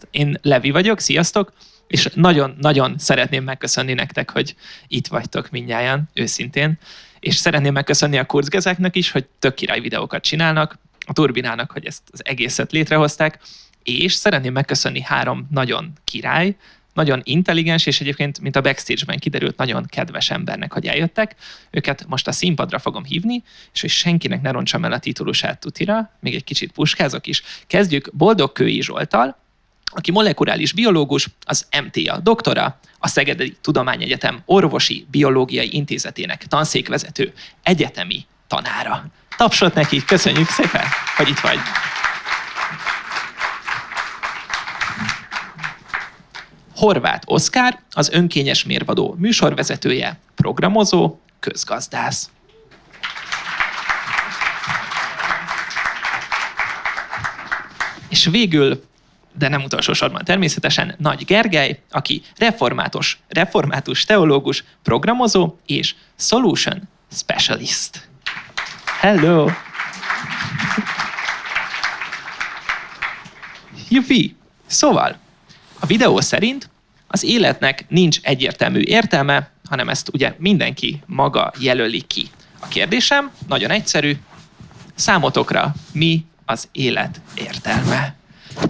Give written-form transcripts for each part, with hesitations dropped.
Podcast. Én Levi vagyok, sziasztok, és nagyon-nagyon szeretném megköszönni nektek, hogy itt vagytok mindnyájan, őszintén, és szeretném megköszönni a Kurzgesagtnak is, hogy tök király videókat csinálnak, a Turbinának, hogy ezt az egészet létrehozták, és szeretném megköszönni 3 nagyon király, nagyon intelligens, és egyébként, mint a backstage-ben kiderült, nagyon kedves embernek, hogy eljöttek. Őket most a színpadra fogom hívni, és hogy senkinek ne rontsam el a titulusát tutira, még egy kicsit puskázok is. Kezdjük Boldogkői Zsolttal, aki molekuláris biológus, az MTA doktora, a Szegedi Tudományegyetem Orvosi Biológiai Intézetének tanszékvezető, egyetemi tanára. Tapsot neki, köszönjük szépen, hogy itt vagy. Horváth Oszkár, az Önkényes Mérvadó műsorvezetője, programozó, közgazdász. És végül, de nem utolsó sorban természetesen, Nagy Gergely, aki református teológus, programozó és solution specialist. Hello! Jupi! Szóval, a videó szerint az életnek nincs egyértelmű értelme, hanem ezt ugye mindenki maga jelöli ki. A kérdésem nagyon egyszerű, számotokra mi az élet értelme?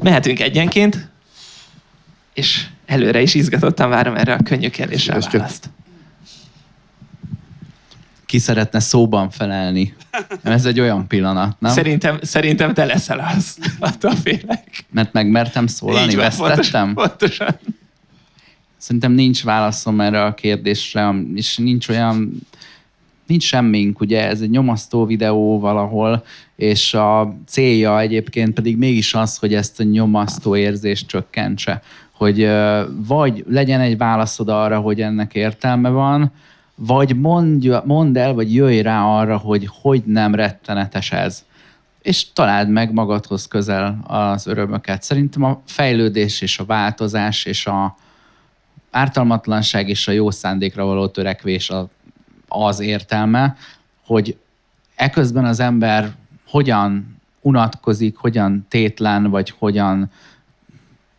Mehetünk egyenként, és előre is izgatottan várom erre a könnyű kérdésre a választ. Ki szeretne szóban felelni? Ez egy olyan pillanat, nem? Szerintem te leszel az. Attól félek. Mert megmertem szólani, vesztettem? Pontosan. Szerintem nincs válaszom erre a kérdésre, és nincs semmink, ugye ez egy nyomasztó videó valahol, és a célja egyébként pedig mégis az, hogy ezt a nyomasztó érzést csökkentse. Hogy vagy legyen egy válaszod arra, hogy ennek értelme van, vagy mondd el, vagy jöjj rá arra, hogy nem rettenetes ez. És találd meg magadhoz közel az örömöket. Szerintem a fejlődés és a változás és a ártalmatlanság és a jó szándékra való törekvés az értelme, hogy eközben az ember hogyan unatkozik, hogyan tétlen, vagy hogyan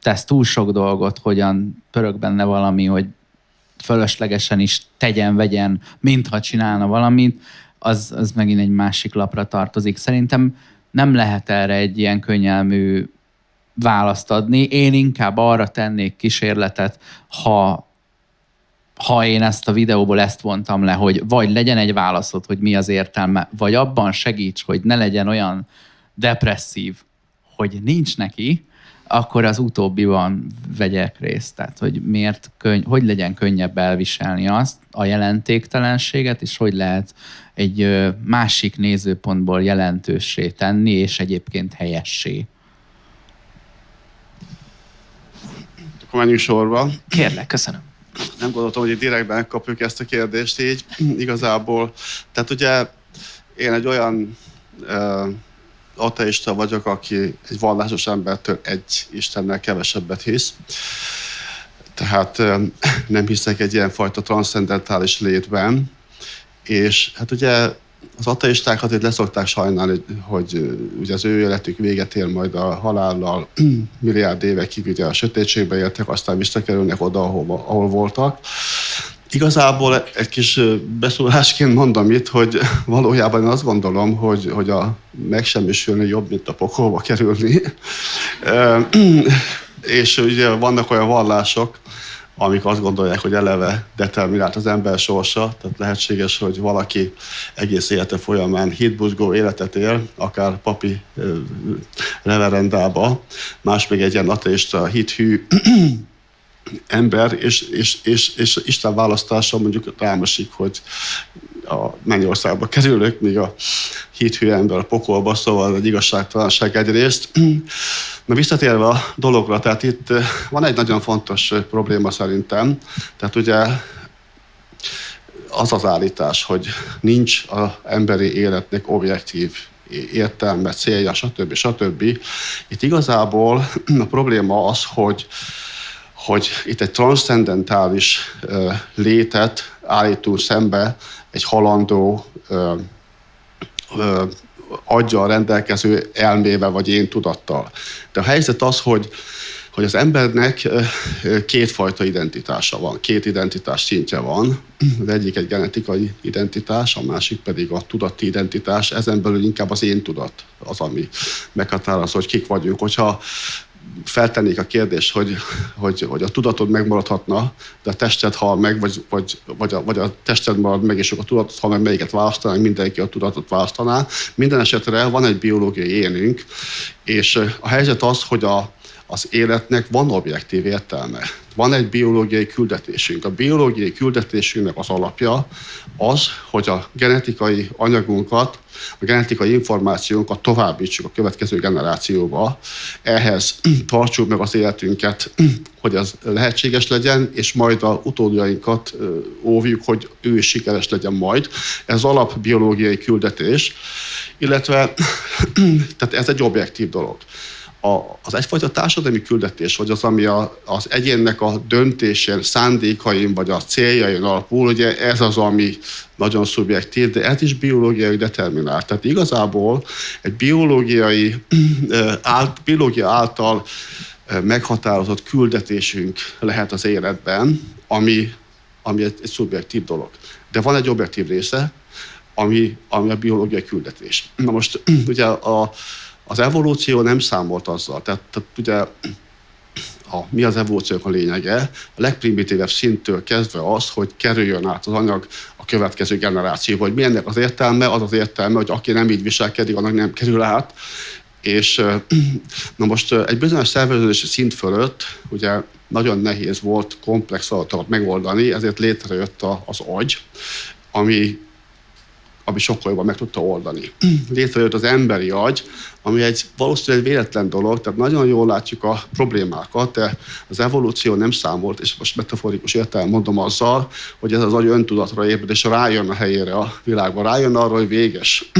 tesz túl sok dolgot, hogyan pörög benne valami, hogy fölöslegesen is tegyen-vegyen, mintha csinálna valamit, az megint egy másik lapra tartozik. Szerintem nem lehet erre egy ilyen könnyelmű választ adni. Én inkább arra tennék kísérletet, ha én ezt a videóból ezt vontam le, hogy vagy legyen egy válaszod, hogy mi az értelme, vagy abban segíts, hogy ne legyen olyan depresszív, hogy nincs neki, akkor az utóbbiban vegyek részt. Tehát, hogy hogy legyen könnyebb elviselni azt, a jelentéktelenséget, és hogy lehet egy másik nézőpontból jelentőssé tenni, és egyébként helyessé. Akkor menjünk sorba. Kérlek, köszönöm. Nem gondoltam, hogy itt direktben kapjuk ezt a kérdést így. Igazából, tehát ugye én egy olyan ateista vagyok, aki egy vallásos embertől egy Istennel kevesebbet hisz. Tehát nem hiszek egy ilyenfajta transzcendentális létben. És hát ugye az ateistákat itt leszokták sajnálni, hogy ugye az ő életük véget ér majd a halállal, milliárd évekig ugye a sötétségbe éltek, aztán visszakerülnek oda, ahol voltak. Igazából egy kis beszólásként mondom itt, hogy valójában én azt gondolom, hogy a megsemmisülni jobb, mint a pokolba kerülni. És ugye vannak olyan vallások, amik azt gondolják, hogy eleve determinált az ember sorsa, tehát lehetséges, hogy valaki egész élete folyamán hitbuzgó életet él, akár papi reverendába, más még egy ilyen ateista hithű ember, és Isten választása mondjuk rámesik, hogy a mennyországba kerülök, míg a hithű ember a pokolba, szóval egy igazságtalanság egyrészt. Na visszatérve a dologra, tehát itt van egy nagyon fontos probléma szerintem, tehát ugye az az állítás, hogy nincs az emberi életnek objektív értelme, célja, stb. Itt igazából a probléma az, hogy itt egy transzcendentális létet állítunk szembe egy halandó, aggyal rendelkező elmével vagy én tudattal. De a helyzet az, hogy az embernek kétfajta identitása van, két identitás szintje van. Az egyik egy genetikai identitás, a másik pedig a tudati identitás. Ezen belül inkább az én tudat az, ami meghatározza, hogy kik vagyunk. Hogyha feltennék a kérdést, hogy a tudatod megmaradhatna, de a tested hal meg, vagy a tested marad meg, és a tudatot hal meg, melyiket választanánk, mindenki a tudatot választaná. Minden esetre van egy biológiai énünk, és a helyzet az, hogy az életnek van objektív értelme. Van egy biológiai küldetésünk. A biológiai küldetésünknek az alapja az, hogy a genetikai anyagunkat, a genetikai információnkat továbbítsuk a következő generációba. Ehhez tartsuk meg az életünket, hogy az lehetséges legyen, és majd a utódjainkat óvjuk, hogy ő is sikeres legyen majd. Ez az alapbiológiai küldetés, illetve tehát ez egy objektív dolog. Az egyfajta társadalmi küldetés, vagy az, ami az egyénnek a döntésén, szándékain, vagy a céljain alapul, ugye ez az, ami nagyon szubjektív, de ez is biológiai determinált. Tehát igazából egy biológia által meghatározott küldetésünk lehet az életben, ami egy szubjektív dolog. De van egy objektív része, ami a biológiai küldetés. Na most ugye az evolúció nem számolt azzal. Tehát ugye mi az evolúciók a lényege? A legprimitívebb szinttől kezdve az, hogy kerüljön át az anyag a következő generációba. Hogy mi ennek az értelme? Az az értelme, hogy aki nem így viselkedik, annak nem kerül át. És na most egy bizonyos szerveződési szint fölött ugye nagyon nehéz volt komplex feladatokat megoldani, ezért létrejött az agy, ami sokkal jobban meg tudta oldani. Létrejött az emberi agy, ami valószínűleg véletlen dolog, tehát nagyon jól látjuk a problémákat, de az evolúció nem számolt, és most metaforikus értelemben mondom azzal, hogy ez az agy öntudatra ébred, és rájön a helyére a világban, rájön arra, hogy véges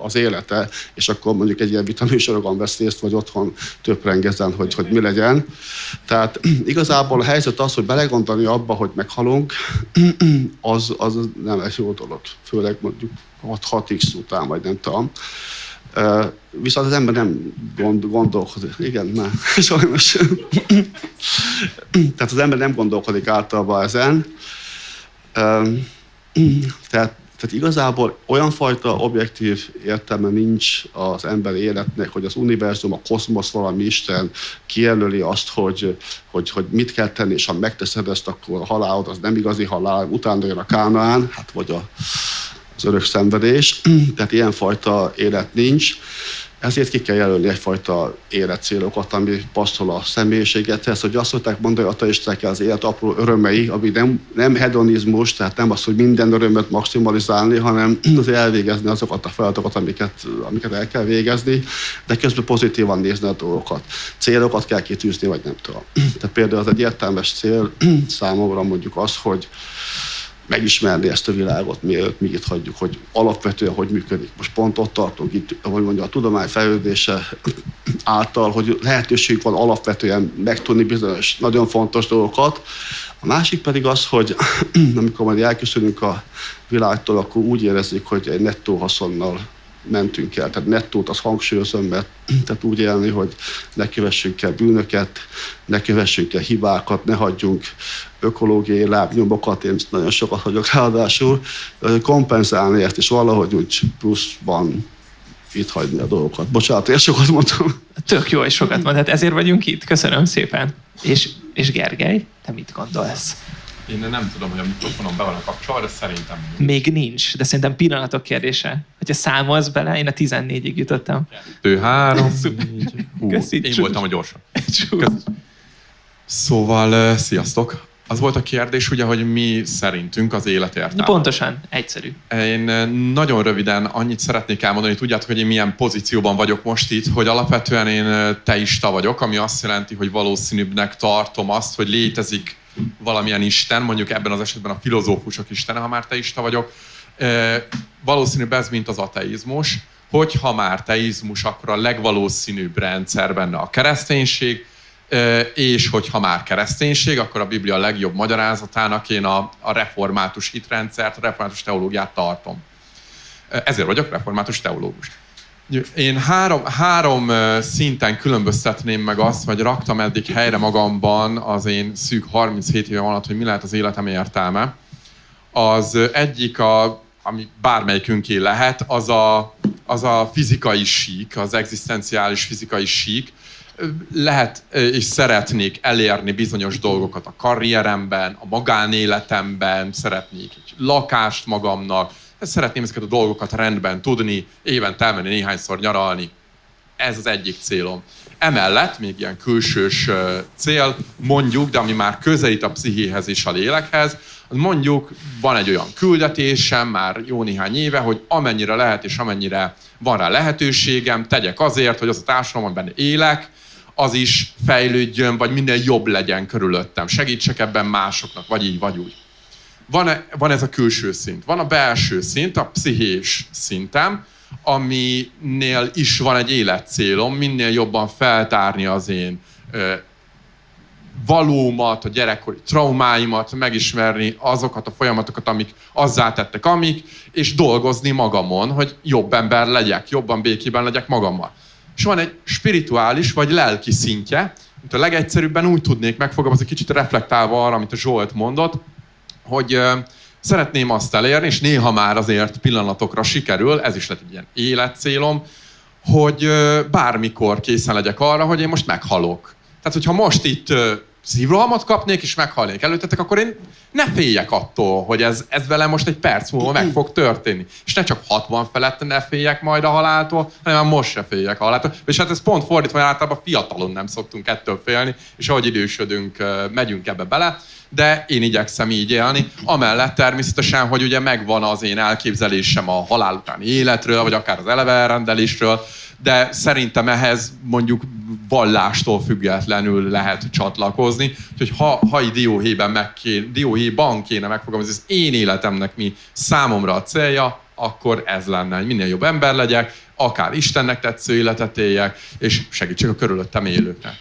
az élete, és akkor mondjuk egy ilyen vitaminsorogon vesz részt, vagy otthon töprengezzen, hogy mi legyen. Tehát igazából a helyzet az, hogy belegondolni abba, hogy meghalunk, az nem egy jó dolog, főleg mondjuk 6x után, vagy nem tudom. Viszont az ember nem gondolkodik. Igen, nem. Sajnos. Tehát az ember nem gondolkodik általában ezen. Tehát igazából olyan fajta objektív értelme nincs az emberi életnek, hogy az univerzum, a kozmosz, valami Isten kijelöli azt, hogy mit kell tenni, és ha megteszed ezt, akkor a halálod az nem igazi halál, utána jön a Kánaán, hát vagy az örök szenvedés, tehát ilyenfajta élet nincs. Ezért ki kell jelölni egyfajta életcélokat, ami passzol a személyiségethez, hogy azt szokták mondani, hogy ateisták az élet apró örömei, ami nem hedonizmus, tehát nem az, hogy minden örömet maximalizálni, hanem az elvégezni azokat a feladatokat, amiket el kell végezni, de közben pozitívan nézni a dolgokat. Célokat kell kitűzni, vagy nem tudom. Tehát például az egy értelmes cél számomra mondjuk az, hogy megismerni ezt a világot, mielőtt még itt hagyjuk, hogy alapvetően hogy működik. Most pont ott tartunk itt, ahogy mondja, a tudomány fejlődése által, hogy lehetőség van alapvetően megtudni bizonyos nagyon fontos dolgokat. A másik pedig az, hogy amikor majd elköszönünk a világtól, akkor úgy érezzük, hogy egy nettó haszonnal mentünk el. Tehát nettót azt hangsúlyozom, mert tehát úgy élni, hogy ne kövessünk el bűnöket, ne kövessünk el hibákat, ne hagyjunk ökológiai lábnyomokat, én nagyon sokat hagyok ráadásul, kompenzálni ezt, és valahogy úgy pluszban itt hagyni a dolgokat. Bocsánat, én sokat mondtam. Tök jó, és sokat mond. Hát ezért vagyunk itt. Köszönöm szépen. És Gergely, te mit gondolsz? Én nem tudom, hogy a mikrofonon be van kapcsolva, de szerintem még nincs, de szerintem pillanatok kérdése. Hogyha számolsz bele, én a 14-ig jutottam. 2, 3, Szuper. 4. Én voltam a gyorsan. Szóval, sziasztok! Az volt a kérdés, ugye, hogy mi szerintünk az élet értelme. Pontosan, egyszerű. Én nagyon röviden annyit szeretnék elmondani, tudjátok, hogy én milyen pozícióban vagyok most itt, hogy alapvetően én teista vagyok, ami azt jelenti, hogy valószínűbbnek tartom azt, hogy létezik valamilyen Isten, mondjuk ebben az esetben a filozófusok istene, ha már teista vagyok. Valószínűbb ez, mint az ateizmus, hogyha már teizmus, akkor a legvalószínűbb rendszer benne a kereszténység, és hogyha már kereszténység, akkor a Biblia legjobb magyarázatának én a református hitrendszert, a református teológiát tartom. Ezért vagyok református teológus. Én három szinten különböztetném meg azt, vagy raktam eddig helyre magamban az én szűk 37 éve alatt, hogy mi lehet az életem értelme. Az egyik, ami bármelyikünké lehet, az a fizikai sík, az egzisztenciális fizikai sík. Lehet és szeretnék elérni bizonyos dolgokat a karrieremben, a magánéletemben, szeretnék egy lakást magamnak, szeretném ezeket a dolgokat rendben tudni, évente elmenni néhányszor nyaralni. Ez az egyik célom. Emellett még ilyen külsős cél, mondjuk, de ami már közelít a pszichéhez és a lélekhez, mondjuk van egy olyan küldetésem már jó néhány éve, hogy amennyire lehet és amennyire van rá lehetőségem, tegyek azért, hogy az a társadalom, amiben élek, az is fejlődjön, vagy minél jobb legyen körülöttem. Segítsek ebben másoknak, vagy így, vagy úgy. Van ez a külső szint. Van a belső szint, a pszichés szintem, aminél is van egy életcélom, minél jobban feltárni az én valómat, a gyerekkori traumáimat, megismerni azokat a folyamatokat, amik azzá tettek, és dolgozni magamon, hogy jobb ember legyek, jobban békében legyek magammal. És van egy spirituális vagy lelki szintje, mint a legegyszerűbben úgy tudnék megfogalmazni, kicsit reflektálva arra, amit a Zsolt mondott, hogy szeretném azt elérni, és néha már azért pillanatokra sikerül, ez is lett egy ilyen életcélom, hogy bármikor készen legyek arra, hogy én most meghalok. Tehát, hogyha most itt szívrohamot kapnék, és meghalnék előttetek, akkor én ne féljek attól, hogy ez velem most egy perc múlva meg fog történni. És ne csak 60 felett ne féljek majd a haláltól, hanem most se féljek a haláltól. És hát ez pont fordítva, hogy általában fiatalon nem szoktunk ettől félni, és ahogy idősödünk, megyünk ebbe bele. De én igyekszem így élni. Amellett természetesen, hogy ugye megvan az én elképzelésem a halál utáni életről, vagy akár az eleve elrendelésről, de szerintem ehhez mondjuk vallástól függetlenül lehet csatlakozni. Úgyhogy ha dióhéjban kéne megfogalmazni, az én életemnek mi számomra a célja, akkor ez lenne, hogy minél jobb ember legyek, akár Istennek tetsző életet éljek, és segítsek a körülöttem élőknek.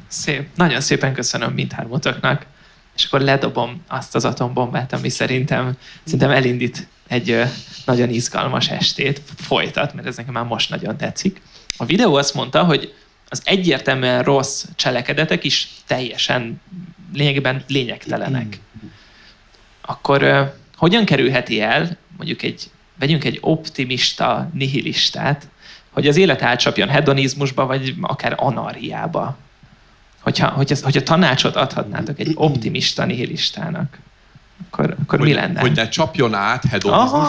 Szép. Nagyon szépen köszönöm mindhármatoknak. És akkor ledobom azt az atombombát, ami szerintem elindít egy nagyon izgalmas estét, folytat, mert ez nekem már most nagyon tetszik. A videó azt mondta, hogy az egyértelműen rossz cselekedetek is teljesen lényegében lényegtelenek. Akkor hogyan kerülheti el, mondjuk vegyünk egy optimista nihilistát, hogy az élet átcsapjon hedonizmusba, vagy akár anarhiába? Hogyha tanácsot adhatnátok egy optimista nihilistának, akkor mi lenne? Hogy ne csapjon át hedonizmus.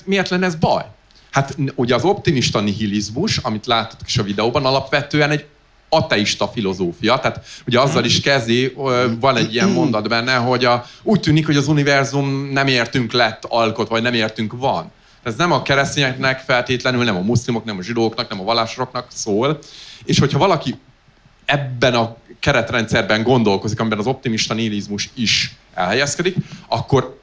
Miért lenne ez baj? Hát ugye az optimista nihilizmus, amit láttatok is a videóban, alapvetően egy ateista filozófia. Tehát ugye azzal is kezdi, van egy ilyen mondat benne, hogy úgy tűnik, hogy az univerzum nem értünk lett alkot, vagy nem értünk van. Ez nem a keresztényeknek feltétlenül, nem a muszlimok, nem a zsidóknak, nem a vallásoknak szól. És hogyha valaki ebben a keretrendszerben gondolkozik, amiben az optimista nihilizmus is elhelyezkedik, akkor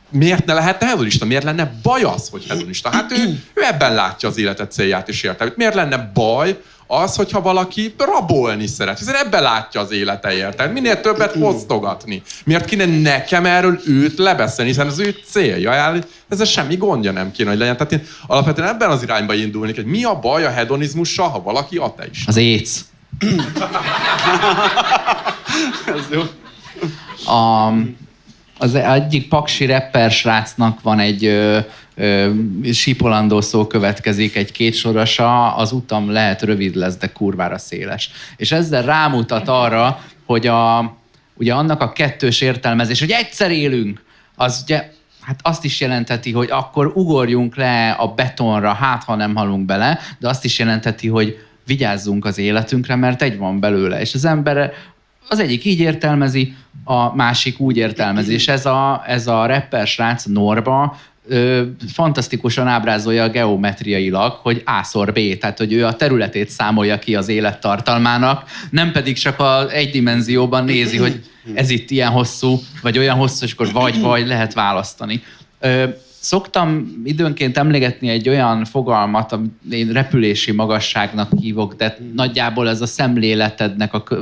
miért ne lehetne hedonista? Miért lenne baj az, hogy hedonista? Hát ő ebben látja az életet célját és értelmét. Miért lenne baj az, hogyha valaki rabolni szeret? Hiszen ebben látja az élete értelmét. Minél többet fosztogatni. Miért kéne nekem erről őt lebeszélni? Hiszen az ő célja, ezzel semmi gondja nem kéne, hogy legyen. Tehát én alapvetően ebben az irányba indulnék, hogy mi a baj a hedonizmussal, ha valaki ateista? Az éc. Ez jó. Az egyik paksi rapper srácnak van egy sípolandó szó következik, egy kétsorosa, az utam lehet rövid lesz, de kurvára széles. És ezzel rámutat arra, hogy ugye annak a kettős értelmezés, hogy egyszer élünk, az ugye hát azt is jelentheti, hogy akkor ugorjunk le a betonra, hát ha nem halunk bele, de azt is jelentheti, hogy vigyázzunk az életünkre, mert egy van belőle. És az ember az egyik így értelmezi, a másik úgy értelmezi. És ez a rapper srác, Norba, fantasztikusan ábrázolja a geometriailag, hogy A-szor B, tehát hogy ő a területét számolja ki az élettartalmának, nem pedig csak egy dimenzióban nézi, hogy ez itt ilyen hosszú, vagy olyan hosszú, és akkor vagy lehet választani. Szoktam időnként emlegetni egy olyan fogalmat, amit én repülési magasságnak hívok, de nagyjából ez a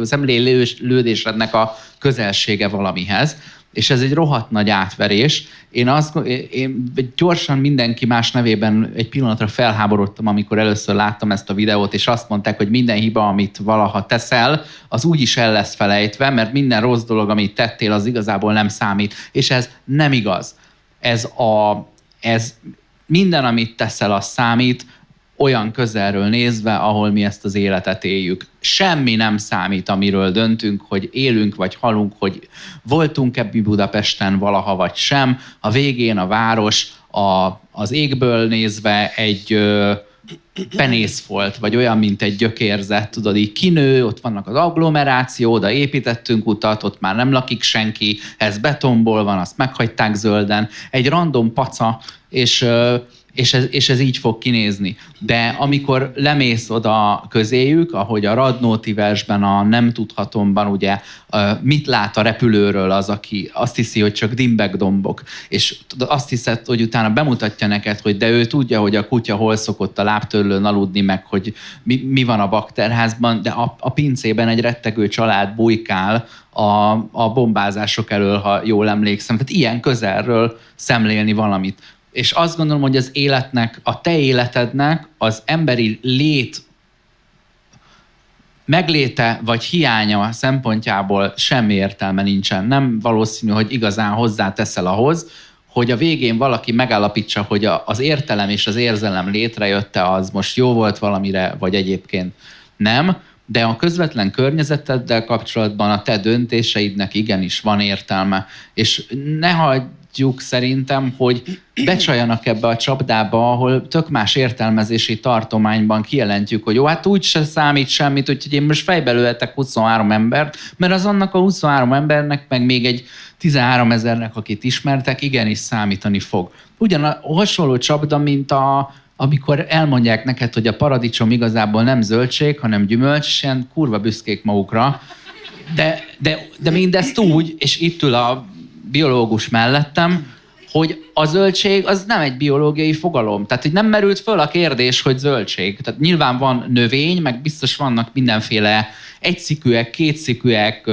szemlélődésednek a közelsége valamihez. és ez egy rohadt nagy átverés. Én gyorsan mindenki más nevében egy pillanatra felháborodtam, amikor először láttam ezt a videót, és azt mondták, hogy minden hiba, amit valaha teszel, az úgyis el lesz felejtve, mert minden rossz dolog, amit tettél, az igazából nem számít. És ez nem igaz. Ez minden, amit teszel, az számít, olyan közelről nézve, ahol mi ezt az életet éljük. Semmi nem számít, amiről döntünk, hogy élünk vagy halunk, hogy voltunk-e Budapesten valaha vagy sem. A végén a város az égből nézve egy penészfolt, vagy olyan, mint egy gyökérzet, tudod, így kinő, ott vannak az agglomeráció, oda építettünk utat, ott már nem lakik senki, ez betonból van, azt meghagyták zölden, egy random paca, és ez így fog kinézni. De amikor lemész oda közéjük, ahogy a Radnóti versben, a Nem tudhatomban, ugye mit lát a repülőről az, aki azt hiszi, hogy csak dimbek-dombok, és azt hiszed, hogy utána bemutatja neked, hogy de ő tudja, hogy a kutya hol szokott a lábtörlőn aludni, meg hogy mi van a bakterházban, de a pincében egy rettegő család bujkál a bombázások elől, ha jól emlékszem. Tehát ilyen közelről szemlélni valamit. És azt gondolom, hogy az életnek, a te életednek az emberi lét megléte vagy hiánya szempontjából semmi értelme nincsen. Nem valószínű, hogy igazán hozzáteszel ahhoz, hogy a végén valaki megállapítsa, hogy az értelem és az érzelem létrejötte, az most jó volt valamire, vagy egyébként nem, de a közvetlen környezeteddel kapcsolatban a te döntéseidnek igenis van értelme. És ne hagyjuk szerintem, hogy becsaljanak ebbe a csapdába, ahol tök más értelmezési tartományban kijelentjük, hogy jó, hát úgyse számít semmit, úgyhogy én most fejbe lőhetek 23 embert, mert az annak a 23 embernek, meg még egy 13 000-nek, akit ismertek, igenis számítani fog. Ugyan hasonló csapda, mint amikor elmondják neked, hogy a paradicsom igazából nem zöldség, hanem gyümölcs, és ilyen kurva büszkék magukra. De mindezt úgy, és itt ül a biológus mellettem, hogy a zöldség az nem egy biológiai fogalom. Tehát, hogy nem merült föl a kérdés, hogy zöldség. Tehát nyilván van növény, meg biztos vannak mindenféle egyszikűek, kétszikűek,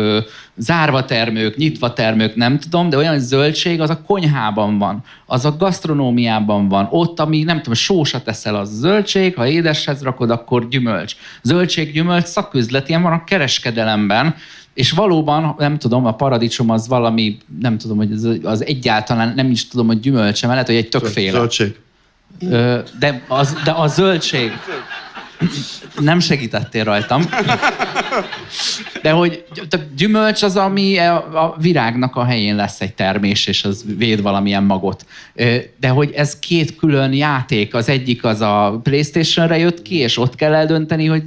zárva termők, nyitva termők, nem tudom, de olyan zöldség az a konyhában van, az a gasztronómiában van. Ott, ami nem tudom, sósat eszel, az zöldség, ha édeshez rakod, akkor gyümölcs. Zöldség, gyümölcs, szaküzlet, ilyen van a kereskedelemben, és valóban, nem tudom, a paradicsom az valami, nem tudom, hogy az egyáltalán, nem is tudom, hogy gyümölcse, mert lehet, hogy egy többféle. Zöldség. De a zöldség... Nem segítettél rajtam. De hogy gyümölcs az, ami a virágnak a helyén lesz egy termés, és az véd valamilyen magot. De hogy ez két külön játék. Az egyik az a PlayStation-re jött ki, és ott kell eldönteni, hogy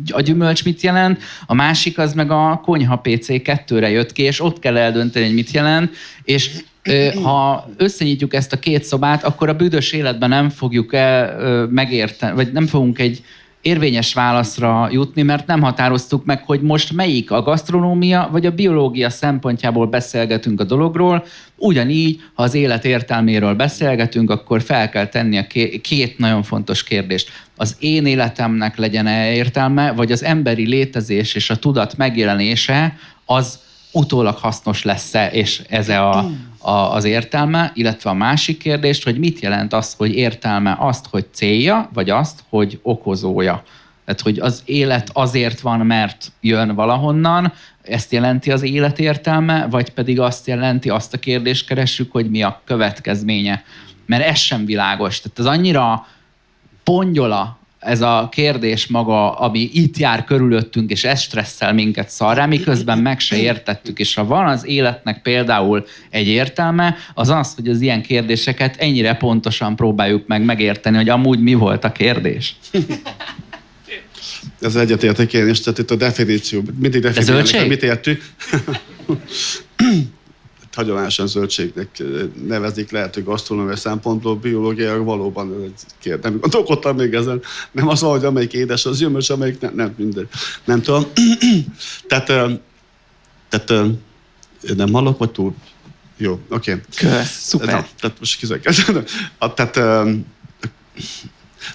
a gyümölcs mit jelent. A másik az meg a konyha PC 2-re jött ki, és ott kell eldönteni, hogy mit jelent. És ha összenyitjuk ezt a két szobát, akkor a büdös életben nem fogjuk megérteni, vagy nem fogunk egy érvényes válaszra jutni, mert nem határoztuk meg, hogy most melyik a gasztronómia vagy a biológia szempontjából beszélgetünk a dologról. Ugyanígy, ha az élet értelméről beszélgetünk, akkor fel kell tenni a két nagyon fontos kérdést. Az én életemnek legyen-e értelme, vagy az emberi létezés és a tudat megjelenése az utólag hasznos lesz-e, és ez az értelme, illetve a másik kérdést, hogy mit jelent az, hogy értelme, azt, hogy célja, vagy azt, hogy okozója. Tehát, hogy az élet azért van, mert jön valahonnan, ezt jelenti az élet értelme, vagy pedig azt jelenti, azt a kérdést keressük, hogy mi a következménye. Mert ez sem világos. Tehát az annyira pongyola ez a kérdés maga, ami itt jár körülöttünk, és ez stresszel minket szarrá, miközben meg se értettük. És ha van az életnek például egy értelme, az az, hogy az ilyen kérdéseket ennyire pontosan próbáljuk meg megérteni, hogy amúgy mi volt a kérdés. Ez egyetértek én is, tehát itt a definíció. Mindig definiálni, hogy mit értünk. Hagyományosan zöldségnek nevezik, lehet, hogy gasztronómiai szempontból, biológiailag valóban nem gondolkodtam még ezen. Nem az, hogy amelyik édes, az gyümölcs, amelyik nem mindegy. Nem tudom. Tehát nem hallok, vagy túl? Jó, oké. Kösz, szuper. Tehát most kizárólag. Tehát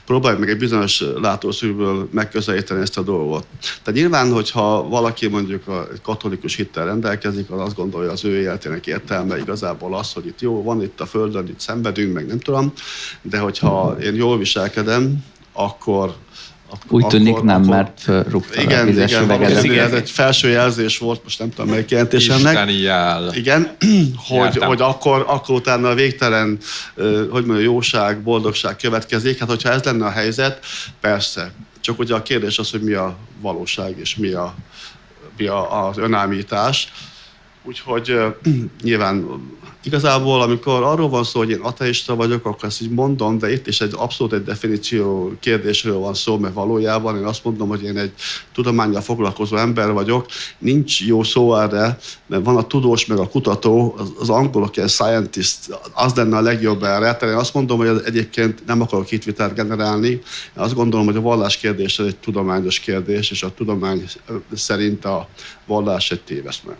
próbáljuk meg egy bizonyos látószögből megközelíteni ezt a dolgot. Tehát nyilván, hogyha valaki mondjuk a katolikus hittel rendelkezik, az azt gondolja, az ő életének értelme igazából az, hogy itt jó, van itt a Földön, itt szenvedünk, meg nem tudom, de hogyha én jól viselkedem, akkor úgy tűnik nem, mert felrúgta a vizes üvegedet. Igen, ez egy felső jelzés volt, most nem tudom, melyik jelentésemnek. Isteni jel. Igen, hogy akkor utána a végtelen, hogy mondjam, jóság, boldogság következik. Hát, hogyha ez lenne a helyzet, persze. Csak ugye a kérdés az, hogy mi a valóság, és mi az önállítás. Úgyhogy nyilván igazából, amikor arról van szó, hogy én ateista vagyok, akkor ezt így mondom, de itt is abszolút egy definíció kérdésről van szó, mert valójában én azt mondom, hogy én egy tudománnyal foglalkozó ember vagyok. Nincs jó szó erre, mert van a tudós, meg a kutató, az angolok ilyen scientist, az lenne a legjobb erre. Tehát én azt mondom, hogy egyébként nem akarok hitvitelt generálni. Én azt gondolom, hogy a vallás kérdése egy tudományos kérdés, és a tudomány szerint a vallás egy téveszme.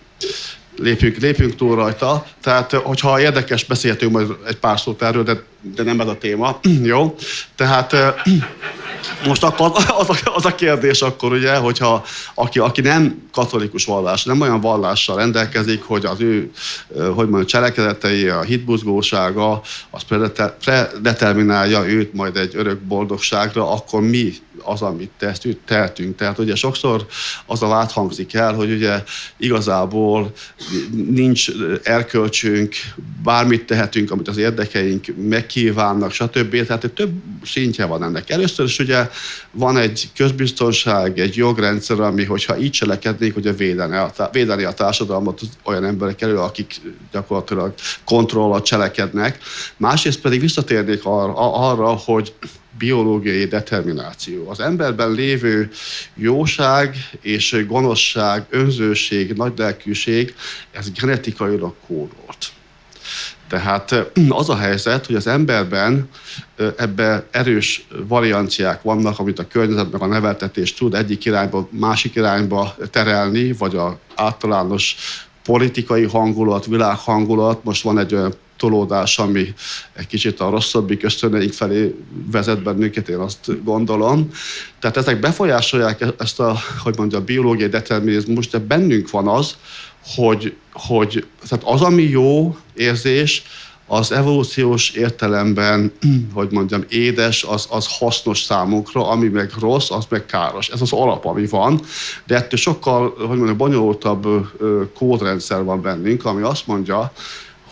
Lépjünk túl rajta. Tehát, hogyha érdekes, beszélhetünk majd egy pár szót erről, de nem ez a téma. Jó? Tehát most akkor az a kérdés akkor ugye, hogyha aki nem katolikus vallás, nem olyan vallással rendelkezik, hogy az ő, hogy mondjam, cselekedetei, a hitbuzgósága, az predeterminálja őt majd egy örök boldogságra, akkor mi az, amit tehetünk. Tehát ugye sokszor az a vád hangzik el, hogy ugye igazából nincs erkölcsünk, bármit tehetünk, amit az érdekeink megkívánnak, stb. Tehát több szintje van ennek. Először is ugye van egy közbiztonság, egy jogrendszer, ami, hogyha így cselekednék, hogy védeni a társadalmat olyan emberek elől, akik gyakorlatilag kontrollal cselekednek. Másrészt pedig visszatérnék arra, hogy biológiai determináció. Az emberben lévő jóság és gonoszság, önzőség, nagylelkűség, ez genetikailag kódolt. Tehát az a helyzet, hogy az emberben ebben erős varianciák vannak, amit a környezet meg a neveltetés tud egyik irányba, másik irányba terelni, vagy az általános politikai hangulat, világhangulat. Most van egy olyan tolódás, ami egy kicsit a rosszabbik ösztöneink felé vezet bennünket, én azt gondolom. Tehát ezek befolyásolják ezt a biológiai determinizmust, de bennünk van az, hogy tehát az, ami jó érzés, az evolúciós értelemben, édes, az hasznos számunkra, ami meg rossz, az meg káros. Ez az alap, ami van, de ettől sokkal, bonyolultabb kódrendszer van bennünk, ami azt mondja,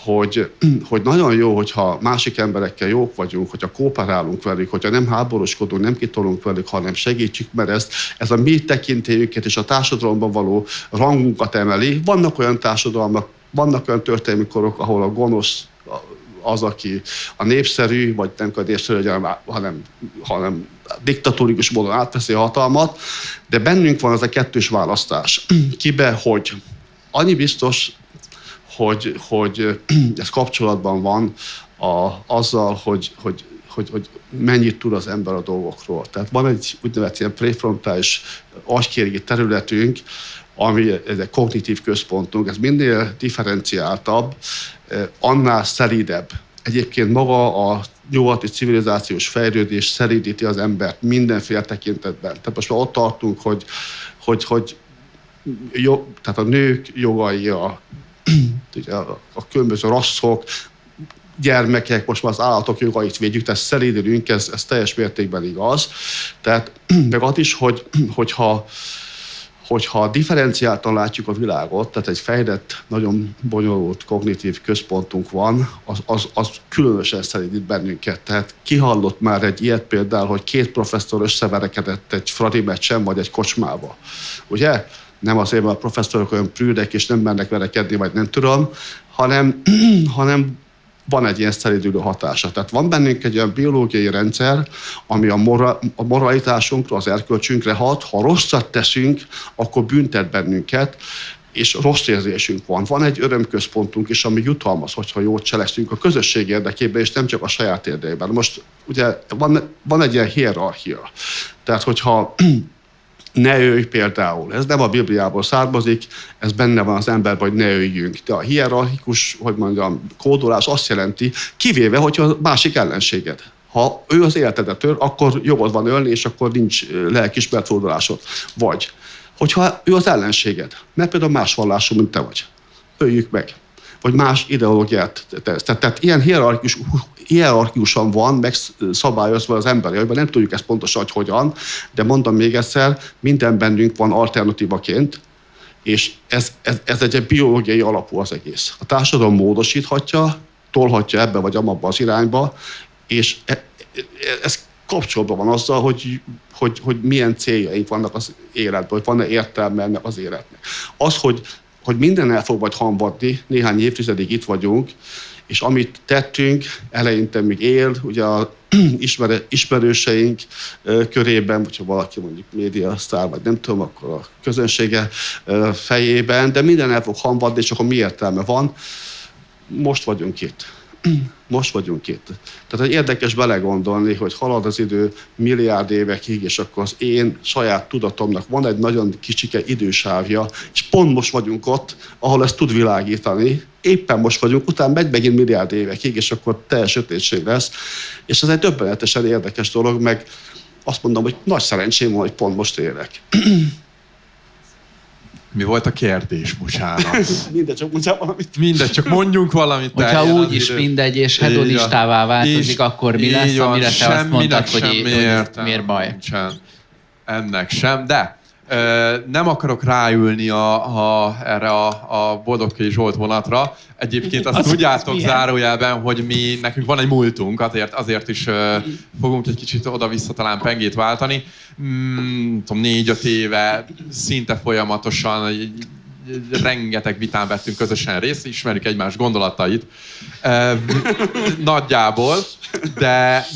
hogy nagyon jó, hogyha másik emberekkel jók vagyunk, hogyha kooperálunk velük, hogyha nem háborúskodunk, nem kitolunk velük, hanem segítjük, mert ez a mi tekintélyünket és a társadalomban való rangunkat emeli. Vannak olyan társadalmak, vannak olyan történelmi korok, ahol a gonosz az, aki a népszerű, vagy nem a népszerű, hanem diktatórikus módon átveszi a hatalmat, de bennünk van ez a kettős választás. Kibe, hogy. Annyi biztos, hogy ez kapcsolatban van azzal, hogy mennyit tud az ember a dolgokról. Tehát van egy úgynevezett ilyen prefrontális agykérgi területünk, ami ez egy kognitív központunk, ez minél differenciáltabb, annál szelídebb. Egyébként maga a nyugati civilizációs fejlődés szelídíti az embert mindenféle tekintetben. Tehát most már ott tartunk, hogy tehát a nők jogai, a különböző rasszok, gyermekek, most már az állatok jogait védjük, tehát szelídülünk, ez teljes mértékben igaz. Tehát meg az is, hogyha differenciáltan látjuk a világot, tehát egy fejlett, nagyon bonyolult kognitív központunk van, az különösen szelídít bennünket. Tehát kihallott már egy ilyet például, hogy 2 professzor összeverekedett egy fradi meccsen, vagy egy kocsmába. Ugye? Nem azért, mert a professzorok olyan prűdek, és nem mernek verekedni, vagy nem tudom, hanem van egy ilyen szelídülő hatása. Tehát van bennünk egy olyan biológiai rendszer, ami a moralitásunkra, az erkölcsünkre hat. Ha rosszat teszünk, akkor büntet bennünket, és rossz érzésünk van. Van egy örömközpontunk is, ami jutalmaz, hogyha jót cselekszünk a közösség érdekében, és nem csak a saját érdekében. Most ugye van egy ilyen hierarchia. Tehát, hogyha ne ölj például. Ez nem a Bibliából származik, ez benne van az emberben, hogy ne öljünk. De a hierarchikus, kódolás azt jelenti, kivéve, hogyha a másik ellenséged. Ha ő az életedet öl, akkor jogod van ölni, és akkor nincs lelkiismeret fordulásod. Vagy, hogyha ő az ellenséged, mert például más vallású, mint te vagy, öljük meg. Vagy más ideológiát tesz. Tehát ilyen hierarchiusan van megszabályozva az emberi agyban, nem tudjuk ezt pontosan, hogy hogyan, de mondom még egyszer, minden bennünk van alternatívaként, és ez egy biológiai alapú az egész. A társadalom módosíthatja, tolhatja ebbe vagy amabba az irányba, és ez kapcsolatban van azzal, hogy milyen céljaink vannak az életben, hogy van-e értelme ennek az életnek. Az, hogy minden el fog majd hamvadni, néhány évtizedig itt vagyunk, és amit tettünk, eleinte még él, ugye a ismerőseink körében, hogyha valaki mondjuk médiasztár, vagy nem tudom, akkor a közönsége fejében, de minden el fog hamvadni, és akkor mi értelme van? Most vagyunk itt. Most vagyunk itt. Tehát érdekes belegondolni, hogy halad az idő milliárd évekig, és akkor az én saját tudatomnak van egy nagyon kicsike idősávja, és pont most vagyunk ott, ahol ezt tud világítani. Éppen most vagyunk, utána megy megint milliárd évekig, és akkor teljes sötétség lesz. És ez egy döbbenetesen érdekes dolog, meg azt mondom, hogy nagy szerencsém van, hogy pont most élek. Mi volt a kérdés, bocsánat? Mindegy, csak mondjál valamit. Mindegy, csak mondjunk valamit. Hogyha úgy is mindegy, és hedonistává változik, akkor mi lesz, amire te azt mondtad, hogy miért baj? Nincsen. Ennek sem, de nem akarok ráülni erre a Boldogkai Zsolt vonatra. Egyébként azt tudjátok zárójelben, hogy nekünk van egy múltunk, azért is fogunk egy kicsit oda-vissza talán pengét váltani. 4-5 éve szinte folyamatosan rengeteg vitán vettünk közösen részt, ismerjük egymás gondolatait nagyjából,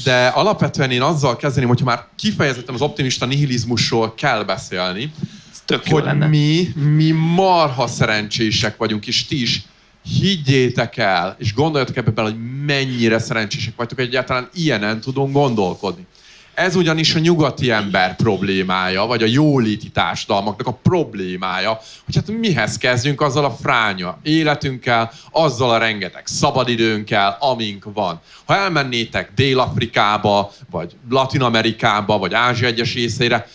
de alapvetően én azzal kezdeném, hogyha már kifejezetten az optimista nihilizmusról kell beszélni, hogy mi marha szerencsések vagyunk, és ti is higgyétek el, és gondoljatok ebbe bele, hogy mennyire szerencsések vagytok, hogy egyáltalán ilyenen tudunk gondolkodni. Ez ugyanis a nyugati ember problémája, vagy a jóléti társadalmaknak a problémája, hogy hát mihez kezdjünk azzal a fránya életünkkel, azzal a rengeteg szabadidőnkkel, amink van. Ha elmennétek Dél-Afrikába, vagy Latin-Amerikába, vagy Ázsia egyes részeire,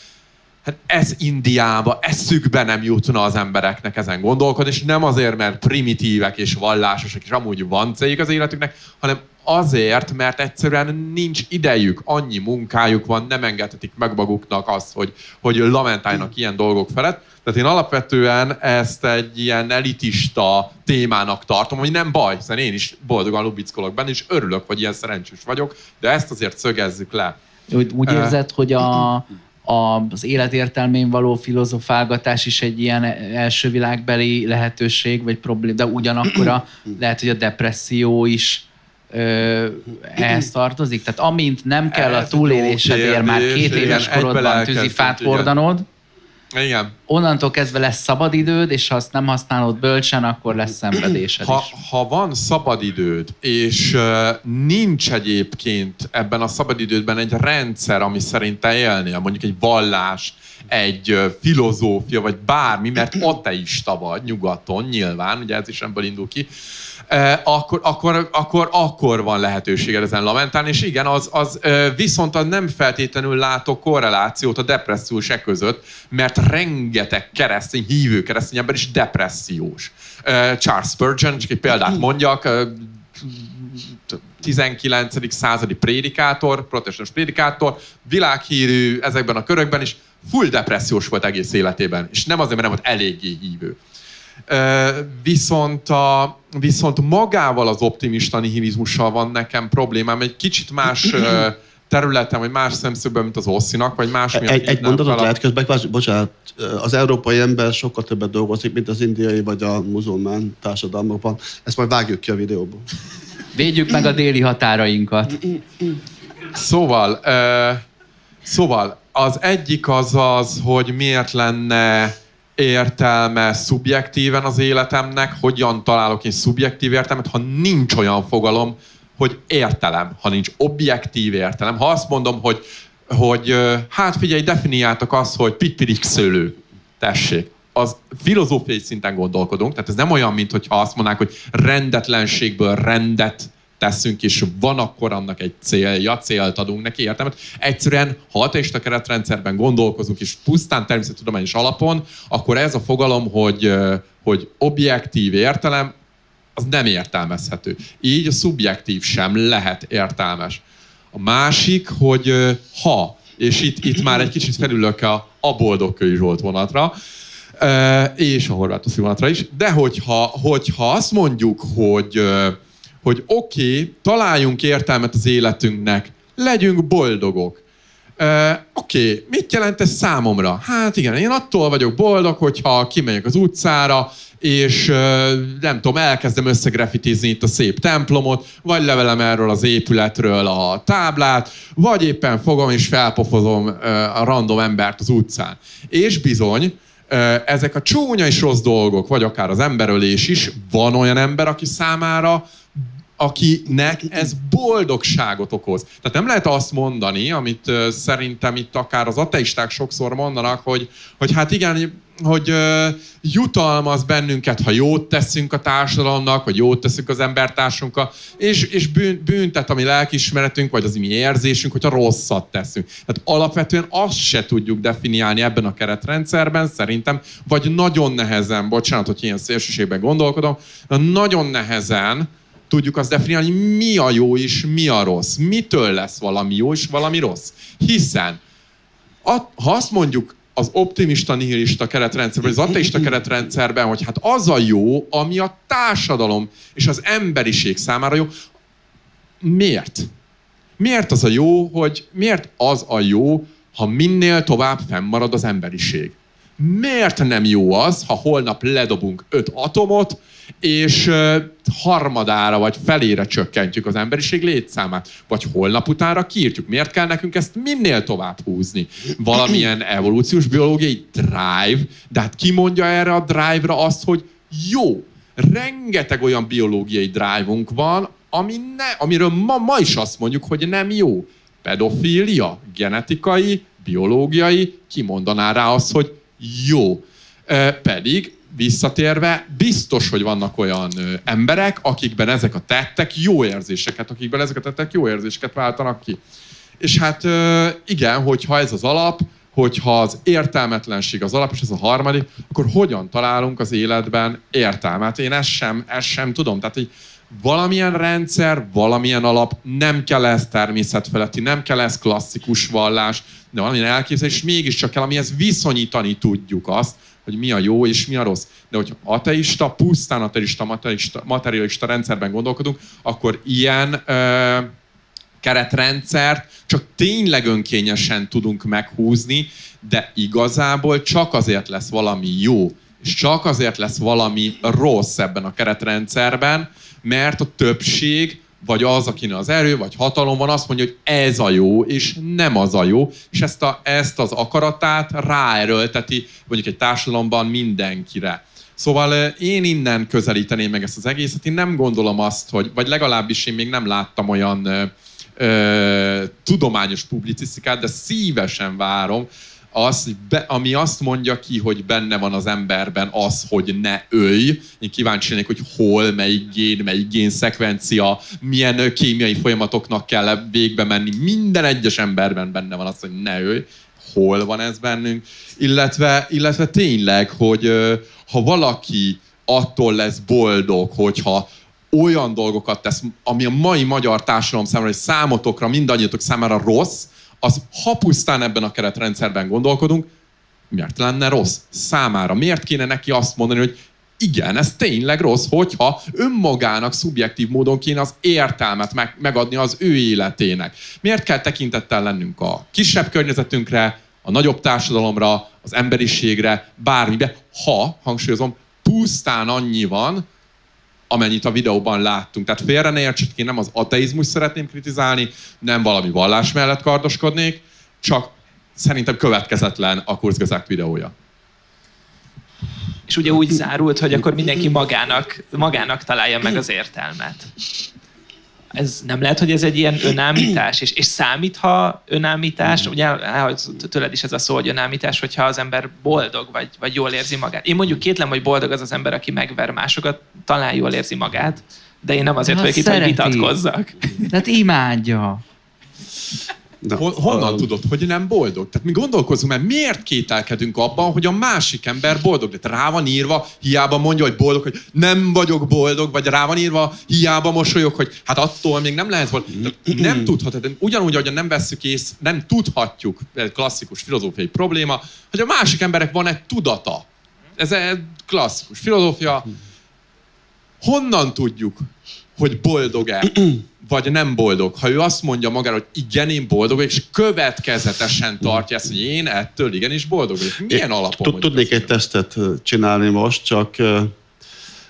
hát ez Indiába, eszükbe nem jutna az embereknek ezen gondolkodni, és nem azért, mert primitívek és vallásosak, és amúgy van céljuk az életüknek, hanem azért, mert egyszerűen nincs idejük, annyi munkájuk van, nem engedhetik meg maguknak azt, hogy lamentáljanak ilyen dolgok felett. Tehát én alapvetően ezt egy ilyen elitista témának tartom, hogy nem baj, hiszen én is boldogan lubickolok benne, és örülök, hogy ilyen szerencsés vagyok, de ezt azért szögezzük le. Úgy érzed, hogy az életértelmén való filozofálgatás is egy ilyen első világbeli lehetőség, vagy probléma, de ugyanakkor lehet, hogy a depresszió is ehhez tartozik? Tehát amint nem kell a túlélésedért már 2 éves korodban tűzifát hordanod, igen. Onnantól kezdve lesz szabadidőd, és ha azt nem használod bölcsen, akkor lesz szenvedésed is. Ha van szabadidőd, és nincs egyébként ebben a szabadidődben egy rendszer, ami szerint te élnél, mondjuk egy vallás, egy filozófia, vagy bármi, mert ateista vagy nyugaton, nyilván, ugye ez is ebből indul ki, akkor van lehetőséged ezen lamentálni, és igen, viszont nem feltétlenül látok korrelációt a depressziós között, mert rengeteg hívő keresztény ember is depressziós. Charles Spurgeon, csak egy példát mondjak, 19. századi prédikátor, protestáns prédikátor, világhírű ezekben a körökben is, full depressziós volt egész életében, és nem azért, mert nem volt eléggé hívő. Viszont magával az optimista nihilizmussal van nekem problémám, egy kicsit más területen, vagy más szemszögben, mint az Osszinak, vagy más miatt. Egy mondatot lehet közben, bocsánat, az európai ember sokkal többet dolgozik, mint az indiai vagy a muzulmán társadalmakban. Ezt majd vágjuk ki a videóból. Védjük meg a déli határainkat. Szóval az egyik az, hogy miért lenne értelme szubjektíven az életemnek, hogyan találok én szubjektív értelmet, ha nincs olyan fogalom, hogy értelem, ha nincs objektív értelem. Ha azt mondom, hogy hát figyelj, definiáltak azt, hogy pitpirixölő, tessék. Az filozófiai szinten gondolkodunk, tehát ez nem olyan, mint hogyha azt mondanák, hogy rendetlenségből rendet teszünk, és van akkor annak egy célja, célt adunk neki, értelmet. Egyszerűen, ha ateista keretrendszerben gondolkozunk, és pusztán természettudományos alapon, akkor ez a fogalom, hogy objektív értelem, az nem értelmezhető. Így a szubjektív sem lehet értelmes. A másik, hogy és itt már egy kicsit felülök a Boldogkői Zsolt vonatra, és a Horváth vonatra is, de hogyha azt mondjuk, hogy oké, találjunk értelmet az életünknek, legyünk boldogok. Oké, mit jelent ez számomra? Hát igen, én attól vagyok boldog, hogyha kimegyek az utcára, és nem tudom, elkezdem összegrafitizni itt a szép templomot, vagy levelem erről az épületről a táblát, vagy éppen fogom és felpofozom a random embert az utcán. És bizony, ezek a csúnya és rossz dolgok, vagy akár az emberölés is, van olyan ember, akinek ez boldogságot okoz. Tehát nem lehet azt mondani, amit szerintem itt akár az ateisták sokszor mondanak, hogy hát igen, hogy jutalmaz bennünket, ha jót teszünk a társadalomnak, vagy jót teszünk az embertársunkkal, és büntet a mi lelkiismeretünk, vagy az mi érzésünk, hogyha rosszat teszünk. Tehát alapvetően azt se tudjuk definiálni ebben a keretrendszerben, szerintem, vagy nagyon nehezen, bocsánat, hogy ilyen szélsőségben gondolkodom, de nagyon nehezen tudjuk azt definiálni, mi a jó és mi a rossz. Mitől lesz valami jó és valami rossz. Hiszen, ha azt mondjuk az optimista, nihilista keretrendszerben, vagy az ateista keretrendszerben, hogy hát az a jó, ami a társadalom és az emberiség számára jó. Miért? Miért az a jó, ha minél tovább fennmarad az emberiség? Miért nem jó az, ha holnap ledobunk 5 atomot, és harmadára vagy felére csökkentjük az emberiség létszámát, vagy holnap utánra kiírtjuk. Miért kell nekünk ezt minél tovább húzni? Valamilyen evolúciós biológiai drive, de hát ki mondja erre a drive-ra azt, hogy jó, rengeteg olyan biológiai drive-unk van, amiről ma is azt mondjuk, hogy nem jó. Pedofília, genetikai, biológiai, ki mondaná rá azt, hogy jó. Pedig visszatérve, biztos, hogy vannak olyan emberek, akikben ezek a tettek jó érzéseket váltanak ki. És hát igen, hogyha ez az alap, hogyha az értelmetlenség az alap, és ez a harmadik, akkor hogyan találunk az életben értelmet? Én ezt sem tudom. Tehát, hogy valamilyen rendszer, valamilyen alap, nem kell ez természetfeletti, nem kell ez klasszikus vallás, de valamilyen elképzelés mégiscsak kell, amihez viszonyítani tudjuk azt, hogy mi a jó és mi a rossz. De hogyha ateista, pusztán ateista, materialista rendszerben gondolkodunk, akkor ilyen keretrendszert csak tényleg önkényesen tudunk meghúzni, de igazából csak azért lesz valami jó, és csak azért lesz valami rossz ebben a keretrendszerben, mert a többség, vagy az, akinek az erő, vagy hatalom van, azt mondja, hogy ez a jó, és nem az a jó, és ezt az akaratát ráerőlteti mondjuk egy társadalomban mindenkire. Szóval én innen közelíteném meg ezt az egészet. Én nem gondolom azt, vagy legalábbis én még nem láttam olyan tudományos publicisztikát, de szívesen várom, ami azt mondja ki, hogy benne van az emberben az, hogy ne ölj. Én kíváncsi lennék, hogy hol, melyik génszekvencia, milyen kémiai folyamatoknak kell végbe menni. Minden egyes emberben benne van az, hogy ne ölj. Hol van ez bennünk? Illetve tényleg, hogy ha valaki attól lesz boldog, hogyha olyan dolgokat tesz, ami a mai magyar társadalom számára, és számotokra, mindannyiatok számára rossz, az ha pusztán ebben a keretrendszerben gondolkodunk, miért lenne rossz számára? Miért kéne neki azt mondani, hogy igen, ez tényleg rossz, hogyha önmagának szubjektív módon kéne az értelmet megadni az ő életének? Miért kell tekintettel lennünk a kisebb környezetünkre, a nagyobb társadalomra, az emberiségre, bármibe, ha, hangsúlyozom, pusztán annyi van, amennyit a videóban láttunk. Tehát félre ne értsetek, én nem az ateizmus szeretném kritizálni, nem valami vallás mellett kardoskodnék, csak szerintem következetlen a Kurzgesagt videója. És ugye úgy zárult, hogy akkor mindenki magának találja meg az értelmet. ez nem lehet, hogy ez egy ilyen önállítás? És számít, ha önállítás, ugye tőled is ez a szó, hogy önállítás, hogyha az ember boldog, vagy jól érzi magát. Én mondjuk kétlem, hogy boldog az ember, aki megver másokat, talán jól érzi magát, de én nem azért vagyok itt, hogy vitatkozzak. Tehát imádja. Honnan tudod, hogy nem boldog? Tehát mi gondolkozunk, mert miért kételkedünk abban, hogy a másik ember boldog? De rá van írva, hiába mondja, hogy boldog, hogy nem vagyok boldog, vagy rá van írva, hiába mosolyog, hogy hát attól még nem lehet boldog. Nem tudhatod, ugyanúgy, ahogyan nem vesszük észre, nem tudhatjuk, egy klasszikus filozófiai probléma, hogy a másik emberek van egy tudata. Ez egy klasszikus filozófia. Honnan tudjuk, hogy boldog-e, vagy nem boldog? Ha ő azt mondja magára, hogy igen, én boldog, és következetesen tartja ezt, hogy én ettől igenis boldog vagyok. Milyen alapon? Tudnék egy tesztet csinálni most, csak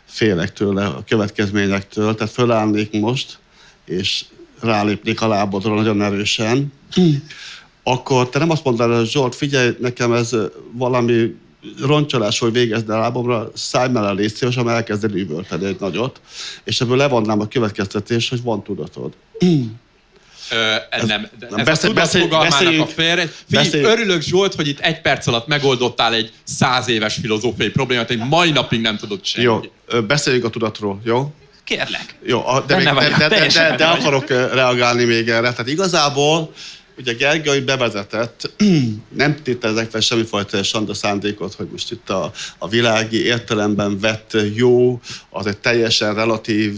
félek tőle, a következményektől. Tehát fölállnék most, és rálépnék a lábodra nagyon erősen. Akkor te nem azt mondanád, hogy Zsolt, figyelj, nekem ez valami roncsolásról végezne a lábomra, szállj mellé, légy szíves, amely elkezded üvölteni egy nagyot, és ebből levonnám a következtetés, hogy van tudatod. Ez a tudat fogalmának a félre. Figyelj, örülök, Zsolt, hogy itt 1 perc alatt megoldottál egy 100 éves filozófiai problémát, egy mai napig nem tudod senki. Jó, beszéljünk a tudatról, jó? Kérlek. Jó, de akarok reagálni még erre. Tehát igazából ugye Gergely bevezetett, nem tételezek fel semmifajta sanda szándékot, hogy most itt a világi értelemben vett jó, az egy teljesen relatív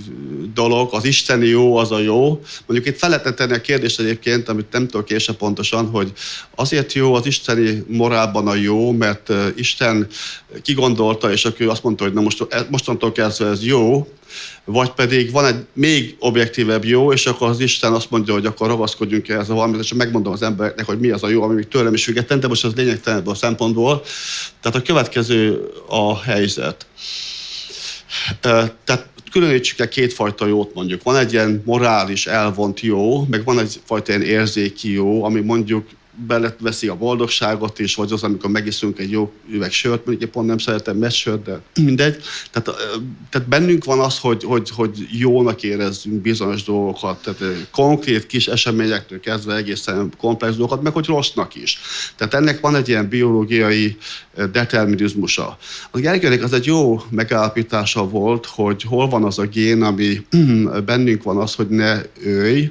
dolog, az isteni jó, az a jó. Mondjuk itt fel lehetne tenni a kérdést egyébként, amit nem tudok én sem pontosan, hogy azért jó az isteni morálban a jó, mert Isten kigondolta, és akkor azt mondta, hogy na mostantól kezdve ez jó, vagy pedig van egy még objektívebb jó, és akkor az Isten azt mondja, hogy akkor ragaszkodjunk ehhez a valamit, és megmondom az embereknek, hogy mi az a jó, ami még tőlem is független, de most az lényegtelen ebből a szempontból. Tehát a következő a helyzet. Tehát különítsük el 2 fajta jót mondjuk. Van egy ilyen morális, elvont jó, meg van egyfajta ilyen érzéki jó, ami mondjuk beleveszi a boldogságot is, vagy az, amikor megiszunk egy jó üveg sört, mondjuk én pont nem szeretem messört, de mindegy. Tehát bennünk van az, hogy jónak érezzünk bizonyos dolgokat, tehát konkrét kis eseményektől kezdve egészen komplex dolgokat, meg hogy rossznak is. Tehát ennek van egy ilyen biológiai determinizmusa. Az Gergelynek az egy jó megállapítása volt, hogy hol van az a gén, ami bennünk van az, hogy ne ölj.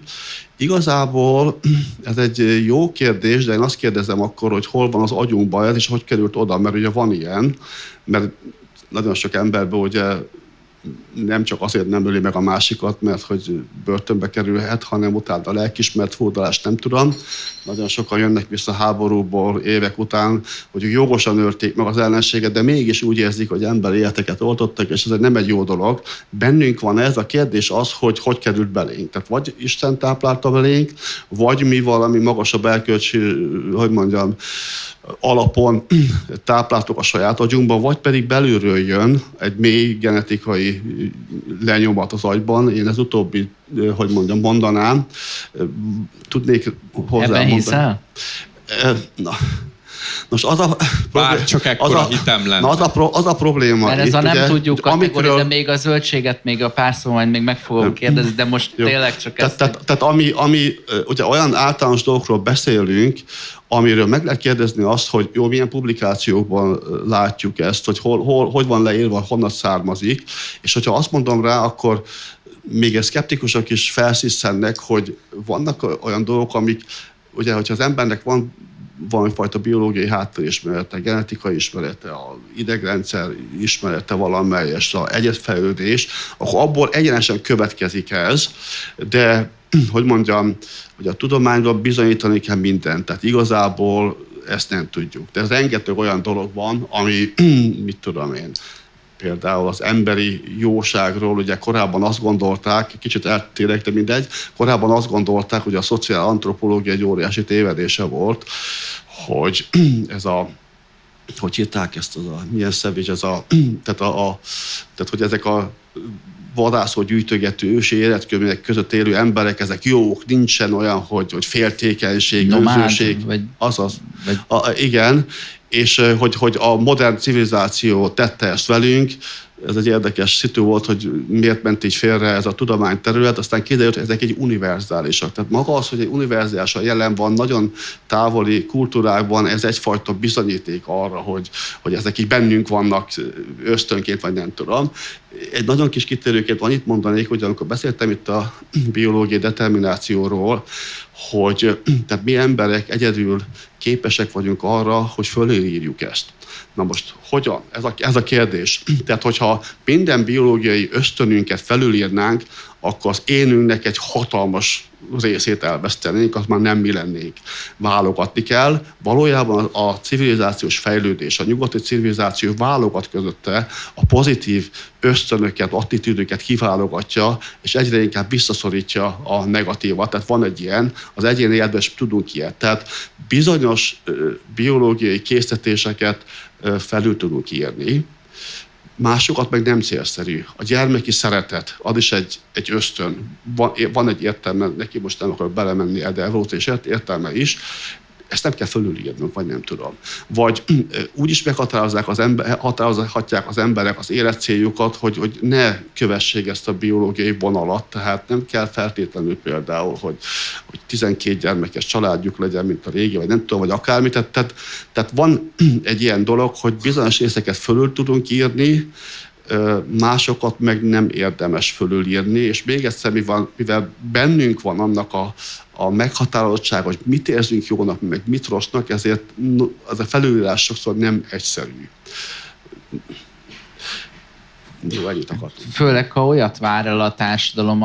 Igazából ez egy jó kérdés, de én azt kérdezem akkor, hogy hol van az agyunkban ez, és hogy került oda, mert ugye van ilyen, mert nagyon sok emberben ugye nem csak azért nem öli meg a másikat, mert hogy börtönbe kerülhet, hanem utána a lelkiismeret furdalást nem tudom. Nagyon sokan jönnek vissza háborúból évek után, hogy jogosan ölték meg az ellenséget, de mégis úgy érzik, hogy emberi életeket oltottak, és ez nem egy jó dolog. Bennünk van ez, a kérdés az, hogy került belénk. Tehát vagy Isten táplálta belénk, vagy mi valami magasabb erkölcsi, hogy mondjam, alapon tápláltuk a saját agyunkban, vagy pedig belülről jön egy mély genetikai lenyomat az agyban. Én ez utóbbi, hogy mondjam, mondanám. Tudnék hozzá ebben hiszel? Na. Most az a... Bár csak ekkora hitem lenne. Az a probléma. Mert ez a nem tudjuk kategória, de még a zöldséget még a pár szó majd még meg fogom kérdezni, de most tényleg csak ezt... Tehát ami ugye olyan általános dolgokról beszélünk, amiről meg lehet kérdezni azt, hogy jó, milyen publikációkban látjuk ezt, hogy hogy van leírva, honnan származik, és hogyha azt mondom rá, akkor még szkeptikusok is felszisszennek, hogy vannak olyan dolgok, amik, ugye, hogyha az embernek van valamifajta biológiai háttérismerete, genetikai ismerete, a idegrendszer ismerete valamelyes, az egyetfejlődés, akkor abból egyenesen következik ez, de hogy mondjam, hogy a tudományban bizonyítani kell mindent, tehát igazából ezt nem tudjuk. De rengeteg olyan dolog van, ami, mit tudom én, például az emberi jóságról, ugye korábban azt gondolták, kicsit eltérek, de mindegy, korábban azt gondolták, hogy a szociálantropológia egy óriási tévedése volt, hogy ez a, hogy írták ezt, milyen szevés, ez tehát hogy ezek a vadászó gyűjtögető ősi életkörülmények között élő emberek, ezek jók, nincsen olyan, hogy féltékenység, önzőség. Azaz. Igen, és hogy a modern civilizáció tette ezt velünk, ez egy érdekes szitu volt, hogy miért ment így félre ez a tudományterület, aztán kiderült, hogy ezek egy univerzálisak. Tehát maga az, hogy egy univerzálisan jelen van nagyon távoli kultúrákban, ez egyfajta bizonyíték arra, hogy ezek így bennünk vannak ösztönként, vagy nem tudom. Egy nagyon kis kitérőként annyit mondanék, hogy amikor beszéltem itt a biológiai determinációról, hogy tehát mi emberek egyedül képesek vagyunk arra, hogy fölírjuk ezt. Na most, hogyan? Ez a kérdés. Tehát, hogyha minden biológiai ösztönünket felülírnánk, akkor az énünknek egy hatalmas részét elvesztenénk, az már nem mi lennénk. Válogatni kell. Valójában a civilizációs fejlődés, a nyugati civilizáció válogat közötte a pozitív ösztönöket, attitűdöket kiválogatja, és egyre inkább visszaszorítja a negatívat. Tehát van egy ilyen, az egyéni életben is tudunk ilyet. Tehát bizonyos biológiai késztetéseket felül tudunk írni, másokat meg nem célszerű. A gyermeki szeretet, az is egy ösztön. Van egy értelme, neki most nem akarok belemenni, de evolúciós értelme is. Ezt nem kell fölülírnunk, vagy nem tudom. Vagy úgy is határozhatják az emberek az életcéljukat, hogy ne kövessék ezt a biológiai vonalat, tehát nem kell feltétlenül például, hogy 12 gyermekes családjuk legyen, mint a régi, vagy nem tudom, vagy akármi. Tehát van egy ilyen dolog, hogy bizonyos részeket fölül tudunk írni, másokat meg nem érdemes fölülírni, és még egyszer, mivel bennünk van annak a meghatározottság, hogy mit érzünk jónak, meg mit rossznak, ezért az a felülírás sokszor nem egyszerű. Jó, ennyit akartunk. Főleg, ha olyat vár el a társadalom,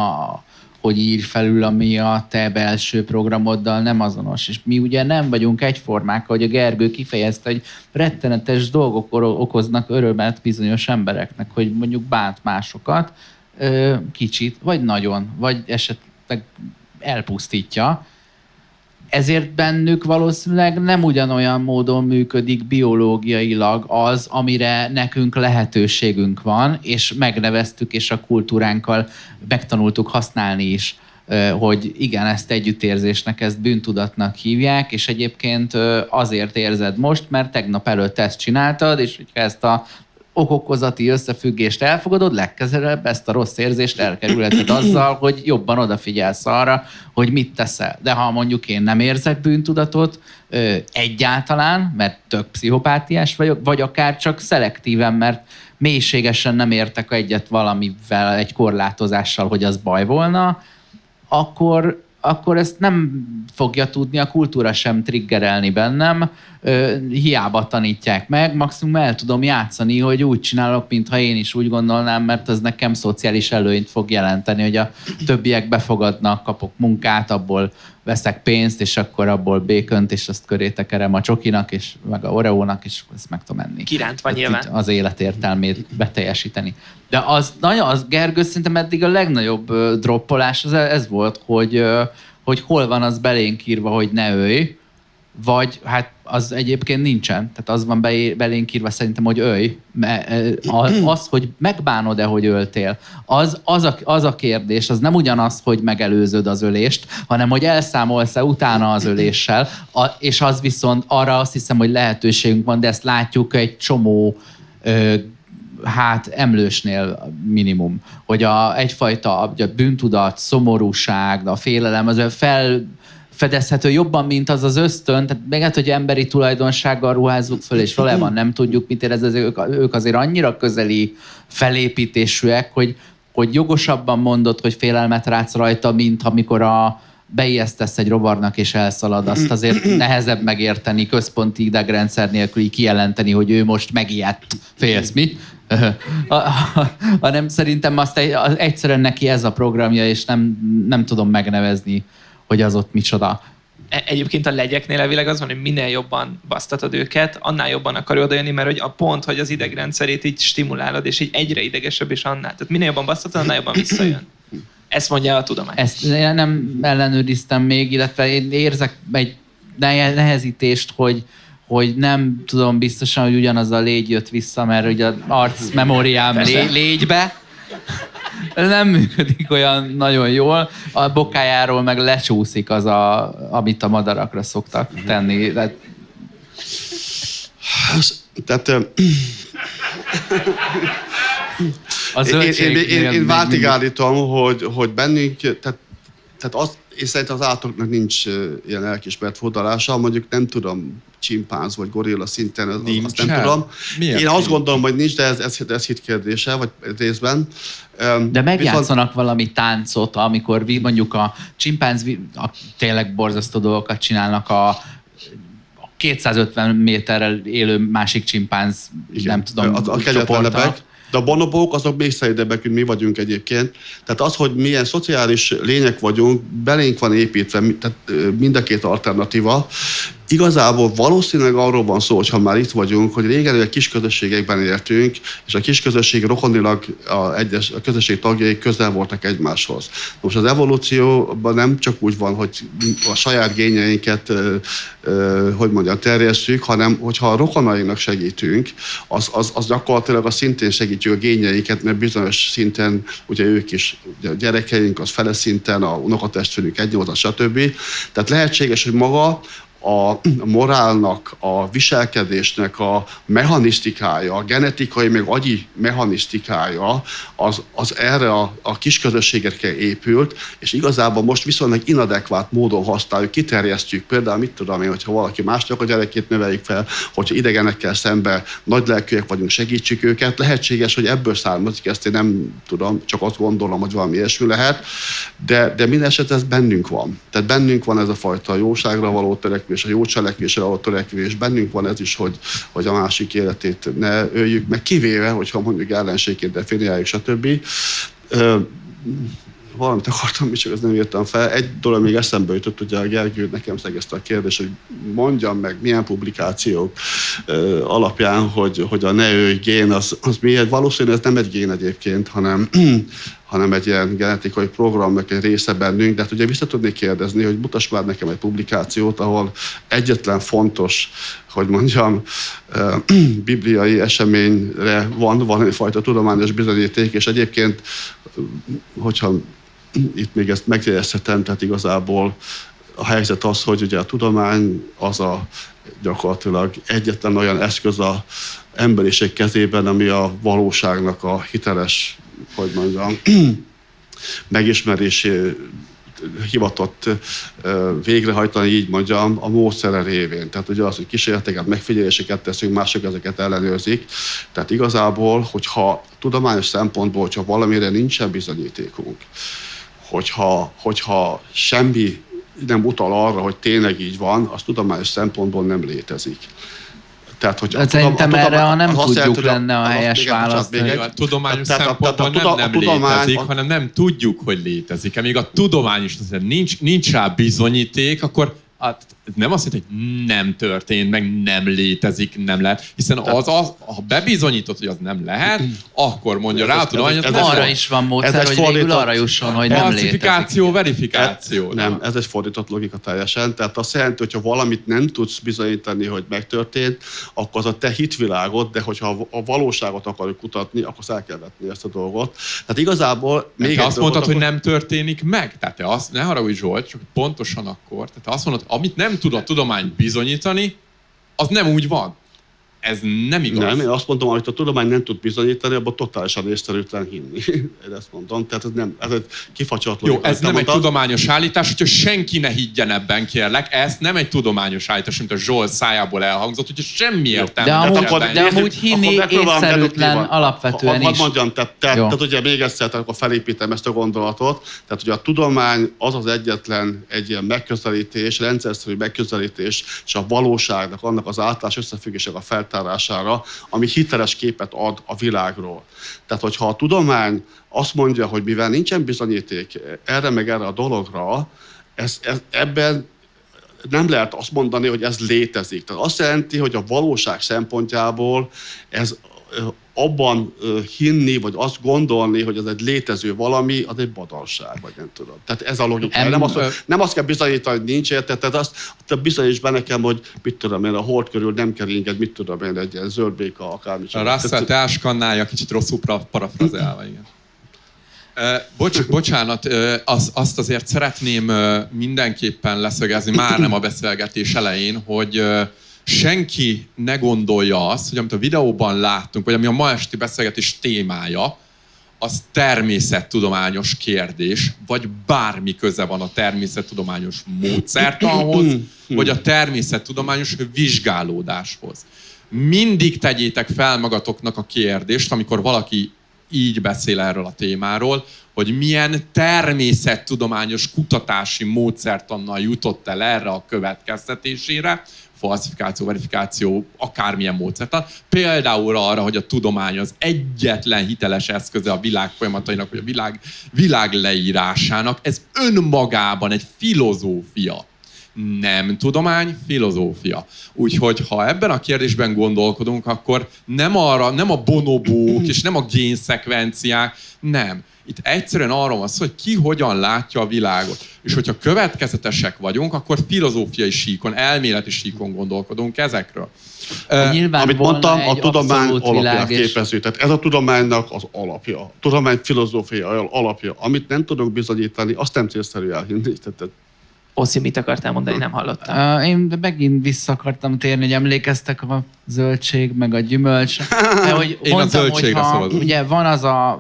hogy írj felül, ami a te belső programoddal nem azonos. És mi ugye nem vagyunk egyformák, ahogy a Gergő kifejezte, hogy rettenetes dolgok okoznak örömet bizonyos embereknek, hogy mondjuk bánt másokat kicsit, vagy nagyon, vagy esetleg elpusztítja. Ezért bennük valószínűleg nem ugyanolyan módon működik biológiailag az, amire nekünk lehetőségünk van, és megneveztük, és a kultúránkkal megtanultuk használni is, hogy igen, ezt együttérzésnek, ezt bűntudatnak hívják, és egyébként azért érzed most, mert tegnap előtt ezt csináltad, és hogyha ezt a okokozati összefüggést elfogadod, legközelebb ezt a rossz érzést elkerülheted azzal, hogy jobban odafigyelsz arra, hogy mit teszel. De ha mondjuk én nem érzek bűntudatot egyáltalán, mert tök pszichopátiás vagyok, vagy akár csak szelektíven, mert mélységesen nem értek egyet valamivel, egy korlátozással, hogy az baj volna, akkor ezt nem fogja tudni a kultúra sem triggerelni bennem, hiába tanítják meg, maximum el tudom játszani, hogy úgy csinálok, mintha én is úgy gondolnám, mert az nekem szociális előnyt fog jelenteni, hogy a többiek befogadnak, kapok munkát, abból veszek pénzt, és akkor abból békönt, és azt köré tekerem a csokinak, és meg a Oreónak, és ezt meg tudom enni. Kirántva nyilván. Az életértelmét beteljesíteni. De az Gergő, szerintem eddig a legnagyobb droppolás ez volt, hogy hol van az belénk írva, hogy ne ölj, vagy hát az egyébként nincsen. Tehát az van belénk írva szerintem, hogy ölj. Az, hogy megbánod-e, hogy öltél, az a kérdés, az nem ugyanaz, hogy megelőzöd az ölést, hanem hogy elszámolsz-e utána az öléssel, és az viszont arra azt hiszem, hogy lehetőségünk van, de ezt látjuk egy csomó emlősnél minimum, hogy egyfajta bűntudat, szomorúság, a félelem, az felfedezhető jobban, mint az ösztön, tehát meg hát, hogy emberi tulajdonsággal ruházzuk föl, és valójában nem tudjuk, mit érez, ők azért annyira közeli felépítésűek, hogy jogosabban mondod, hogy félelmet rátsz rajta, mint amikor beijesztesz egy rovarnak és elszalad, azt azért nehezebb megérteni, központi idegrendszer nélkül kijelenteni, hogy ő most megijedt. Félsz, mi? Hanem szerintem azt egyszerűen neki ez a programja, és nem tudom megnevezni, hogy az ott micsoda. Egyébként a legyeknél elvileg az van, hogy minél jobban basztatod őket, annál jobban akar odajönni, mert hogy a pont, hogy az idegrendszerét így stimulálod, és így egyre idegesebb, és annál. Tehát minél jobban basztatod, annál jobban visszajön. Ezt mondja a tudomány. Ezt én nem ellenőriztem még, illetve én érzek egy nehezítést, hogy nem tudom biztosan, hogy ugyanaz a légy jött vissza, mert ugye az arc memóriám légybe nem működik olyan nagyon jól. A bokájáról meg lecsúszik az, amit a madarakra szoktak tenni. Tehát A zöldségnél Én még váltig mindig- állítom, hogy bennünk, tehát én szerintem az állatoknak nincs ilyen lelkiismert fordalása, mondjuk nem tudom, csimpánz vagy gorilla szinten, azt Nincsen? nem tudom. Miért Én azt nincs? gondolom, hogy nincs, de ez hit kérdése, vagy részben. De megjátszanak valami táncot, amikor mondjuk a csimpánz tényleg borzasztó dolgokat csinálnak a 250 méterrel élő másik csimpánz, nem tudom, a kegyetlenebbek. De a bonobók azok még szeridebbek, mint mi vagyunk egyébként. Tehát az, hogy milyen szociális lények vagyunk, belénk van építve, tehát mind a két alternatíva. Igazából valószínűleg arról van szó, hogy ha már itt vagyunk, hogy régen a kis közösségekben éltünk, és a kis közösség rokonilag a közösség tagjai közel voltak egymáshoz. Most az evolúcióban nem csak úgy van, hogy a saját gényeinket terjesszük, hanem hogyha a rokonainak segítünk, az gyakorlatilag szintén segítjük a gényeinket, mert bizonyos szinten ugye ők is, ugye a gyerekeink az fele szinten, a unokatestvérünk egy stb. Tehát lehetséges, hogy maga a morálnak, a viselkedésnek a mechanisztikája, a genetikai meg agyi mechanisztikája az erre a kis közösségekre épült, és igazából most viszonylag inadekvát módon használjuk, kiterjesztjük. Például mit tudom én, hogyha valaki másnak a gyerekét neveljük fel, hogyha idegenekkel szembe nagylelkűek vagyunk, segítsük őket. Lehetséges, hogy ebből származik, ezt én nem tudom, csak azt gondolom, hogy valami ilyesmi lehet, de minden esetben ez bennünk van. Tehát bennünk van ez a fajta jóságra való törekvés, a jó cselekvésre való törekvés, bennünk van ez is, hogy a másik életét ne öljük meg, kivéve, hogyha mondjuk ellenségként definiáljuk, stb. Valamit akartam, csak ezt nem írtam fel. Egy dolog még eszembe jutott, ugye a Gergő nekem szegezte a kérdést, hogy mondjam meg, milyen publikációk alapján, hogy a ne őj gén az miért. Valószínűleg ez nem egy gén egyébként, hanem egy ilyen genetikai programnak egy része bennünk, de hát ugye vissza tudnék kérdezni, hogy mutass már nekem egy publikációt, ahol egyetlen fontos, hogy mondjam, bibliai eseményre van egyfajta tudományos bizonyíték, és egyébként, hogyha itt még ezt megjegyezhetem, tehát igazából a helyzet az, hogy ugye a tudomány az gyakorlatilag egyetlen olyan eszköz az emberiség kezében, ami a valóságnak a hiteles, hogy mondjam, megismerésé hivatott végrehajtani, így mondjam, a módszere révén. Tehát ugye az, hogy kísérleteket, megfigyeléseket teszünk, mások ezeket ellenőrzik. Tehát igazából, hogyha tudományos szempontból, hogyha valamire nincsen bizonyítékunk, hogyha semmi nem utal arra, hogy tényleg így van, az tudományos szempontból nem létezik. Tehát, szerintem erre, ha nem tudjuk, lenne a helyes válasz. Tudományos szempontból nem létezik, hanem nem tudjuk, hogy létezik. Amíg a tudomány is nincs rá bizonyíték, akkor nem azt jelenti, hogy nem történt, meg nem létezik, nem lehet. Hiszen ha bebizonyított, hogy az nem lehet, akkor mondja rá a tudomány, hogy arra is van módszer, hogy végül arra jusson, hogy nem létezik. Falsifikáció, verifikáció. Nem, ez egy fordított logika teljesen. Tehát azt jelenti, hogy ha valamit nem tudsz bizonyítani, hogy megtörtént, akkor az a te hitvilágod, de hogyha a valóságot akarjuk kutatni, akkor el kell vetni ezt a dolgot. Tehát igazából még te azt mondtad, hogy nem történik meg? Tehát te azt, ne haragudj Zsolt, csak pontosan akkor. Tehát te azt mondod, amit nem tud a tudomány bizonyítani, az nem úgy van. Ez nem igaz. Nem, én azt mondom, hogy a tudomány nem tud bizonyítani, abban totálisan észszerűtlen hinni. Én ezt mondom. Tehát ez egy kifacsart logika. Jó, ez nem egy tudományos állítás, hogyha senki ne higgyen ebben, kérlek. Ez nem egy tudományos állítás, mint a Zsolt szájából elhangzott, hogyha semmi értelme. De amúgy hinni észszerűtlen alapvetően is. Hadd mondjam, tehát ugye még egyszer, akkor felépítem ezt a gondolatot. Tehát ugye a tudomány az egyetlen egy ilyen megközelítés, rendszerszerű megközelítés, és a valóságnak, annak az átlátás összefüggések a feltárására, ami hiteles képet ad a világról. Tehát, hogyha a tudomány azt mondja, hogy mivel nincsen bizonyíték erre meg erre a dologra, ebben nem lehet azt mondani, hogy ez létezik. Tehát azt jelenti, hogy a valóság szempontjából ez abban hinni, vagy azt gondolni, hogy ez egy létező valami, az egy badalság, vagy nem tudom. Tehát ez a logika. Nem azt kell bizonyítani, hogy nincs érte, tehát azt bizonyíts be nekem, hogy mit tudom én, a hold körül nem keringed, mit tudom én, egy ilyen zöld béka, akármi. A Russell táskannálja, kicsit rosszul parafrazálva, igen. Bocsánat, azt azért szeretném mindenképpen leszögezni, már nem a beszélgetés elején, hogy senki ne gondolja azt, hogy amit a videóban láttunk, vagy ami a ma esti beszélgetés témája, az természettudományos kérdés, vagy bármi köze van a természettudományos módszertanhoz, vagy a természettudományos vizsgálódáshoz. Mindig tegyétek fel magatoknak a kérdést, amikor valaki így beszél erről a témáról, hogy milyen természettudományos kutatási módszertannal jutott el erre a következtetésére, falsifikáció, verifikáció, akármilyen módszertan. Például arra, hogy a tudomány az egyetlen hiteles eszköze a világ folyamatainak, vagy a világ leírásának. Ez önmagában egy filozófia. Nem tudomány, filozófia. Úgyhogy ha ebben a kérdésben gondolkodunk, akkor nem a bonobók és nem a génszekvenciák, nem. Itt egyszerűen arról van szó, hogy ki hogyan látja a világot. És hogyha következetesek vagyunk, akkor filozófiai síkon, elméleti síkon gondolkodunk ezekről. Amit mondtam, a tudomány alapját képezi. Tehát ez a tudománynak az alapja. A tudomány filozófia alapja. Amit nem tudok bizonyítani, azt nem célszerű elhinni. Oszi, mit akartál mondani, nem hallottam. Én megint vissza akartam térni, hogy emlékeztek a zöldség, meg a gyümölcs. Hogy én mondtam, a zöldségre szavazom. Ugye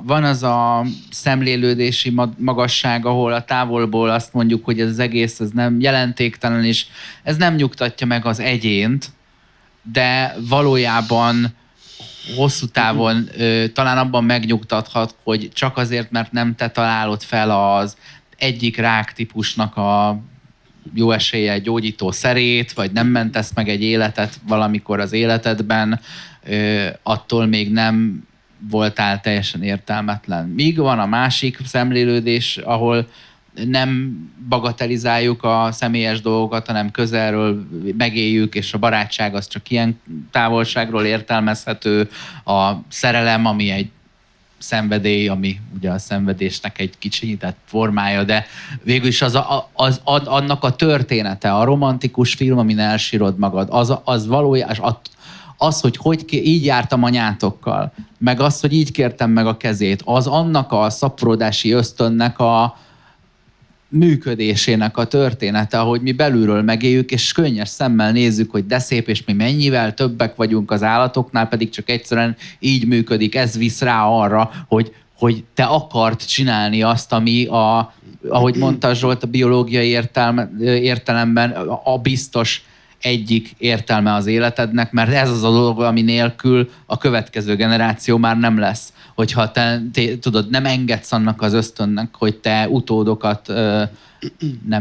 van az a szemlélődési magasság, ahol a távolból azt mondjuk, hogy ez az egész ez nem jelentéktelen, és ez nem nyugtatja meg az egyént, de valójában hosszú távon talán abban megnyugtathat, hogy csak azért, mert nem te találod fel az egyik ráktípusnak a jó eséllyel gyógyító szerét, vagy nem mentesz meg egy életet valamikor az életedben, attól még nem voltál teljesen értelmetlen. Míg van a másik szemlélődés, ahol nem bagatelizáljuk a személyes dolgokat, hanem közelről megéljük, és a barátság az csak ilyen távolságról értelmezhető, a szerelem, ami egy szenvedély, ami ugye a szenvedésnek egy kicsinyített formája, de végül is annak a története, a romantikus film, amin elsírod magad, az valójában az, hogy így jártam anyátokkal, meg az, hogy így kértem meg a kezét, az annak a szaporodási ösztönnek a működésének a története, ahogy mi belülről megéljük, és könnyes szemmel nézzük, hogy de szép, és mi mennyivel többek vagyunk az állatoknál, pedig csak egyszerűen így működik. Ez visz rá arra, hogy te akart csinálni azt, ami ahogy mondta Zsolt, a biológiai értelemben a biztos egyik értelme az életednek, mert ez az a dolog, ami nélkül a következő generáció már nem lesz. Hogyha te tudod, nem engedsz annak az ösztönnek, hogy te utódokat de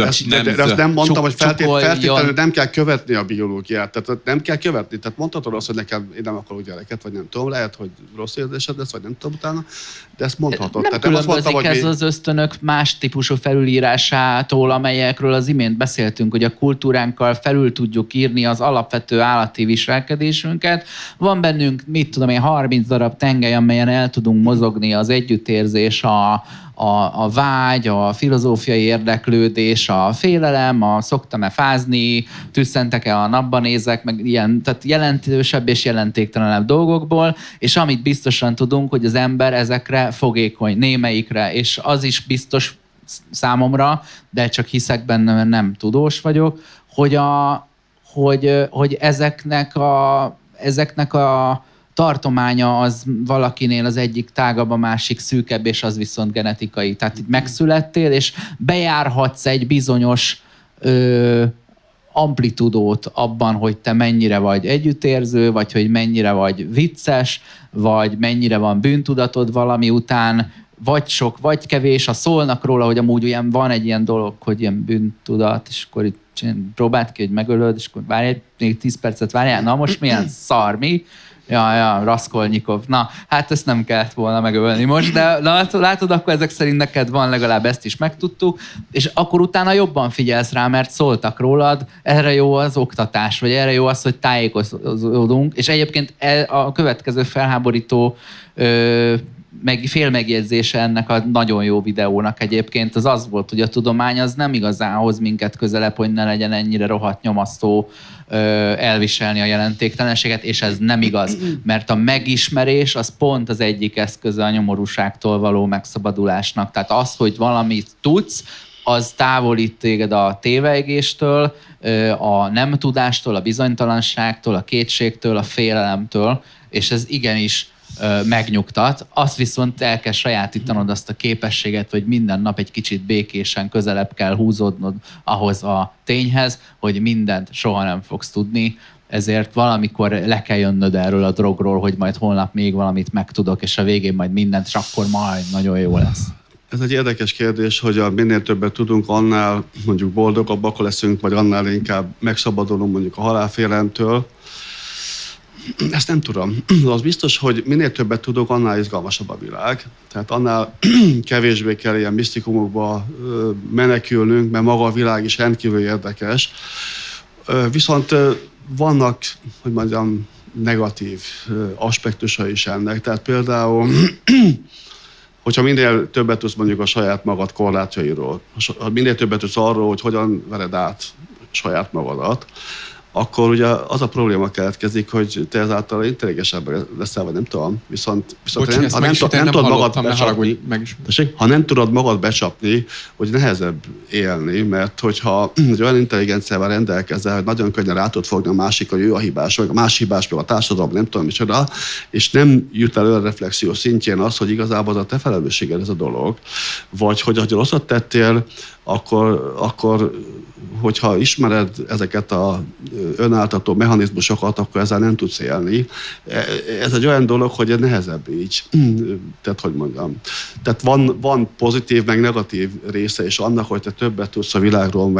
azt nem mondtam, hogy feltétlenül nem kell követni a biológiát. Tehát nem kell követni. Tehát mondhatod azt, hogy nekem én nem akarok gyereket, vagy nem tudom, lehet, hogy rossz érzésed lesz, vagy nem tudom utána, de ezt mondhatod. Nem különbözik ez az ösztönök más típusú felülírásától, amelyekről az imént beszéltünk, hogy a kultúránkkal felül tudjuk írni az alapvető állati viselkedésünket. Van bennünk, 30 darab tengely, amelyen el tudunk mozogni, az együttérzés, a vágy, a filozófiai érdeklődés, a félelem, szoktam-e fázni, tüsszentek-e a napban nézek, meg ilyen, tehát jelentősebb és jelentéktelenebb dolgokból, és amit biztosan tudunk, hogy az ember ezekre fogékony, némelyikre, és az is biztos számomra, de csak hiszek benne, mert nem tudós vagyok, hogy ezeknek a tartománya az valakinél az egyik tágabb, a másik szűkebb, és az viszont genetikai. Tehát itt megszülettél, és bejárhatsz egy bizonyos amplitudót abban, hogy te mennyire vagy együttérző, vagy hogy mennyire vagy vicces, vagy mennyire van bűntudatod valami után, vagy sok, vagy kevés, szólnak róla, hogy amúgy olyan van egy ilyen dolog, hogy ilyen bűntudat, és akkor itt próbáld ki, hogy megölöd, és akkor várj, még 10 percet várjál, na most milyen szar, mi? Ja, Raskolnikov. Na, hát ezt nem kellett volna megölni most, de látod, akkor ezek szerint neked van, legalább ezt is megtudtuk, és akkor utána jobban figyelsz rá, mert szóltak rólad, erre jó az oktatás, vagy erre jó az, hogy tájékozódunk, és egyébként a következő felháborító félmegjegyzése ennek a nagyon jó videónak egyébként az volt, hogy a tudomány az nem igazán hoz minket közelebb, hogy ne legyen ennyire rohadt nyomasztó elviselni a jelentéktelenséget, és ez nem igaz, mert a megismerés az pont az egyik eszköze a nyomorúságtól való megszabadulásnak. Tehát az, hogy valamit tudsz, az távolít téged a tévegéstől, a nem tudástól, a bizonytalanságtól, a kétségtől, a félelemtől, és ez igenis megnyugtat. Azt viszont el kell sajátítanod azt a képességet, hogy minden nap egy kicsit békésen közelebb kell húzódnod ahhoz a tényhez, hogy mindent soha nem fogsz tudni, ezért valamikor le kell jönnöd erről a drogról, hogy majd holnap még valamit megtudok, és a végén majd mindent, és akkor majd nagyon jó lesz. Ez egy érdekes kérdés, hogy minél többet tudunk, annál mondjuk boldogabbak leszünk, vagy annál inkább megszabadulunk mondjuk a halálfélelemtől. Ezt nem tudom. Az biztos, hogy minél többet tudok, annál izgalmasabb a világ. Tehát annál kevésbé kell ilyen misztikumokba menekülnünk, mert maga a világ is rendkívül érdekes. Viszont vannak, hogy mondjam, negatív aspektusai is ennek. Tehát például, hogyha minél többet tudsz mondjuk a saját magad korlátjairól, minél többet tudsz arról, hogy hogyan vered át saját magadat, akkor ugye az a probléma keletkezik, hogy te ezáltal intelligensebb leszel, vagy nem tudom. Viszont ha nem tudod magad becsapni, ha nem tudod magad becsapni, hogy nehezebb élni, mert hogyha egy olyan intelligenciával rendelkezel, hogy nagyon könnyen rá tudod fogni a másik, hogy ő a hibás, vagy a más hibás, vagy a társadalom, nem tudom micsoda, és nem jut el olyan reflexió szintjén az, hogy igazából az a te felelősséged ez a dolog, vagy hogy ha rosszat tettél, akkor hogyha ismered ezeket a önáltató mechanizmusokat, akkor ezzel nem tudsz élni. Ez egy olyan dolog, hogy nehezebb így. Tehát, hogy mondjam. Tehát van pozitív, meg negatív része is annak, hogy te többet tudsz a világról,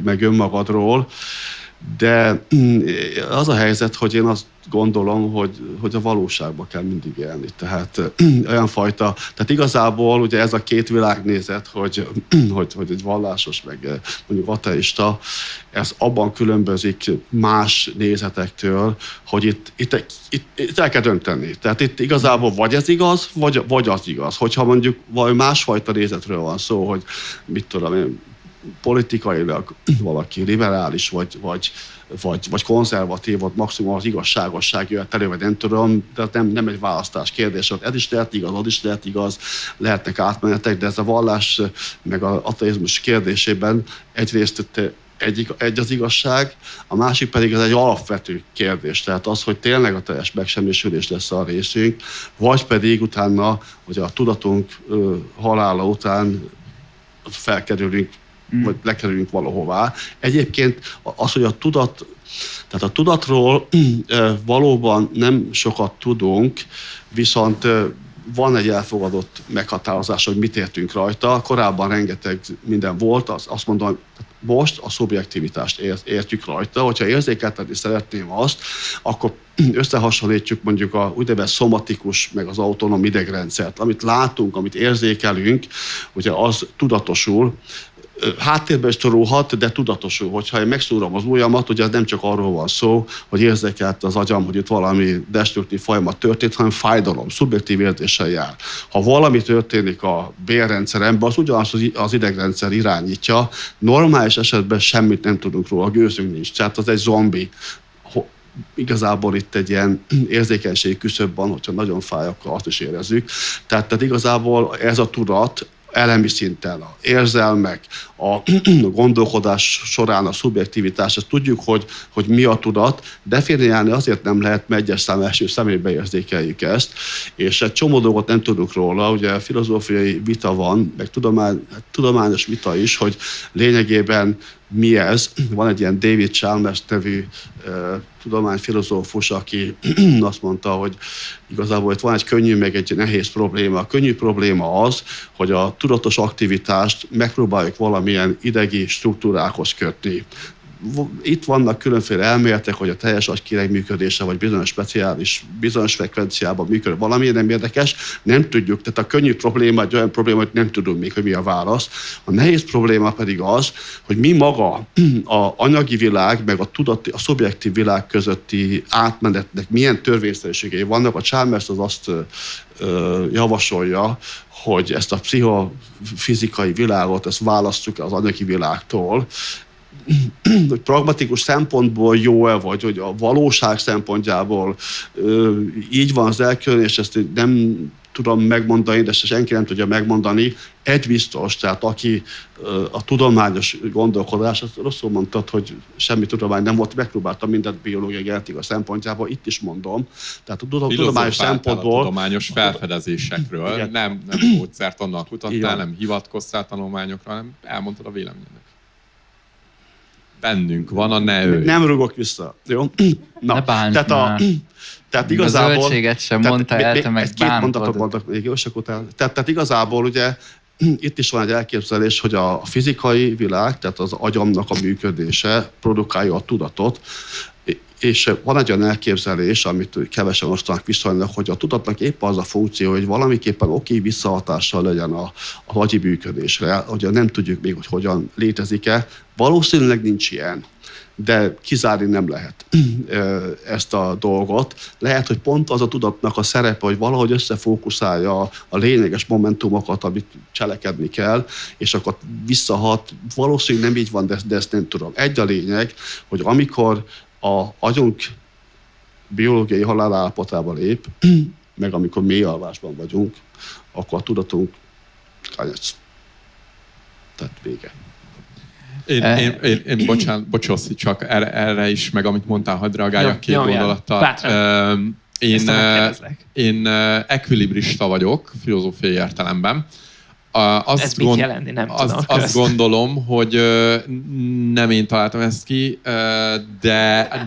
meg önmagadról, de az a helyzet, hogy én azt gondolom, hogy a valóságban kell mindig élni. Tehát olyan fajta, tehát igazából ugye ez a két világnézet, hogy egy vallásos, meg mondjuk ateista, ez abban különbözik más nézetektől, hogy itt el kell dönteni. Tehát itt igazából vagy ez igaz, vagy az igaz. Hogyha mondjuk valami másfajta nézetről van szó, hogy mit tudom én, politikailag valaki liberális, vagy konzervatív, vagy maximum az igazságosság jöhet elő, vagy nem tudom, de nem egy választás kérdés. Ez is lehet igaz, az is lehet igaz, lehetnek átmenetek, de ez a vallás meg az ateizmus kérdésében egyrészt egy az igazság, a másik pedig ez egy alapvető kérdés. Tehát az, hogy tényleg a teljes megsemmisülés lesz a részünk, vagy pedig utána, hogy a tudatunk halála után felkerülünk, vagy lekerülünk valahová. Egyébként az, hogy a tudatról valóban nem sokat tudunk, viszont van egy elfogadott meghatározás, hogy mit értünk rajta. Korábban rengeteg minden volt, azt mondom, most a szubjektivitást értjük rajta. Hogyha érzékeltetni szeretném azt, akkor összehasonlítjuk mondjuk a úgynevezett szomatikus, meg az autonóm idegrendszert. Amit látunk, amit érzékelünk, ugye az tudatosul, háttérben is szorulhat, de tudatosul. Hogyha én megszúrom az ujjamat, ugye ez nem csak arról van szó, hogy érzékelt az agyam, hogy itt valami destruktív folyamat történt, hanem fájdalom, szubjektív érzéssel jár. Ha valami történik a bélrendszeremben, az ugyanazt az idegrendszer irányítja, normális esetben semmit nem tudunk róla, gőzünk nincs. Tehát az egy zombi. Igazából itt egy ilyen érzékenység küszöb van, hogyha nagyon fáj, akkor azt is érezzük. Tehát igazából ez a tudat, elemi szinten, a érzelmek, a gondolkodás során a szubjektivitás, ezt tudjuk, hogy mi a tudat, definiálni azért nem lehet, mert egyes szám első személybe érzékeljük ezt, és egy csomó dolgot nem tudunk róla, ugye filozófiai vita van, meg tudományos vita is, hogy lényegében mi ez. Van egy ilyen David Chalmers nevű tudományfilozófus, aki azt mondta, hogy igazából itt van egy könnyű, meg egy nehéz probléma. A könnyű probléma az, hogy a tudatos aktivitást megpróbáljuk valamilyen idegi struktúrákhoz kötni. Itt vannak különféle elméletek, hogy a teljes agykireg működése, vagy bizonyos frekvenciában működő valami nem érdekes, nem tudjuk. Tehát a könnyű probléma egy olyan probléma, hogy nem tudunk még, hogy mi a válasz. A nehéz probléma pedig az, hogy mi maga a anyagi világ, meg a szubjektív világ közötti átmenetnek milyen törvényszerűségei vannak. A Chalmers az azt javasolja, hogy ezt a pszichofizikai világot, ezt választjuk az anyagi világtól, hogy pragmatikus szempontból jó-e, vagy hogy a valóság szempontjából így van az elkülönés, ezt nem tudom megmondani, de senki nem tudja megmondani. Egy biztos, tehát aki a tudományos gondolkodás, azt rosszul mondtad, hogy semmi tudomány nem volt, megpróbáltam mindent biológiai genetika szempontjából, itt is mondom. Tehát a tudományos szempontból... a tudományos felfedezésekről, igen. nem módszertannal kutattál, Igen. nem hivatkoztál tanulmányokra, hanem elmondtad a véleményedet. Bennünk van a ne ő. Nem rugok vissza, jó? Ne bánt már. Tehát Még a igazából... zöldséget sem mondta el, te meg két mondatot bántod. mondtak még, jó, és akkor tehát igazából ugye itt is van egy elképzelés, hogy a fizikai világ, tehát az agyamnak a működése produkálja a tudatot, és van egy olyan elképzelés, amit kevesen osztanak viszonylag, hogy a tudatnak éppen az a funkció, hogy valamiképpen oké visszahatással legyen a agyi működésre, hogy nem tudjuk még, hogy hogyan létezik-e. Valószínűleg nincs ilyen, de kizárni nem lehet ezt a dolgot. Lehet, hogy pont az a tudatnak a szerepe, hogy valahogy összefókuszálja a lényeges momentumokat, amit cselekedni kell, és akkor visszahat. Valószínűleg nem így van, de ezt nem tudom. Egy a lényeg, hogy amikor a agyunk biológiai halálállapotába lép, meg amikor mély alvásban vagyunk, akkor a tudatunk kanyec. Tehát vége. Én bocsássz, csak erre is, meg amit mondtál, hadd reagáljak két gondolattal. Én ekvilibrista vagyok, filozófiai értelemben. Ez mit jelenti? Nem tudom. Azt gondolom, hogy nem én találtam ezt ki,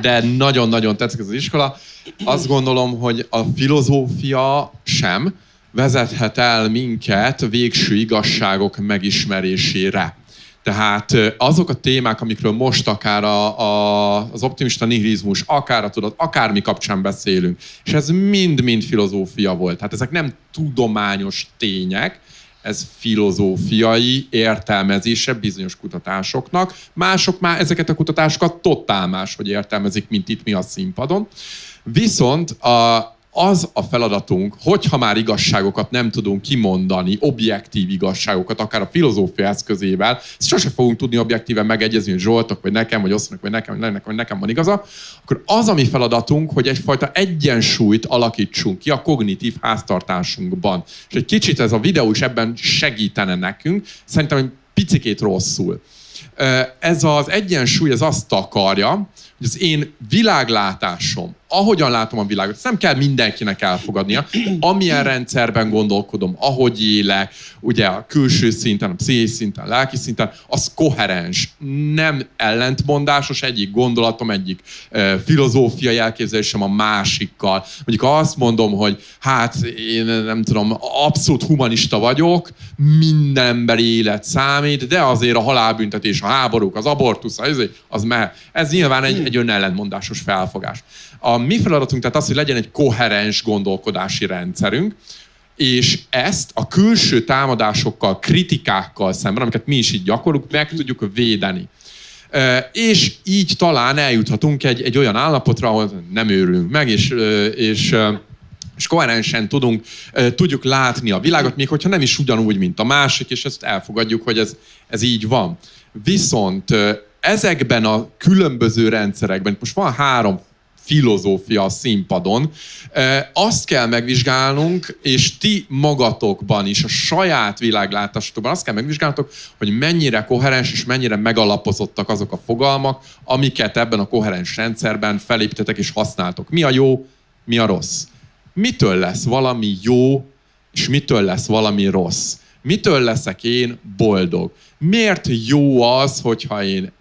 de nagyon-nagyon tetszik ez az iskola. Azt gondolom, hogy a filozófia sem vezethet el minket végső igazságok megismerésére. Tehát azok a témák, amikről most akár az optimista nihilizmus, akár a tudat, akármi kapcsán beszélünk, és ez mind-mind filozófia volt. Tehát ezek nem tudományos tények, ez filozófiai értelmezése bizonyos kutatásoknak. Mások már ezeket a kutatásokat totál máshogy értelmezik, mint itt mi a színpadon. Viszont az a feladatunk, hogyha már igazságokat nem tudunk kimondani, objektív igazságokat, akár a filozófia eszközével, ezt sose fogunk tudni objektíven megegyezni, hogy Zsoltok, vagy nekem, vagy Osztanak, vagy nekem van igaza, akkor az a mi feladatunk, hogy egyfajta egyensúlyt alakítsunk ki a kognitív háztartásunkban. És egy kicsit ez a videó is ebben segítene nekünk, szerintem egy picikét rosszul. Ez az egyensúly, ez azt akarja, hogy az én világlátásom, ahogyan látom a világot, ezt nem kell mindenkinek elfogadnia, amilyen rendszerben gondolkodom, ahogy élek, ugye a külső szinten, a pszichés szinten, a lelki szinten, az koherens, nem ellentmondásos egyik gondolatom, egyik filozófiai elképzelésem a másikkal. Mondjuk azt mondom, hogy hát én nem tudom, abszolút humanista vagyok, minden emberi élet számít, de azért a halálbüntetés, a háborúk, az abortusz, az mehet. Ez nyilván egy önellentmondásos felfogás. A mi feladatunk tehát az, hogy legyen egy koherens gondolkodási rendszerünk, és ezt a külső támadásokkal, kritikákkal szemben, amiket mi is így gyakorlunk, meg tudjuk védeni. És így talán eljuthatunk egy olyan állapotra, ahol nem őrülünk meg, és koherensen tudjuk látni a világot, még hogyha nem is ugyanúgy, mint a másik, és ezt elfogadjuk, hogy ez így van. Viszont ezekben a különböző rendszerekben, most van 3 filozófia a színpadon, azt kell megvizsgálnunk, és ti magatokban is, a saját világlátásotokban azt kell megvizsgálnotok, hogy mennyire koherens és mennyire megalapozottak azok a fogalmak, amiket ebben a koherens rendszerben felépítetek és használtok. Mi a jó, mi a rossz? Mitől lesz valami jó, és mitől lesz valami rossz? Mitől leszek én boldog? Miért jó az, hogyha én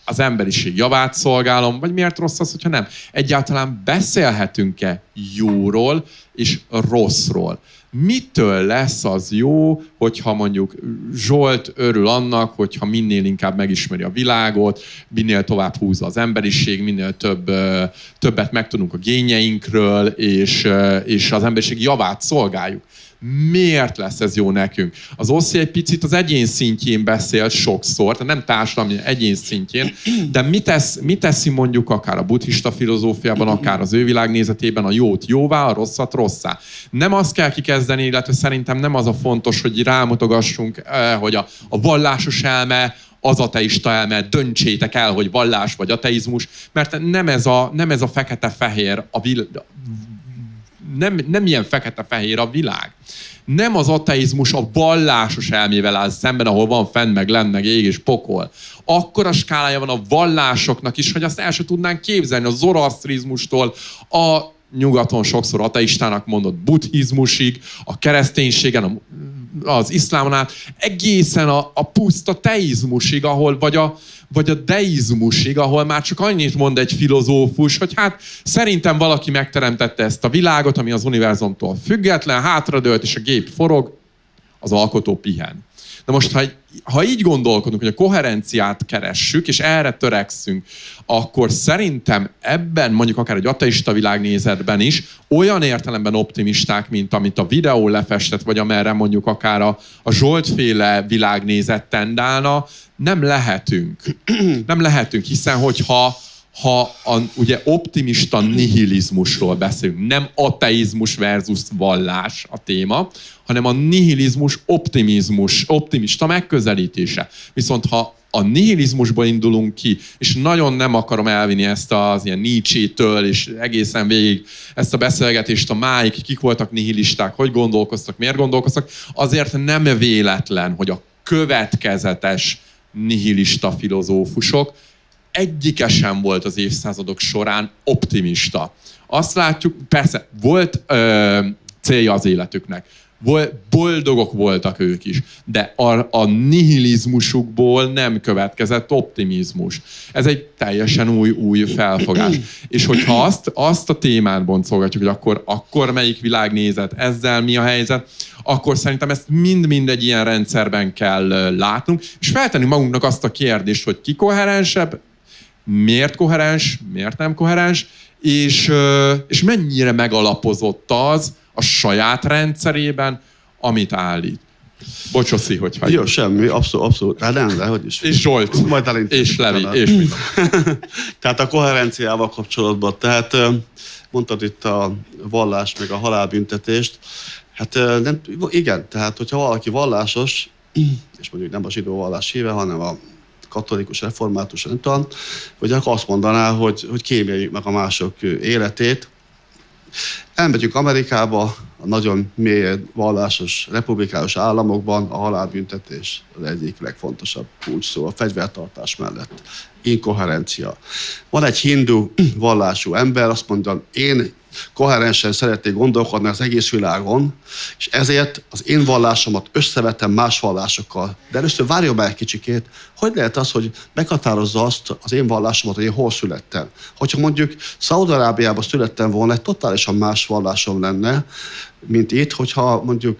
az emberiség javát szolgálom, vagy miért rossz az, hogyha nem? Egyáltalán beszélhetünk-e jóról és rosszról? Mitől lesz az jó, hogyha mondjuk Zsolt örül annak, hogyha minél inkább megismeri a világot, minél tovább húzza az emberiség, minél többet megtudunk a génjeinkről, és az emberiség javát szolgáljuk. Miért lesz ez jó nekünk? Az Oszi egy picit az egyén szintjén beszél sokszor, tehát nem társadalmi, egyén szintjén, de mi teszi mondjuk akár a buddhista filozófiában, akár az ő világnézetében a jót jóvá, a rosszat rosszá. Nem azt kell kikezdeni, illetve szerintem nem az a fontos, hogy rámutogassunk, hogy a vallásos elme, az ateista elme, döntsétek el, hogy vallás vagy ateizmus, mert nem ez a fekete-fehér, nem ilyen fekete-fehér a világ. Nem az ateizmus a vallásos elmével áll szemben, ahol van fenn, meg lenn, meg ég és pokol. Akkora skálája van a vallásoknak is, hogy azt el sem tudnánk képzelni a zoroasztrizmustól, a nyugaton sokszor ateistának mondott buddhizmusig, a kereszténységen, az iszlámon át, egészen a puszta teizmusig, vagy a deizmusig, ahol már csak annyit mond egy filozófus, hogy hát szerintem valaki megteremtette ezt a világot, ami az univerzumtól független, hátradőlt, és a gép forog, az alkotó pihen. Na most, ha így gondolkodunk, hogy a koherenciát keressük, és erre törekszünk, akkor szerintem ebben, mondjuk akár egy ateista világnézetben is, olyan értelemben optimisták, mint amit a videó lefestett, vagy amerre mondjuk akár a Zsolt-féle világnézet tendálna, nem lehetünk. Nem lehetünk, hiszen hogyha ugye optimista nihilizmusról beszélünk, nem ateizmus versus vallás a téma, hanem a nihilizmus optimista megközelítése. Viszont ha a nihilizmusból indulunk ki, és nagyon nem akarom elvinni ezt az ilyen Nietzsche-től, és egészen végig ezt a beszélgetést a máig, kik voltak nihilisták, hogy gondolkoztak, miért gondolkoztak, azért nem véletlen, hogy a következetes nihilista filozófusok egyike sem volt az évszázadok során optimista. Azt látjuk, persze, volt célja az életüknek. Boldogok voltak ők is, de a nihilizmusukból nem következett optimizmus. Ez egy teljesen új felfogás. És hogyha azt a témát boncolgatjuk, hogy akkor melyik világnézet, ezzel mi a helyzet, akkor szerintem ezt mind egy ilyen rendszerben kell látnunk, és feltenni magunknak azt a kérdést, hogy ki koherensebb, miért koherens, miért nem koherens, és mennyire megalapozott az a saját rendszerében, amit állít. Bocsoszi, hogyha... Jó, semmi, abszolút. Hát nem, de hogy is. És Zsolt, majd elintézzük. és Levi, és minden. Tehát a koherenciával kapcsolatban. Tehát mondtad itt a vallás, meg a halálbüntetést. Hát nem, igen, tehát hogyha valaki vallásos, és mondjuk nem a zsidó vallás híve, hanem a katolikus, református, nem tudom, hogy akkor azt mondaná, hogy kémjeljük meg a mások életét. Elmegyünk Amerikába, a nagyon mély vallásos republikánus államokban a halálbüntetés az egyik legfontosabb kulcs szó a fegyvertartás mellett. Inkoherencia. Van egy hindu vallású ember, azt mondja, én koherensen szeretnék gondolkodni az egész világon, és ezért az én vallásomat összevetem más vallásokkal. De először várjon már egy kicsikét, hogy lehet az, hogy meghatározza azt az én vallásomat, hogy én hol születtem. Hogyha mondjuk Szaúd-Arábiában születtem volna, egy totálisan más vallásom lenne, mint itt, hogyha mondjuk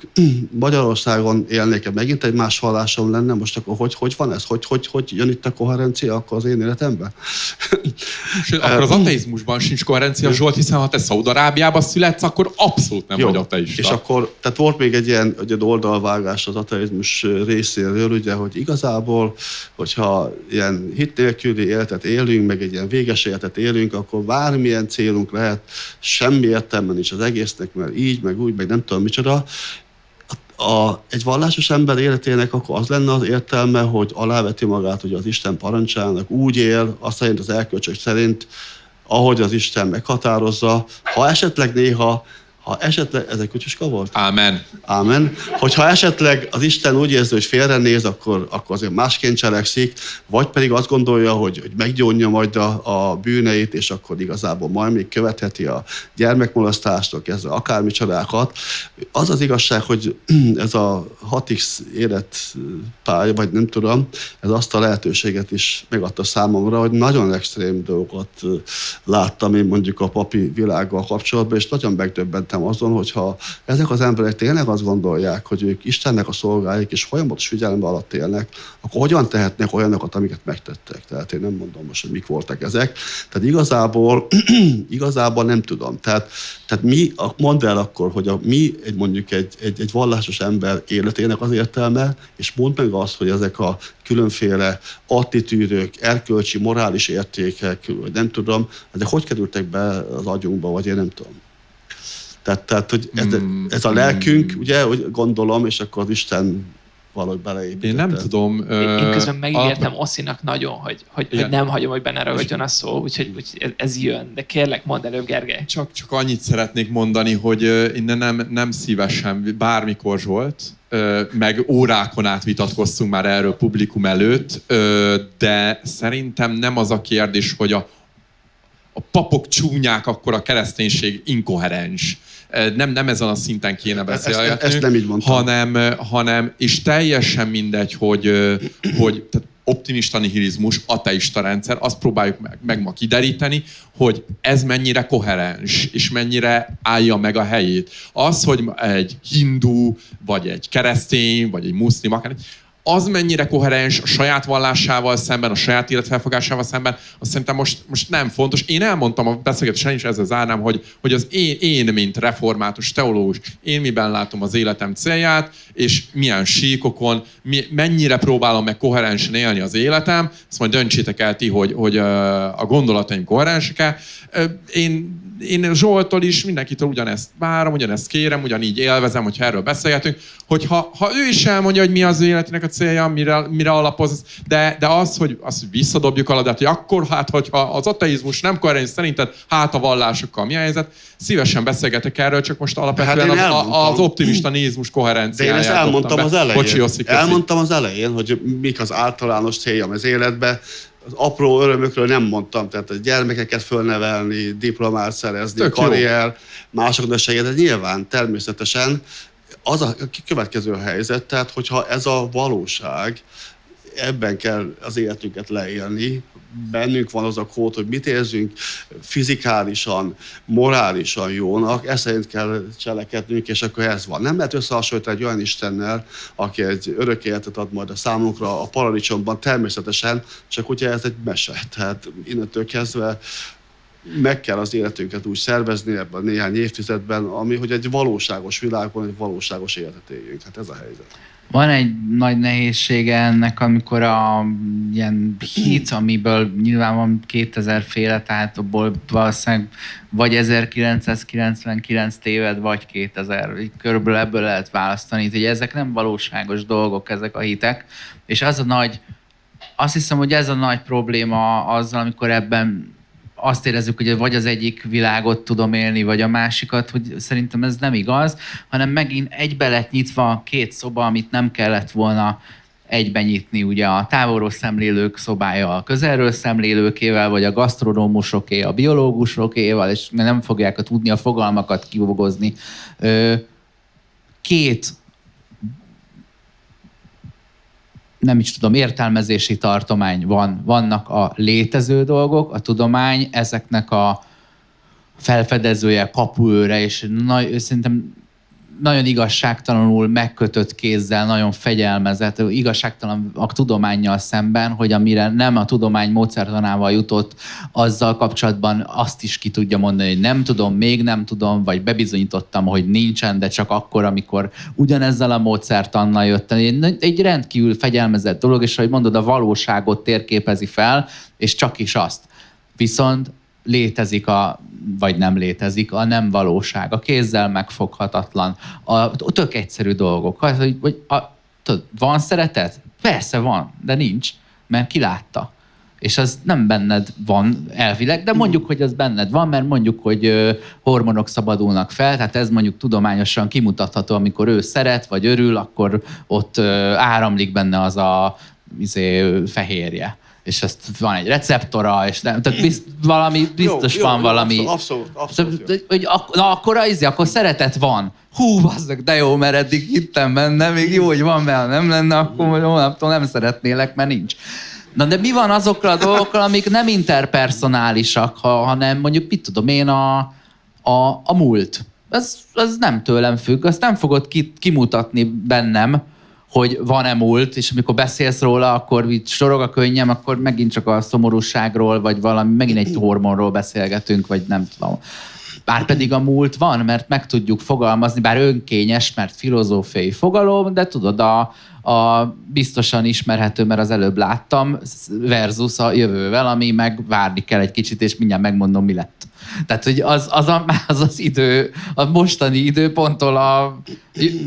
Magyarországon élnék, megint egy más vallásom lenne, most akkor hogy van ez? Hogy jön itt a koherencia akkor az én életemben? Akkor az ateizmusban sincs koherencia, Zsolt, hiszen ha te Szaúd-Arábiában születsz, akkor abszolút nem vagy ateista. És akkor, tehát volt még egy ilyen oldalvágás az ateizmus részéről, ugye, hogy igazából, hogyha ilyen hit nélküli életet élünk, meg egy ilyen véges életet élünk, akkor bármilyen célunk lehet, semmi értelme nincs az egésznek, mert így, meg úgy, meg nem tudom micsoda. Egy vallásos ember életének akkor az lenne az értelme, hogy aláveti magát ugye az Isten parancsának, úgy él, azt szerint az erkölcsök szerint, ahogy az Isten meghatározza. Ha esetleg néha, ez egy kutyuska volt? Ámen. Hogyha esetleg az Isten úgy érzi, hogy félrenéz, akkor azért másként cselekszik, vagy pedig azt gondolja, hogy meggyónja majd a bűneit, és akkor igazából majd még követheti a gyermekmolasztástól kezdve akármi csodákat. Az az igazság, hogy ez a 6x életpálya, vagy nem tudom, ez azt a lehetőséget is megadta számomra, hogy nagyon extrém dolgokat láttam én mondjuk a papi világgal kapcsolatban, és nagyon megdöbbentem azon, hogyha ezek az emberek tényleg azt gondolják, hogy ők Istennek a szolgáik, és folyamatos figyelme alatt élnek, akkor hogyan tehetnek olyanokat, amiket megtettek? Tehát én nem mondom most, hogy mik voltak ezek. Tehát igazából nem tudom. Tehát mondd el akkor, hogy mondjuk egy vallásos ember életének az értelme, és mondd meg azt, hogy ezek a különféle attitűdök, erkölcsi, morális értékek, vagy nem tudom, ezek hogy kerültek be az agyunkba, vagy én nem tudom. Tehát hogy ez a lelkünk, ugye, hogy gondolom, és akkor az Isten valahogy beleépítette. Én nem tudom. Én közben megígértem Oszinak nagyon, hogy nem hagyom, hogy benne ragadjon a szó, úgyhogy ez jön. De kérlek, mondd előbb, Gergely. Csak annyit szeretnék mondani, hogy innen nem szívesen, bármikor Zsolt, meg órákon át vitatkoztunk már erről publikum előtt, de szerintem nem az a kérdés, hogy a papok csúnyák, akkor a kereszténység inkoherens. Nem ezen a szinten kéne beszélgetnünk, ezt nem így mondtam. hanem és teljesen mindegy, hogy optimista nihilizmus, ateista rendszer, azt próbáljuk meg ma kideríteni, hogy ez mennyire koherens, és mennyire állja meg a helyét. Az, hogy egy hindu, vagy egy keresztény, vagy egy muszlim, akár, az mennyire koherens a saját vallásával szemben, a saját életfelfogásával szemben, azt szerintem most nem fontos. Én elmondtam a beszélgetésen is, ezzel zárnám, hogy az én, mint református teológus, én miben látom az életem célját, és milyen síkokon, mennyire próbálom meg koherensen élni az életem, ezt majd döntsétek el ti, hogy a gondolataim koherensek-e. Én Zsolttól is mindenkitől ugyanezt várom, ugyanezt kérem, ugyanígy élvezem, hogyha erről beszélgetünk, hogy ha ő is elmondja, hogy mi az ő életének a célja, mire alapoz, de az, hogy visszadobjuk a labdát, hogy akkor hogyha az ateizmus nem koherens szerinted, a vallásokkal mi a helyzet, szívesen beszélgetek erről, csak most alapvetően az optimista nihilizmus koherenciáját. De én ezt elmondtam az elején. Elmondtam az elején, hogy mik az általános céljam az életben. Az apró örömökről nem mondtam, tehát a gyermekeket fölnevelni, diplomát szerezni, tök karrier, jó. Másoknak segíteni. Nyilván, természetesen az a következő helyzet, tehát hogyha ez a valóság, ebben kell az életünket leélni, bennünk van az a kód, hogy mit érzünk fizikálisan, morálisan jónak, ez szerint kell cselekednünk, és akkor ez van. Nem lehet összehasonlítani egy olyan Istennel, aki egy örök életet ad majd a számunkra a paradicsomban, természetesen, csak ugye ez egy mese. Tehát innentől kezdve meg kell az életünket úgy szervezni ebben néhány évtizedben, ami hogy egy valóságos világban egy valóságos életet éljünk. Hát ez a helyzet. Van egy nagy nehézsége ennek, amikor ilyen hit, amiből nyilván van 2000 féle, tehát abból valószínűleg vagy 1999 téved, vagy 2000. Körülbelül ebből lehet választani. Hogy ezek nem valóságos dolgok, ezek a hitek. És azt hiszem, hogy ez a nagy probléma azzal, amikor ebben azt érezzük, hogy vagy az egyik világot tudom élni, vagy a másikat, hogy szerintem ez nem igaz, hanem megint egybe lett nyitva két szoba, amit nem kellett volna egyben nyitni. Ugye a távolról szemlélők szobája a közelről szemlélőkével, vagy a gasztronómusoké a biológusokéval, és nem fogják tudni a fogalmakat kibogozni. Két nem is tudom, értelmezési tartomány van. Vannak a létező dolgok, a tudomány, ezeknek a felfedezője, kapuőre, és szerintem nagyon igazságtalanul megkötött kézzel, nagyon fegyelmezett, igazságtalan a tudománnyal szemben, hogy amire nem a tudomány módszertanával jutott, azzal kapcsolatban azt is ki tudja mondani, hogy nem tudom, még nem tudom, vagy bebizonyítottam, hogy nincsen, de csak akkor, amikor ugyanezzel a módszertannal jöttem. Egy rendkívül fegyelmezett dolog, és ahogy mondod, a valóságot térképezi fel, és csak is azt. Viszont létezik vagy nem létezik a nem valóság, a kézzel megfoghatatlan, a tök egyszerű dolgok. Van szeretet? Persze van, de nincs, mert ki látta. És az nem benned van elvileg, de mondjuk, hogy az benned van, mert mondjuk, hogy hormonok szabadulnak fel, tehát ez mondjuk tudományosan kimutatható, amikor ő szeret, vagy örül, akkor ott áramlik benne az a fehérje. És ezt van egy receptora, és nem, tehát valami biztos jó, van valami. Abszolút. Akkor szeretet van. Hú, bazzak, de jó, mert eddig hittem benne, még jó, hogy van, mert nem lenne, akkor holnaptól nem szeretnélek, mert nincs. Na de mi van azokkal a dolgokkal, amik nem interpersonálisak, hanem mondjuk, mit tudom én, a múlt. Ez nem tőlem függ, azt nem fogod kimutatni bennem, hogy van-e múlt, és amikor beszélsz róla, akkor itt sorog a könnyem, akkor megint csak a szomorúságról, vagy valami, megint egy hormonról beszélgetünk, vagy nem tudom. Bár pedig a múlt van, mert meg tudjuk fogalmazni, bár önkényes, mert filozófiai fogalom, de tudod, a biztosan ismerhető, mert az előbb láttam, versus a jövővel, ami meg várni kell egy kicsit, és mindjárt megmondom, mi lett. Tehát, hogy az idő, a mostani időponttól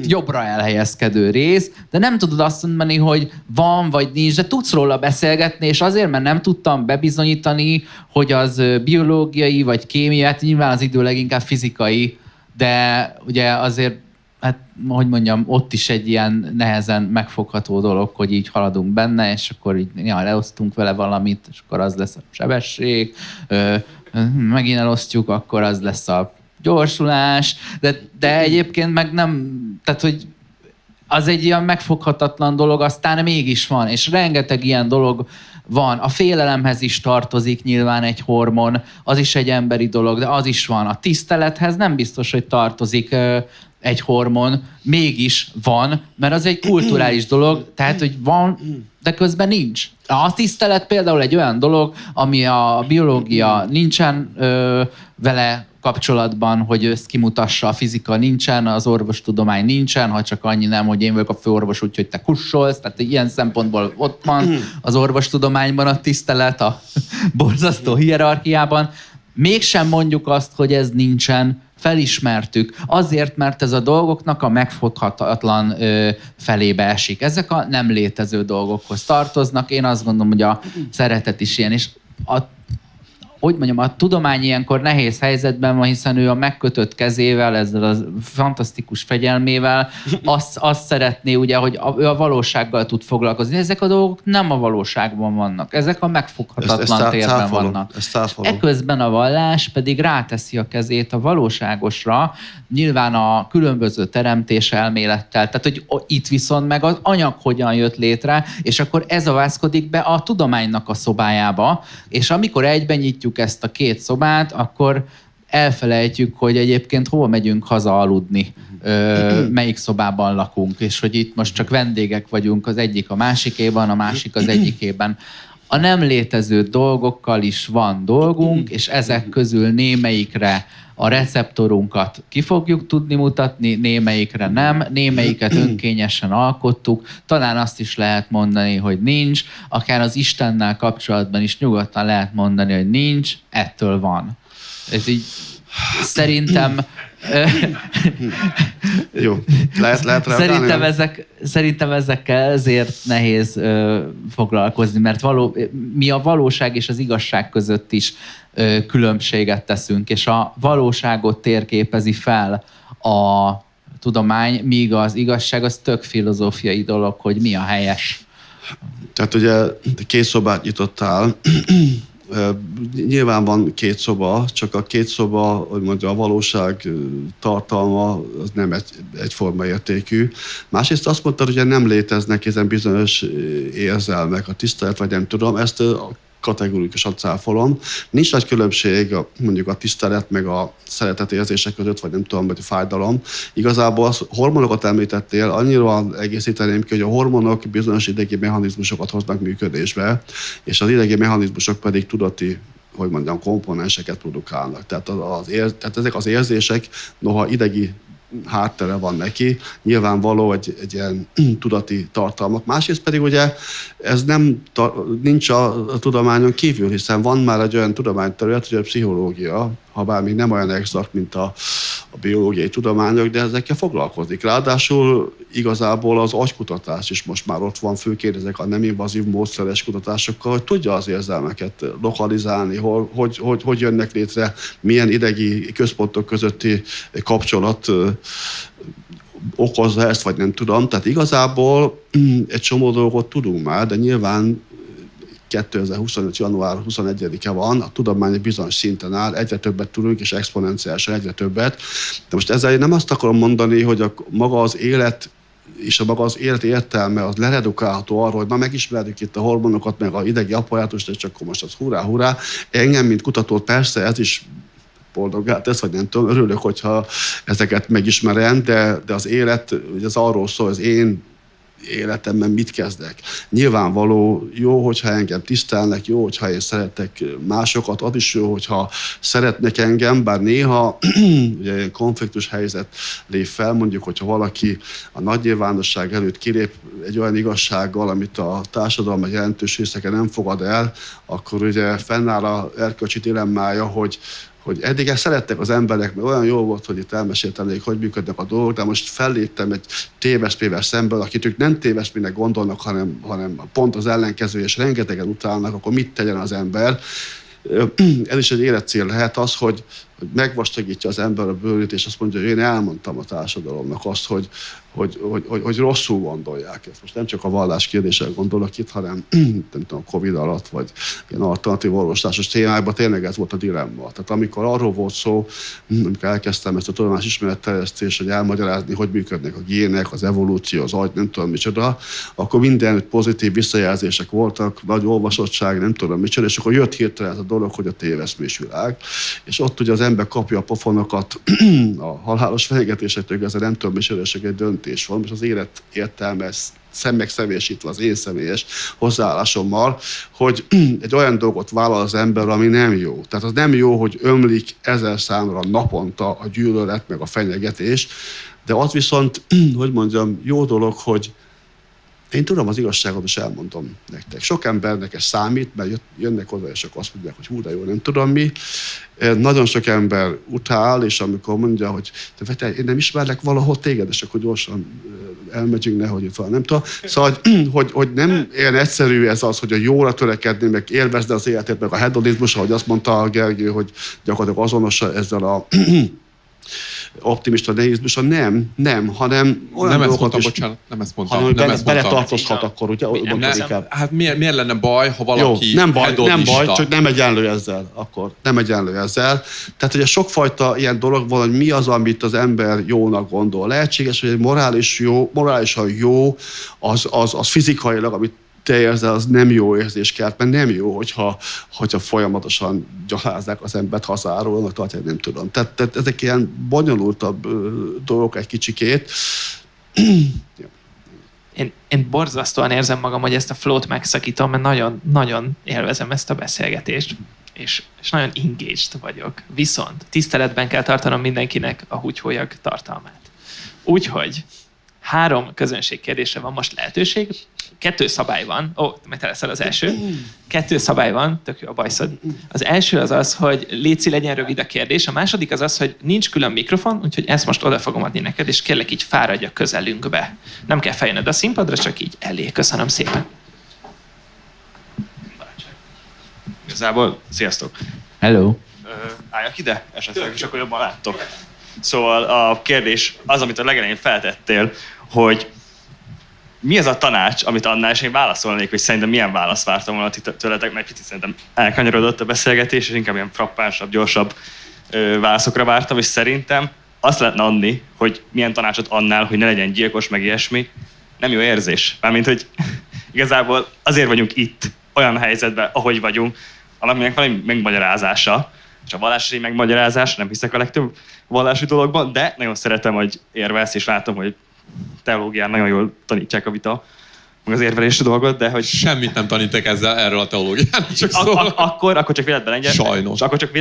jobbra elhelyezkedő rész, de nem tudod azt mondani, hogy van vagy nincs, de tudsz róla beszélgetni, és azért, mert nem tudtam bebizonyítani, hogy az biológiai vagy kémiai, hát nyilván az idő leginkább fizikai, de ugye azért, hát hogy mondjam, ott is egy ilyen nehezen megfogható dolog, hogy így haladunk benne, és akkor így leosztunk vele valamit, és akkor az lesz a sebesség, megint elosztjuk, akkor az lesz a gyorsulás, de egyébként meg nem, tehát hogy az egy ilyen megfoghatatlan dolog, aztán mégis van, és rengeteg ilyen dolog van. A félelemhez is tartozik nyilván egy hormon, az is egy emberi dolog, de az is van. A tisztelethez nem biztos, hogy tartozik egy hormon, mégis van, mert az egy kulturális dolog, tehát, hogy van, de közben nincs. A tisztelet például egy olyan dolog, ami a biológia nincsen vele kapcsolatban, hogy ezt kimutassa, a fizika nincsen, az orvostudomány nincsen, ha csak annyi nem, hogy én vagyok a főorvos, úgyhogy te kussolsz, tehát ilyen szempontból ott van az orvostudományban a tisztelet, a borzasztó hierarchiában. Mégsem mondjuk azt, hogy ez nincsen, felismertük, azért, mert ez a dolgoknak a megfoghatatlan felébe esik. Ezek a nem létező dolgokhoz tartoznak. Én azt gondolom, hogy a szeretet is ilyen, és a tudomány ilyenkor nehéz helyzetben van, hiszen ő a megkötött kezével, ezzel a fantasztikus fegyelmével azt szeretné, ugye, hogy ő a valósággal tud foglalkozni. Ezek a dolgok nem a valóságban vannak. Ezek a megfoghatatlan térben vannak. Eközben a vallás pedig ráteszi a kezét a valóságosra, nyilván a különböző teremtés elmélettel. Tehát, hogy itt viszont meg az anyag hogyan jött létre, és akkor ez avázkodik be a tudománynak a szobájába, és amikor egyben nyitjuk ezt a két szobát, akkor elfelejtjük, hogy egyébként hol megyünk haza aludni, melyik szobában lakunk, és hogy itt most csak vendégek vagyunk, az egyik a másikéban, a másik az egyikében. A nem létező dolgokkal is van dolgunk, és ezek közül némelyikre a receptorunkat ki fogjuk tudni mutatni, némelyikre nem, némelyiket önkényesen alkottuk, talán azt is lehet mondani, hogy nincs, akár az Istennel kapcsolatban is nyugodtan lehet mondani, hogy nincs, ettől van. Ez így szerintem... Jó, lehet Szerintem ezekkel ezért nehéz foglalkozni, mert mi a valóság és az igazság között is különbséget teszünk, és a valóságot térképezi fel a tudomány, míg az igazság az tök filozófiai dolog, hogy mi a helyes. Tehát ugye két szobát nyitottál, nyilván van két szoba, csak a két szoba, hogy mondja, a valóság tartalma az nem egyforma értékű. Másrészt azt mondtad, hogy nem léteznek ezen bizonyos érzelmek, a tisztelet, vagy nem tudom, ezt kategórikusan cáfolom. Nincs nagy különbség mondjuk a tisztelet meg a szeretet érzések között, vagy nem tudom, vagy a fájdalom. Igazából a hormonokat említettél, annyira egészíteném ki, hogy a hormonok bizonyos idegi mechanizmusokat hoznak működésbe, és az idegi mechanizmusok pedig tudati, hogy mondjam, komponenseket produkálnak. Tehát ezek az érzések, noha idegi háttere van neki, nyilvánvaló egy ilyen tudati tartalmak. Másrészt pedig ugye ez nincs a tudományon kívül, hiszen van már egy olyan tudományterület, hogy a pszichológia, ha bár még nem olyan exakt, mint a biológiai tudományok, de ezekkel foglalkozik. Ráadásul igazából az agykutatás is most már ott van, főként ezek a nem invazív módszeres kutatásokkal, hogy tudja az érzelmeket lokalizálni, hogy jönnek létre, milyen idegi központok közötti kapcsolat okozza ezt, vagy nem tudom. Tehát igazából egy csomó dolgot tudunk már, de nyilván 2025. január 21-e van, a tudomány egy bizonyos szinten áll, egyre többet tudunk, és exponenciálisan egyre többet. De most ezzel nem azt akarom mondani, hogy maga az élet és maga az élet értelme az leredukálható arra, hogy ma megismerjük itt a hormonokat, meg a idegi apparatust, és csak most az hurrá. Engem, mint kutatót persze ez is boldoggá tesz, vagy nem tudom, örülök, hogyha ezeket megismerem, de az élet, ugye az arról szól, az én életemben mit kezdek. Nyilvánvaló jó, hogyha engem tisztelnek, jó, hogyha én szeretek másokat, az is jó, hogyha szeretnek engem, bár néha ugye egy konfliktus helyzet lép fel, mondjuk, hogyha valaki a nagy nyilvánosság előtt kilép egy olyan igazsággal, amit a társadalom jelentős részeke nem fogad el, akkor ugye fennáll az erkölcsi dilemmája, hogy hogy eddig ezt szerettek az emberek, mert olyan jó volt, hogy itt elmeséltem nekik, hogy működnek a dolgok, de most felléptem egy tévesmével szemben, akit ők nem tévesmének gondolnak, hanem pont az ellenkező, és rengetegen utálnak, akkor mit tegyen az ember? Ez is egy életcél lehet az, hogy megvastagítja az ember a bőrét, és azt mondja, hogy én elmondtam a társadalomnak azt, hogy rosszul gondolják ezt. Most nem csak a vallás kérdésre gondolok itt, hanem nem tudom, Covid alatt, vagy ilyen alternatív orvoslásos témákban tényleg ez volt a dilemma. Tehát amikor arról volt szó, amikor elkezdtem ezt a tudományos ismeretterjesztést, hogy elmagyarázni, hogy működnek a gének, az evolúció, az agy, nem tudom micsoda, akkor mindenütt pozitív visszajelzések voltak, nagy olvasottság, nem tudom micsoda, és akkor jött hirtelen ez a dolog, hogy a téveszmés világ. És ott ugye az ember kapja a pofonokat a halálos fenyegetésektől, ezzel nem tudom micsoda, és egy döntés van, és az élet értelme megszemésítve az én személyes hozzáállásommal, hogy egy olyan dolgot vállal az ember, ami nem jó. Tehát az nem jó, hogy ömlik 1000 számra naponta a gyűlölet, meg a fenyegetés, de az viszont, hogy mondjam, jó dolog, hogy én tudom az igazságot, és elmondom nektek. Sok embernek ez számít, mert jönnek oda, és akkor azt mondják, hogy hú, de jó, nem tudom mi. Nagyon sok ember utál, és amikor mondja, hogy te én nem ismerlek valahol téged, és akkor gyorsan elmegyünk, nehogy itt van, nem tudom. Szóval, hogy nem ilyen egyszerű ez az, hogy a jóra törekedni, meg élvezni az életet, meg a hedonizmus, ahogy azt mondta a Gergő, hogy gyakorlatilag azonos ezzel a optimista nehézmusa, nem, hanem olyan nem dolgokat is... Bocsánat, nem ezt mondtam. Hanem, nem hogy ezt mondtam. beletartozhat akkor, ugye? Hát miért lenne baj, ha valaki jó, nem baj, hedonista? csak nem egyenlő ezzel akkor. Nem egyenlő ezzel. Tehát ugye sokfajta ilyen dolog van, hogy mi az, amit az ember jónak gondol. Lehetséges, hogy egy morálisan jó, az fizikailag, amit te érzel, az nem jó érzés kelt, mert nem jó, hogyha folyamatosan gyalázzák az embert hazáról, tartják, nem tudom. Tehát ezek ilyen bonyolultabb dolgok egy kicsikét. Én borzasztóan érzem magam, hogy ezt a flow-t megszakítom, mert nagyon, nagyon élvezem ezt a beszélgetést, és nagyon engaged vagyok. Viszont tiszteletben kell tartanom mindenkinek a húgyhólyag tartalmát. Úgyhogy 3 közönségkérdésre van most lehetőség. 2 szabály van. Majd te leszel az első. 2 szabály van, tök jó a bajszod. Az első az az, hogy léci, legyen rövid a kérdés. A második az az, hogy nincs külön mikrofon, úgyhogy ezt most oda fogom adni neked, és kérlek így fáradj a közelünkbe. Nem kell feljönöd a színpadra, csak így elé. Köszönöm szépen. Igazából, sziasztok! Hello. Álljak ide esetleg, és akkor jobban láttok. Szóval a kérdés az, amit a legelején feltettél, hogy mi az a tanács, amit annál, és én válaszolnék, hogy szerintem milyen választ vártam volna tőletek, mert picit szerintem elkanyarodott a beszélgetés, és inkább ilyen frappánsabb, gyorsabb válaszokra vártam, és szerintem azt lehetne adni, hogy milyen tanácsot annál, hogy ne legyen gyilkos, meg ilyesmi, nem jó érzés. Mármint, hogy igazából azért vagyunk itt, olyan helyzetben, ahogy vagyunk, annak valami megmagyarázása, és a vallási megmagyarázás, nem hiszek a legtöbb vallási dologban, de nagyon szeretem, hogy érvelsz, és látom, hogy teológián nagyon jól tanítják a vita, meg az érvelési dolgot, de hogy... Semmit nem tanítek erről a teológián, csak szóval... Akkor csak véletlen egyet. Sajnos. Akkor csak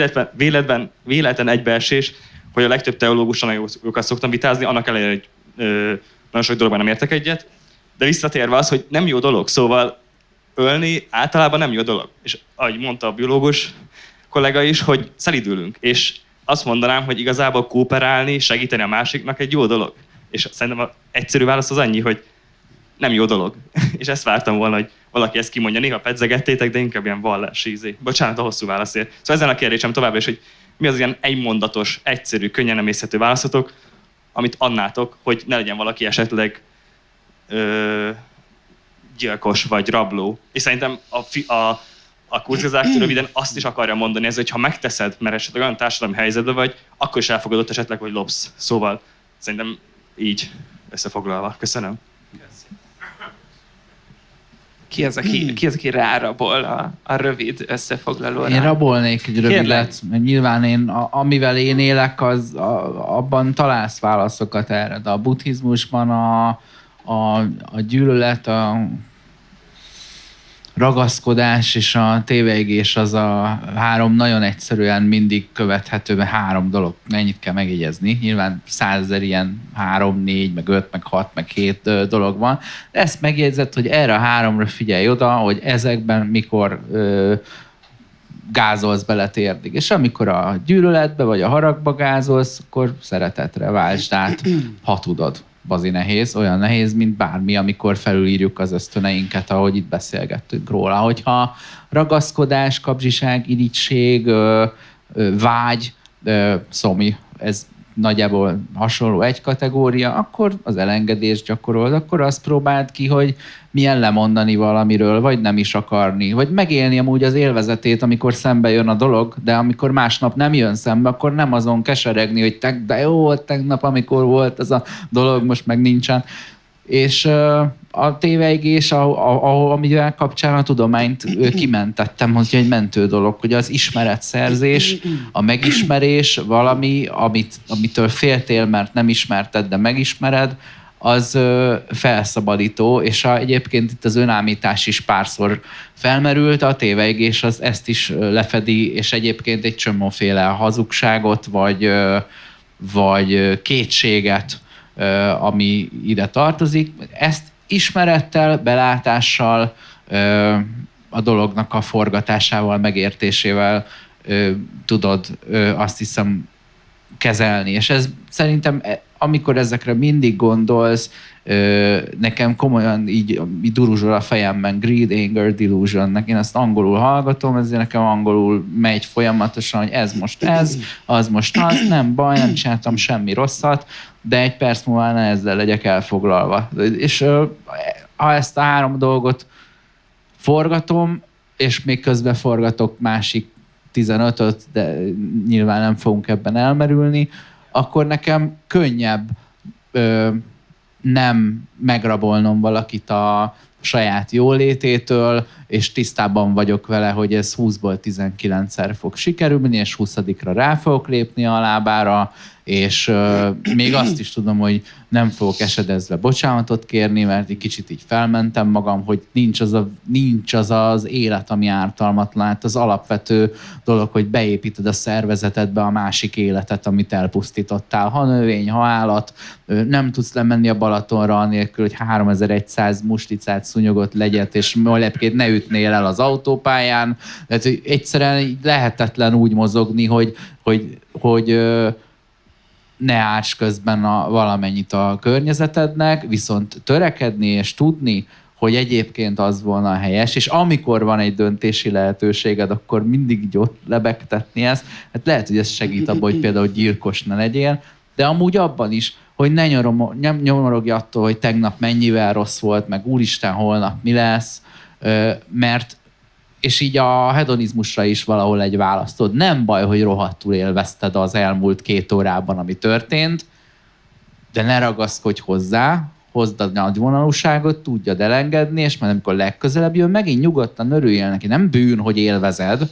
véletlen egybeesés, hogy a legtöbb teológussal nagyon jókat szoktam vitázni, annak ellenére, hogy nagyon sok dologban nem értek egyet, de visszatérve az, hogy nem jó dolog, szóval ölni általában nem jó dolog. És ahogy mondta a biológus kollega is, hogy szelídülünk, és azt mondanám, hogy igazából kooperálni, segíteni a másiknak egy jó dolog. És szerintem az egyszerű válasz az annyi, hogy nem jó dolog. És ezt vártam volna, hogy valaki ezt kimondja. Néha pedzegettétek, de inkább ilyen vallási ízé. Bocsánat a hosszú válaszért. Szóval ezen a kérdésem továbbra is, hogy mi az ilyen egymondatos, egyszerű, könnyen emészhető válaszotok, amit annátok, hogy ne legyen valaki esetleg gyilkos vagy rabló. És szerintem a kurzgazák röviden azt is akarja mondani, ez, hogy ha megteszed, mert esetleg olyan társadalmi helyzetben vagy, akkor is elfogadott esetleg, hogy lopsz. Szóval szerintem így összefoglalva. Köszönöm. Ki az, aki rárabol a rövid összefoglalóra? Én rabolnék egy rövidet, mert nyilván amivel én élek, abban találsz válaszokat erre. De a buddhizmusban a gyűlölet, a ragaszkodás és a tévegés az a 3 nagyon egyszerűen mindig követhető, mert 3 dolog. Mennyit kell megjegyezni. Nyilván 100 000 ilyen 3, 4, meg 5, meg 6, meg 7 dolog van. De ezt megjegyzett, hogy erre a 3-ra figyelj oda, hogy ezekben mikor gázolsz bele térdig. És amikor a gyűlöletbe vagy a haragba gázolsz, akkor szeretetre váltsd át, ha tudod. Bazi nehéz, olyan nehéz, mint bármi, amikor felülírjuk az ösztöneinket, ahogy itt beszélgettünk róla. Hogyha ragaszkodás, kapzsiság, irigység, vágy, szomi, ez nagyjából hasonló egy kategória, akkor az elengedést gyakorolod, akkor azt próbáld ki, hogy milyen lemondani valamiről, vagy nem is akarni, vagy megélni amúgy az élvezetét, amikor szembe jön a dolog, de amikor másnap nem jön szembe, akkor nem azon keseregni, hogy de jó volt tegnap, amikor volt ez a dolog, most meg nincsen. És a téveigés, amivel kapcsán a tudományt kimentettem, hogy egy mentő dolog, hogy az ismeretszerzés, a megismerés, valami, amitől féltél, mert nem ismerted, de megismered, az felszabadító, és egyébként itt az önállítás is párszor felmerült, a téveigés az ezt is lefedi, és egyébként egy csomóféle hazugságot, vagy kétséget, ami ide tartozik. Ezt ismerettel, belátással, a dolognak a forgatásával, megértésével tudod azt hiszem kezelni. És ez szerintem, amikor ezekre mindig gondolsz, nekem komolyan így duruzsol a fejemben greed, anger, delusion. Én ezt angolul hallgatom, ezért nekem angolul megy folyamatosan, hogy ez most ez, az most az, nem baj, nem csináltam semmi rosszat, de egy perc múlva ne ezzel legyek elfoglalva. És ha ezt a 3 dolgot forgatom, és még közben forgatok másik 15-öt, de nyilván nem fogunk ebben elmerülni, akkor nekem könnyebb nem megrabolnom valakit a saját jólététől, és tisztában vagyok vele, hogy ez 20-ból 19-szer fog sikerülni, és 20-ra rá fogok lépni a lábára, és még azt is tudom, hogy nem fogok esedezve bocsánatot kérni, mert egy kicsit így felmentem magam, hogy nincs az az élet, ami ártalmatlan. Hát az alapvető dolog, hogy beépíted a szervezetedbe a másik életet, amit elpusztítottál. Ha növény, ha állat, nem tudsz lemenni a Balatonra anélkül, hogy 3100 muslicát, szúnyogot, legyet, és molepkét ne ütnél el az autópályán. Tehát egyszerűen lehetetlen úgy mozogni, hogy ne árts közben valamennyit a környezetednek, viszont törekedni és tudni, hogy egyébként az volna a helyes, és amikor van egy döntési lehetőséged, akkor mindig így ott lebegtetni ezt. Hát lehet, hogy ez segít abban, hogy például gyilkos ne legyél, de amúgy abban is, hogy nem nyomorogj attól, hogy tegnap mennyivel rossz volt, meg úristen, holnap mi lesz, mert és így a hedonizmusra is valahol egy választod. Nem baj, hogy rohadtul élvezted az elmúlt 2 órában, ami történt, de ne ragaszkodj hozzá, hozd a nagyvonalúságot, tudjad elengedni, és majd amikor legközelebb jön, megint nyugodtan örüljél neki. Nem bűn, hogy élvezed,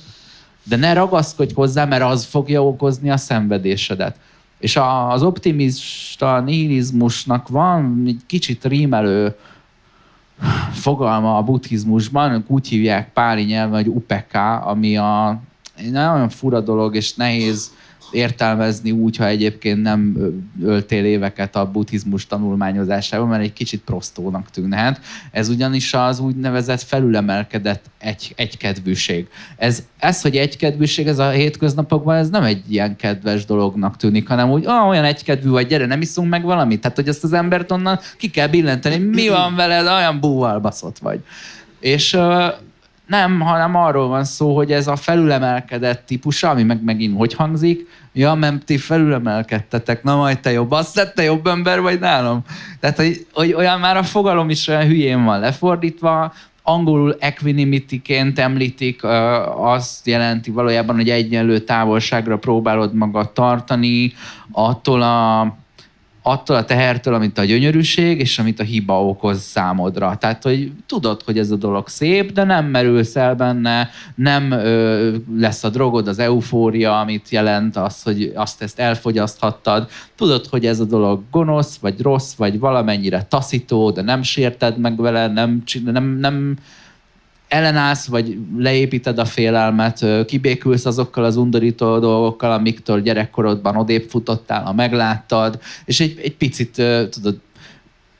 de ne ragaszkodj hozzá, mert az fogja okozni a szenvedésedet. És az optimista nihilizmusnak van egy kicsit rímelő fogalma a buddhizmusban, úgy hívják páli nyelven, hogy upeka, ami egy nagyon fura dolog, és nehéz értelmezni úgy, ha egyébként nem öltél éveket a buddhizmus tanulmányozásában, mert egy kicsit prostónak tűnhet. Ez ugyanis az úgynevezett felülemelkedett egykedvűség. Ez, hogy egykedvűség, ez a hétköznapokban, ez nem egy ilyen kedves dolognak tűnik, hanem úgy, olyan egykedvű vagy, gyere, nem iszunk meg valamit? Tehát, hogy ezt az embert onnan ki kell billenteni, mi van veled, olyan búval baszott vagy. És nem, hanem arról van szó, hogy ez a felülemelkedett típusa, ami megint hogy hangzik, ja, mert ti felülemelkedtetek, na majd te jobb, azt te jobb ember vagy nálam. Tehát, hogy olyan már a fogalom is olyan hülyén van lefordítva, angolul equanimity-ként említik, azt jelenti valójában, hogy egyenlő távolságra próbálod magad tartani attól a tehertől, amit a gyönyörűség, és amit a hiba okoz számodra. Tehát, hogy tudod, hogy ez a dolog szép, de nem merülsz el benne, nem lesz a drogod, az eufória, amit jelent az, hogy ezt elfogyaszthattad. Tudod, hogy ez a dolog gonosz, vagy rossz, vagy valamennyire taszító, de nem sérted meg vele, nem ellenállsz, vagy leépíted a félelmet, kibékülsz azokkal az undorító dolgokkal, amiktől gyerekkorodban odébb futottál, ha megláttad, és egy picit, tudod,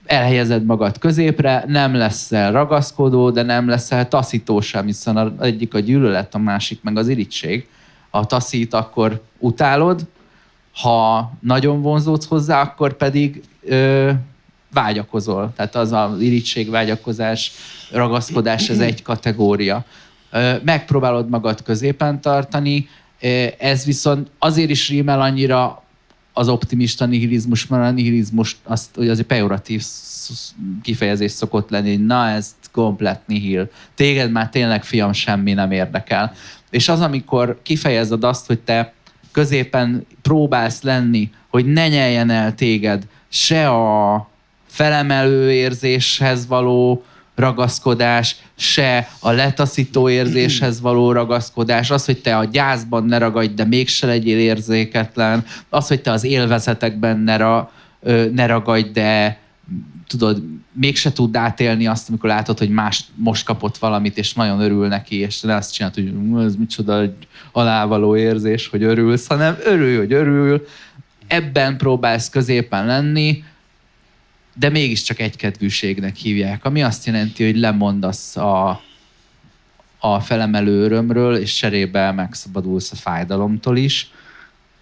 elhelyezed magad középre, nem leszel ragaszkodó, de nem leszel taszító sem, hiszen az egyik a gyűlölet, a másik meg az irigység. Ha taszít, akkor utálod, ha nagyon vonzódsz hozzá, akkor pedig vágyakozol. Tehát az az irigység, vágyakozás, ragaszkodás, ez egy kategória. Megpróbálod magad középen tartani, ez viszont azért is rímel annyira az optimista nihilizmus, mert a nihilizmus az egy pejoratív kifejezés szokott lenni, hogy na, ez komplet nihil. Téged már tényleg, fiam, semmi nem érdekel. És az, amikor kifejezed azt, hogy te középen próbálsz lenni, hogy ne nyeljen el téged se a felemelő érzéshez való ragaszkodás, se a letaszító érzéshez való ragaszkodás, az, hogy te a gyászban ne ragadj, de mégse legyél érzéketlen, az, hogy te az élvezetekben ne ragadj, de tudod, mégse tudd átélni azt, amikor látod, hogy más most kapott valamit, és nagyon örül neki, és ne azt csinálod, hogy ez micsoda egy alávaló érzés, hogy örülsz, hanem örülj, hogy örül, ebben próbálsz középen lenni, de mégiscsak egykedvűségnek hívják, ami azt jelenti, hogy lemondasz a felemelő örömről, és cserébe megszabadulsz a fájdalomtól is,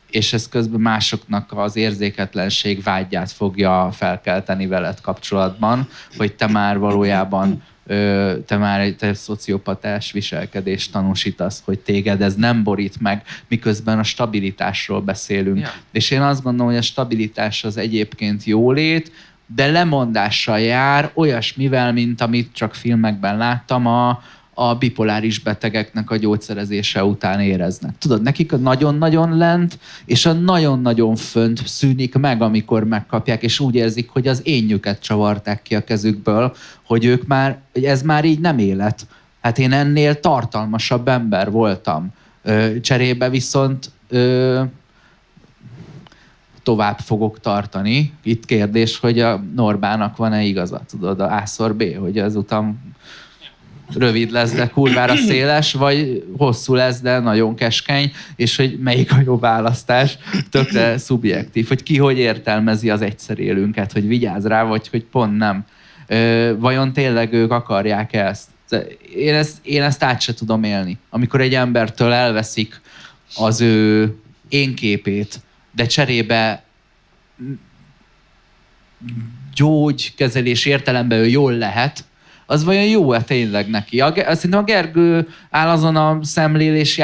és ez közben másoknak az érzéketlenség vágyát fogja felkelteni veled kapcsolatban, hogy te már valójában te szociopatás viselkedést tanúsítasz, hogy téged ez nem borít meg, miközben a stabilitásról beszélünk. Ja. És én azt gondolom, hogy a stabilitás az egyébként jólét, de lemondással jár olyasmivel, mint amit csak filmekben láttam, a bipoláris betegeknek a gyógyszerezése után éreznek. Tudod, nekik a nagyon-nagyon lent és a nagyon-nagyon fönt szűnik meg, amikor megkapják, és úgy érzik, hogy az énjüket csavarták ki a kezükből, hogy ez már így nem élet. Hát én ennél tartalmasabb ember voltam. Cserébe viszont tovább fogok tartani. Itt kérdés, hogy a Norbának van-e igaza, tudod, a A-szor B, hogy ezután rövid lesz, de kurvára széles, vagy hosszú lesz, de nagyon keskeny, és hogy melyik a jobb választás, tökre szubjektív, hogy ki hogy értelmezi az egyszer élünket, hogy vigyázz rá, vagy hogy pont nem. Vajon tényleg ők akarják ezt? Én ezt át se tudom élni. Amikor egy embertől elveszik az ő énképét, de cserébe gyógykezelés értelemben ő jól lehet, az vajon jó-e tényleg neki? Szerintem a Gergő áll azon a szemlélési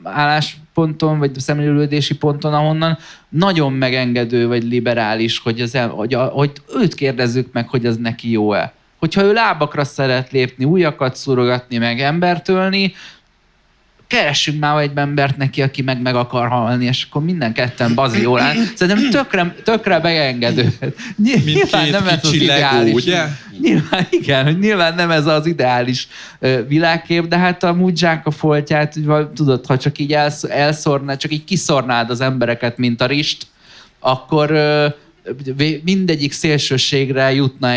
állásponton, vagy szemlélődési ponton, ahonnan nagyon megengedő, vagy liberális, hogy őt kérdezzük meg, hogy az neki jó-e. Hogyha ő lábakra szeret lépni, ujjakat szúrogatni, meg embert ölni, keressünk már egy embert neki, aki meg akar halni, és akkor minden ketten baziólán. Szerintem tökre megengedő. Nyilván nem ez az ideális. Ugye? Nyilván, igen, hogy nyilván nem ez az ideális világkép, de hát amúgy zsák foltját, tudod, ha csak így elszórnád, csak így kiszórnád az embereket, mint a rist, akkor mindegyik szélsőségre jutna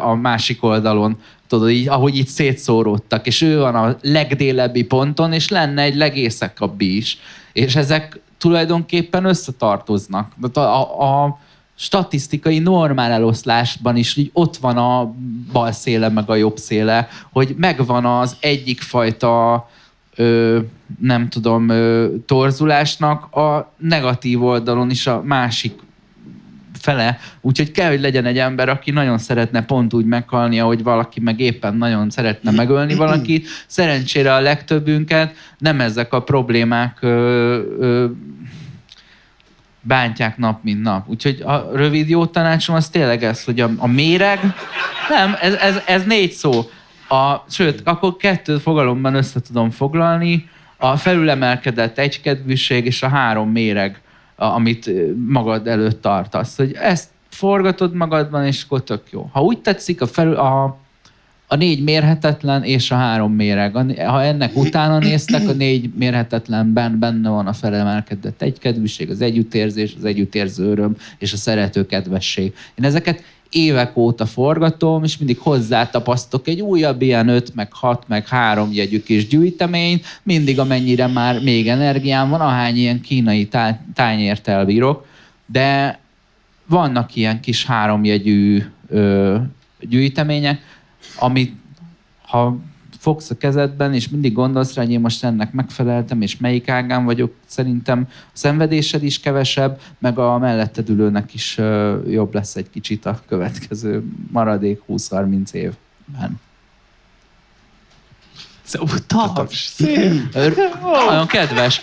a másik oldalon. Tudod, így, ahogy itt szétszóródtak, és ő van a legdélebbi ponton, és lenne egy legészakabbi is. És ezek tulajdonképpen összetartoznak. A statisztikai normál eloszlásban is így ott van a bal széle, meg a jobb széle, hogy megvan az egyik fajta torzulásnak a negatív oldalon is a másik fele. Úgyhogy kell, hogy legyen egy ember, aki nagyon szeretne pont úgy meghalni, ahogy valaki meg éppen nagyon szeretne megölni valakit. Szerencsére a legtöbbünket nem ezek a problémák bántják nap, mint nap. Úgyhogy a rövid jó tanácsom az tényleg ez, hogy a méreg... Nem, ez 4 szó. Sőt, akkor 2 fogalomban össze tudom foglalni. A felülemelkedett egykedvűség és a 3 méreg, amit magad előtt tartasz. Hogy ezt forgatod magadban, és akkor tök jó. Ha úgy tetszik, a 4 mérhetetlen és a 3 méreg. Ha ennek utána néztek, a 4 mérhetetlenben benne van a felemelkedett egykedvűség, az együttérzés, az együttérző öröm és a szerető kedvesség. Én ezeket évek óta forgatom, és mindig hozzátapasztok egy újabb ilyen 5, meg 6, meg 3 jegyű kis gyűjteményt, mindig amennyire már még energiám van, ahány ilyen kínai tányért elbírok, de vannak ilyen kis 3 jegyű gyűjtemények, amit ha fogsz a kezedben, és mindig gondolsz rá, hogy én most ennek megfeleltem, és melyik ágán vagyok, szerintem a szenvedésed is kevesebb, meg a melletted ülőnek is jobb lesz egy kicsit a következő maradék 20-30 évben. Taps! Szép! Nagyon kedves.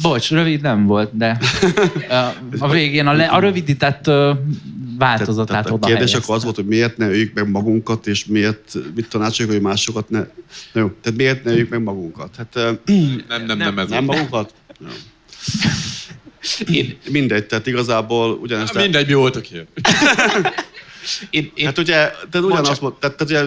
Bocs, rövid nem volt, de a végén a rövidített változatát a oda kérdés helyezte. akkor az volt, hogy miért ne öljük meg magunkat, és mit tanácsoljuk, hogy másokat ne... Na jó, tehát miért ne öljük meg magunkat? Hát, Nem ez nem magunkat? No. Mindegy, tehát igazából ugyanezt... Mindegy, mi voltak ilyen. Hát ugye, tehát ugyanazt mond, tehát ugye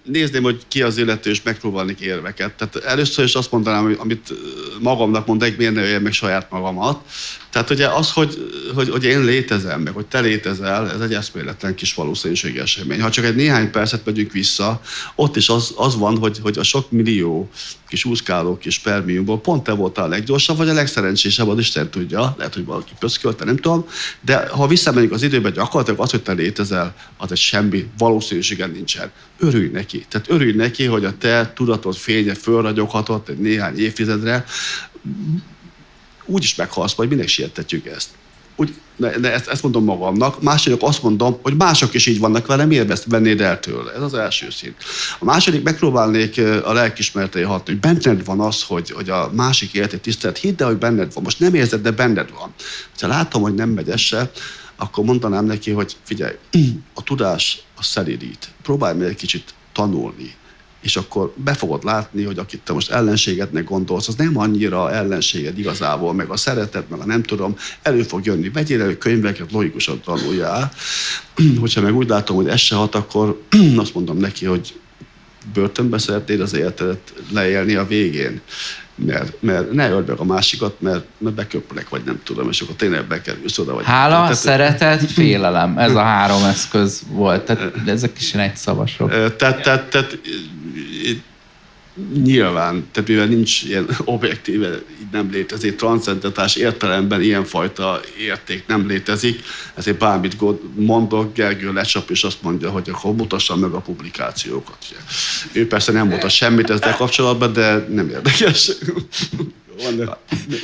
nézném, hogy ki az illető, és megpróbálnék érveket. Tehát először is azt mondanám, amit magamnak mondanék, miért ne öljem meg saját magamat. Tehát ugye az, hogy én létezem, meg hogy te létezel, ez egy eszméletlen kis valószínűségi esemény. Ha csak egy néhány percet megyünk vissza, ott is az van, hogy a sok millió kis úszkáló kis spermiumból pont te voltál a leggyorsabb, vagy a legszerencsésebb, az Isten tudja, lehet, hogy valaki pöszkölte, nem tudom, de ha visszamegyünk az időben, gyakorlatilag az, hogy te létezel, az egy semmi valószínűségen nincsen. Örülj neki. Tehát örülj neki, hogy a te tudatod fénye fölragyoghatott egy néhány évtizedre, úgy is meghalsz, majd minek sietetjük ezt. Ezt mondom magamnak. Másodiknak azt mondom, hogy mások is így vannak vele, miért ezt vennéd el tőle? Ez az első szint. A második, megpróbálnék a lelkismeretei hatni, hogy benned van az, hogy a másik életét tisztelt. Hidd el, hogy benned van. Most nem érzed, de benned van. Ha látom, hogy nem megy ez se, akkor mondanám neki, hogy figyelj, a tudás a szelídít. Próbálj meg egy kicsit tanulni. És akkor be fogod látni, hogy akit te most ellenségednek gondolsz, az nem annyira ellenséged igazából, meg a szeretet, meg a nem tudom, elő fog jönni. Vegyél elő könyveket, logikusan tanuljál. Hogyha meg úgy látom, hogy ez se hat, akkor azt mondom neki, hogy börtönbe szeretnéd az életedet leélni a végén. Mert ne öld meg a másikat, mert beköpnek, vagy nem tudom, és akkor tényleg bekerülsz oda. Vagy hála, szeretet, félelem. Ez a 3 eszköz volt. Tehát ezek is egy szavasok. Tehát nyilván, tehát mivel nincs ilyen objektíve, így nem létezik, transzcendentás értelemben ilyenfajta érték nem létezik, ezért bármit mondok, Gergő lecsap, és azt mondja, hogy akkor mutassam meg a publikációkat. Ő persze nem mutat semmit ezzel kapcsolatban, de nem érdekes.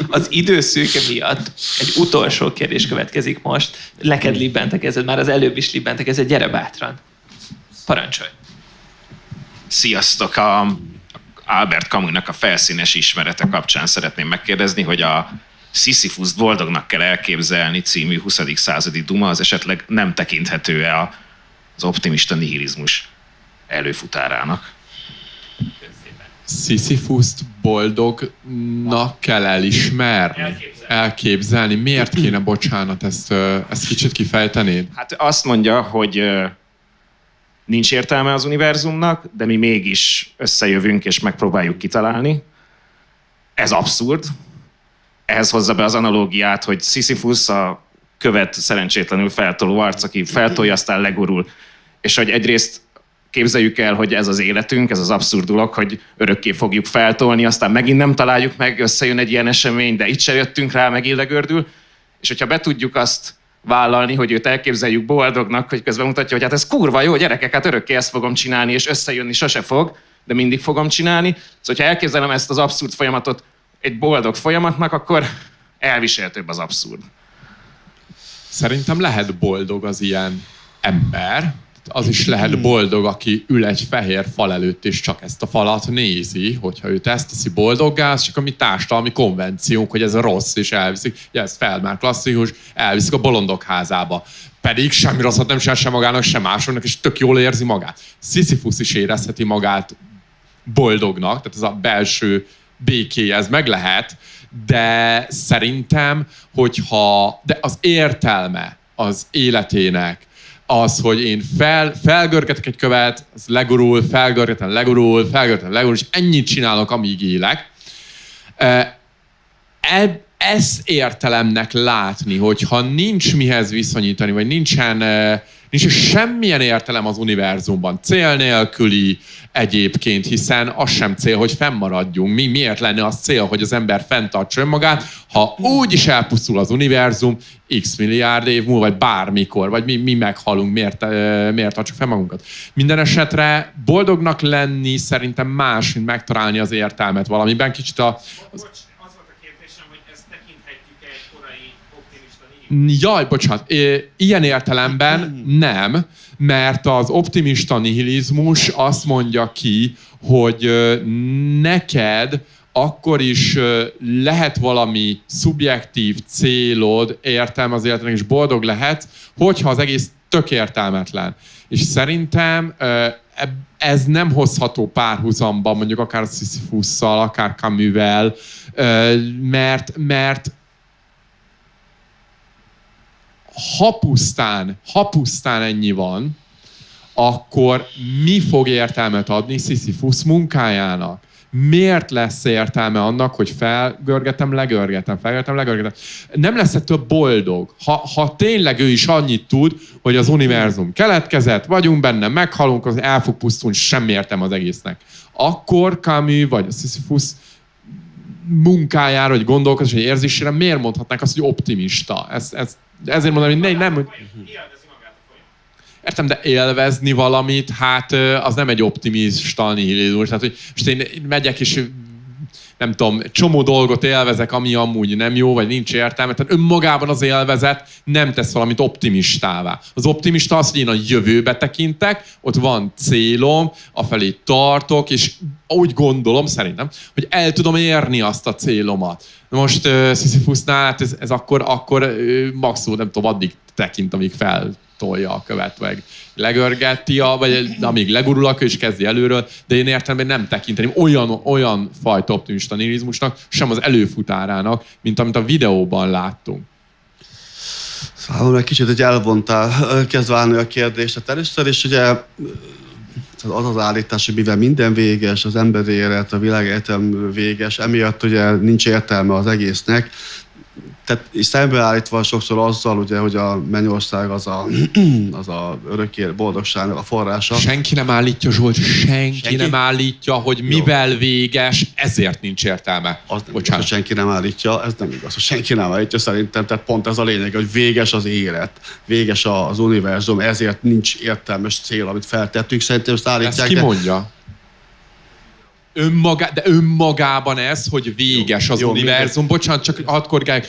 Az időszűke miatt egy utolsó kérdés következik most. Leked libbent kezed, már az előbb is libbent kezed, gyere bátran. Parancsolj. Sziasztok! A Albert Camusnak a felszínes ismerete kapcsán szeretném megkérdezni, hogy a Sisyphust boldognak kell elképzelni című 20. századi duma az esetleg nem tekinthető-e az optimista nihilizmus előfutárának? Sisyphust boldognak kell elismerni, elképzelni. Miért kéne, bocsánat, ezt kicsit kifejtenéd? Hát azt mondja, hogy nincs értelme az univerzumnak, de mi mégis összejövünk és megpróbáljuk kitalálni. Ez abszurd. Ehhez hozza be az analógiát, hogy Sisyphus a követ szerencsétlenül feltoló arc, aki feltolja, aztán legurul. És hogy egyrészt képzeljük el, hogy ez az életünk, ez az abszurd dolog, hogy örökké fogjuk feltolni, aztán megint nem találjuk meg, összejön egy ilyen esemény, de itt se jöttünk rá, megint legördül. És hogyha be tudjuk azt vállalni, hogy őt elképzeljük boldognak, hogy közben mutatja, hogy hát ez kurva jó, gyerekek, hát örökké ezt fogom csinálni, és összejönni sose fog, de mindig fogom csinálni. Szóval, hogyha elképzelem ezt az abszurd folyamatot egy boldog folyamatnak, akkor elviselhetőbb az abszurd. Szerintem lehet boldog az ilyen ember, az is lehet boldog, aki ül egy fehér fal előtt, és csak ezt a falat nézi, hogyha őt ezt teszi boldoggá, az csak a mi társadalmi konvenciónk, hogy ez a rossz, és elviszik, ugye ez már klasszikus, elviszik a bolondok házába. Pedig semmi rosszat nem csinál sem magának, sem másoknak, és tök jól érzi magát. Sisyphus is érezheti magát boldognak, tehát ez a belső békéje, ez meg lehet, de szerintem, de az értelme az életének, az, hogy én felgörgetek egy követ, az legurul, legurul, és ennyit csinálok, amíg élek. Ezt értelemnek látni, hogyha nincs mihez viszonyítani, vagy nincs Nincs semmilyen értelem az univerzumban. Cél nélküli egyébként, hiszen az sem cél, hogy fennmaradjunk. Miért lenne az cél, hogy az ember fenntartsa önmagát, ha úgy is elpusztul az univerzum x milliárd év múlva, vagy bármikor, vagy mi meghalunk, miért tartsuk fenn magunkat. Minden esetre boldognak lenni szerintem más, mint megtalálni az értelmet valamiben. Kicsit Az volt a kérdésem, hogy ezt tekinthetjük egy korai optimista Jaj, bocsánat. Ilyen értelemben nem, mert az optimista nihilizmus azt mondja ki, hogy neked akkor is lehet valami szubjektív célod, értelme az életnek, és boldog lehetsz, hogyha az egész tök értelmetlen. És szerintem ez nem hozható párhuzamba, mondjuk akár a Sisyphusszal, akár Camusvel, mert ha pusztán ennyi van, akkor mi fog értelmet adni Sisyphusz munkájának? Miért lesz értelme annak, hogy felgörgetem, legörgetem? Nem lesz ettől boldog. Ha tényleg ő is annyit tud, hogy az univerzum keletkezett, vagyunk benne, meghalunk, az el fog pusztulni, semmi értelme az egésznek. Akkor Camus vagy a Sisyphusz munkájára, vagy gondolkodás, vagy érzésére miért mondhatnánk azt, hogy optimista? Ezért mondom, hogy nem... Értem, de élvezni valamit, hát az nem egy optimista nihilizmus. Tehát, hogy most én megyek és nem tudom, csomó dolgot élvezek, ami amúgy nem jó, vagy nincs értelme. Tehát önmagában az élvezet nem tesz valamit optimistává. Az optimista az, hogy én a jövőbe tekintek, ott van célom, afelé tartok, és úgy gondolom szerintem, hogy el tudom érni azt a célomat. Most Sisyphusnál hát ez akkor maximum, nem tudom, addig tekint, amíg feltolja a követ, meg legörgeti, vagy amíg legurul, akkor is kezdi előről, de én értem, hogy nem tekinteném olyan fajta optimista nihilizmusnak, sem az előfutárának, mint amit a videóban láttunk. Számomra egy kicsit egy elvontál kezd válni a kérdést. Tehát először is ugye az állítás, hogy mivel minden véges, az emberi élet, a világegyetem véges, emiatt ugye nincs értelme az egésznek. Tehát szembeállítva sokszor azzal, ugye, hogy a mennyország az a örökké boldogságnak a forrása. Senki nem állítja, Zsolt, senki nem állítja, hogy mivel véges, ezért nincs értelme. Az nem igaz, hogy senki nem állítja, ez nem igaz, hogy senki nem állítja szerintem, tehát pont ez a lényeg, hogy véges az élet, véges az univerzum, ezért nincs értelmes cél, amit feltettünk, szerintem ezt állítják. Ezt ki mondja? De önmagában ez, hogy véges az univerzum. Bocsánat, csak hadd korrigáljuk,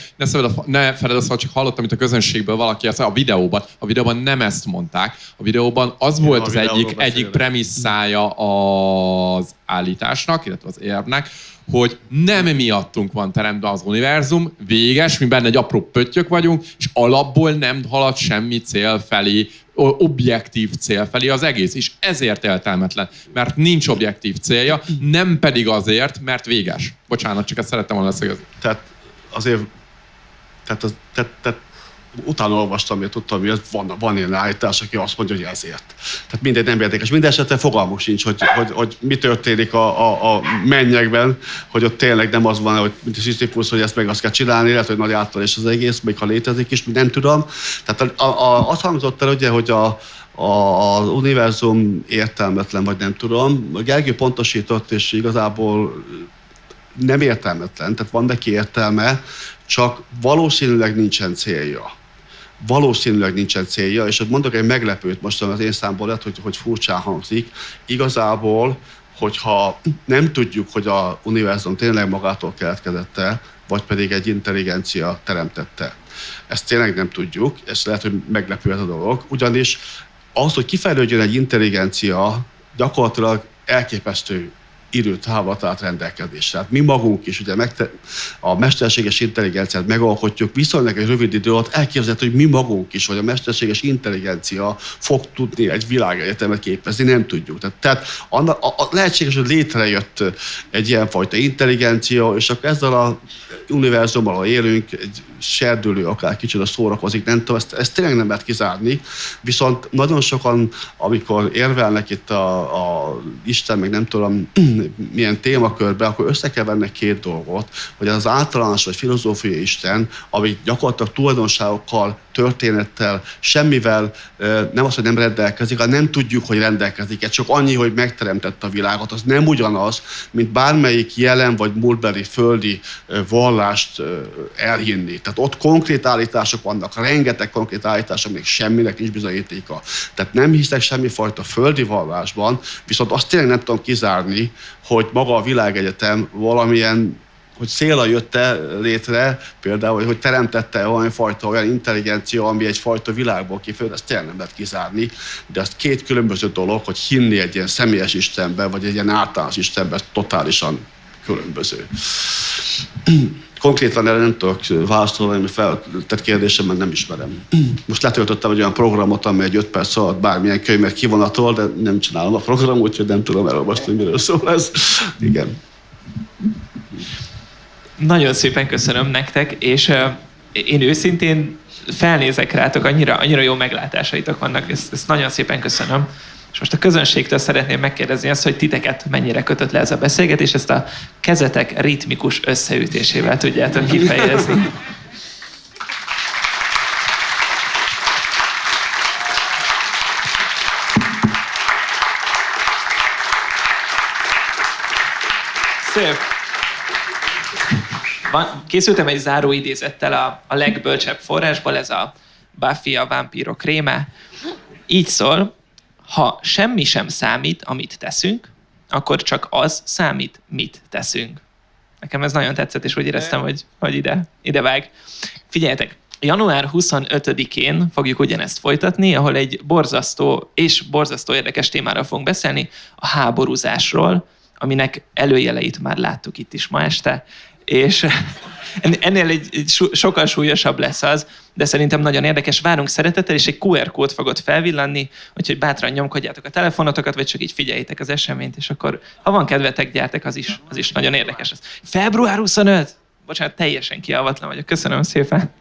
ne feled azt, csak hallottam itt a közönségből valaki ezt a videóban nem ezt mondták. A videóban az volt az egyik premisszája az állításnak, illetve az érvnek, hogy nem miattunk van teremtve az univerzum, véges, mi benne egy apró pöttyök vagyunk, és alapból nem halad semmi cél felé, objektív cél felé az egész, és ezért értelmetlen, mert nincs objektív célja, nem pedig azért, mert véges. Bocsánat, csak ezt szerettem volna leszögezni. Tehát azért, utána olvastam, hogy tudtam, hogy van ilyen állítás, aki azt mondja, hogy ezért. Tehát mindegy nem érdekes. Minden esetre fogalmuk sincs, hogy mi történik a mennyekben, hogy ott tényleg nem az van, hogy mint a Sisyphus, hogy ezt meg azt kell csinálni, lehet, hogy nagy általás az egész, még ha létezik is, nem tudom. Tehát azt hangzott el, ugye, hogy az univerzum értelmetlen, vagy nem tudom. Gergő pontosított, és igazából nem értelmetlen, tehát van neki értelme, csak valószínűleg nincsen célja. És ott mondok egy meglepőt most az én számból lett, hogy furcsán hangzik. Igazából, hogyha nem tudjuk, hogy a univerzum tényleg magától keletkezett-e, vagy pedig egy intelligencia teremtette. Ezt tényleg nem tudjuk, ez lehet, hogy meglepő ez a dolog. Ugyanis az, hogy kifejlődjön egy intelligencia, gyakorlatilag elképesztő időtávlat állt rendelkezésre. Tehát mi magunk is ugye a mesterséges intelligenciát megalkotjuk, viszonylag egy rövid idő alatt elképzelhető, hogy mi magunk is, hogy a mesterséges intelligencia fog tudni egy világegyetemet képezni, nem tudjuk. Tehát lehetséges, hogy létrejött egy ilyenfajta intelligencia, és akkor ezzel a univerzummal, ahol élünk, egy serdülő akár kicsit szórakozik, nem tudom, ezt tényleg nem lehet kizárni, viszont nagyon sokan, amikor érvelnek itt a Isten, meg nem tudom milyen témakörbe, akkor összekevernek két dolgot, hogy az általános vagy filozófiai Isten, ami gyakorlatilag tulajdonságokkal történettel, semmivel nem az, hogy nem rendelkezik, hanem nem tudjuk, hogy rendelkezik. Csak annyi, hogy megteremtette a világot. Az nem ugyanaz, mint bármelyik jelen vagy múltbeli földi vallást elhinni. Tehát ott konkrét állítások vannak, rengeteg konkrét állítások, még semminek nincs bizonyítéka. Tehát nem hiszek semmifajta földi vallásban, viszont azt tényleg nem tudom kizárni, hogy maga a világegyetem valamilyen, hogy széla jött-e létre, például, hogy teremtette valami fajta olyan intelligencia, ami egyfajta világból kifejező, ezt tényleg nem lehet kizárni, de az két különböző dolog, hogy hinni egy ilyen személyes Istenben, vagy egy ilyen általános Istenben, totálisan különböző. Konkrétan erre nem tudok válaszolni, mert feltett kérdésem, mert nem ismerem. Most letöltöttem egy olyan programot, amely egy 5 perc alatt bármilyen könyvet kivonatol, de nem csinálom a program, úgyhogy nem tudom elolvasni, hogy miről szól ez. Igen. Nagyon szépen köszönöm nektek, és én őszintén felnézek rátok, annyira jó meglátásaitok vannak, ezt nagyon szépen köszönöm. És most a közönségtől szeretném megkérdezni azt, hogy titeket mennyire kötött le ez a beszélgetés, ezt a kezetek ritmikus összeütésével tudjátok kifejezni. Szép. Készültem egy záró idézettel a legbölcsebb forrásból, ez a Buffy a vámpírok réme. Így szól: ha semmi sem számít, amit teszünk, akkor csak az számít, mit teszünk. Nekem ez nagyon tetszett, és úgy éreztem, hogy ide vág. Figyeljetek, január 25-én fogjuk ugyanezt folytatni, ahol egy borzasztó érdekes témáról fogunk beszélni, a háborúzásról, aminek előjeleit már láttuk itt is ma este, és ennél egy sokkal súlyosabb lesz az, de szerintem nagyon érdekes. Várunk szeretettel, és egy QR kód fogod felvillanni, úgyhogy bátran nyomkodjátok a telefonotokat, vagy csak így figyeljétek az eseményt, és akkor, ha van kedvetek, gyertek, az is nagyon érdekes lesz. Február 25! Bocsánat, teljesen kialvatlan vagyok. Köszönöm szépen!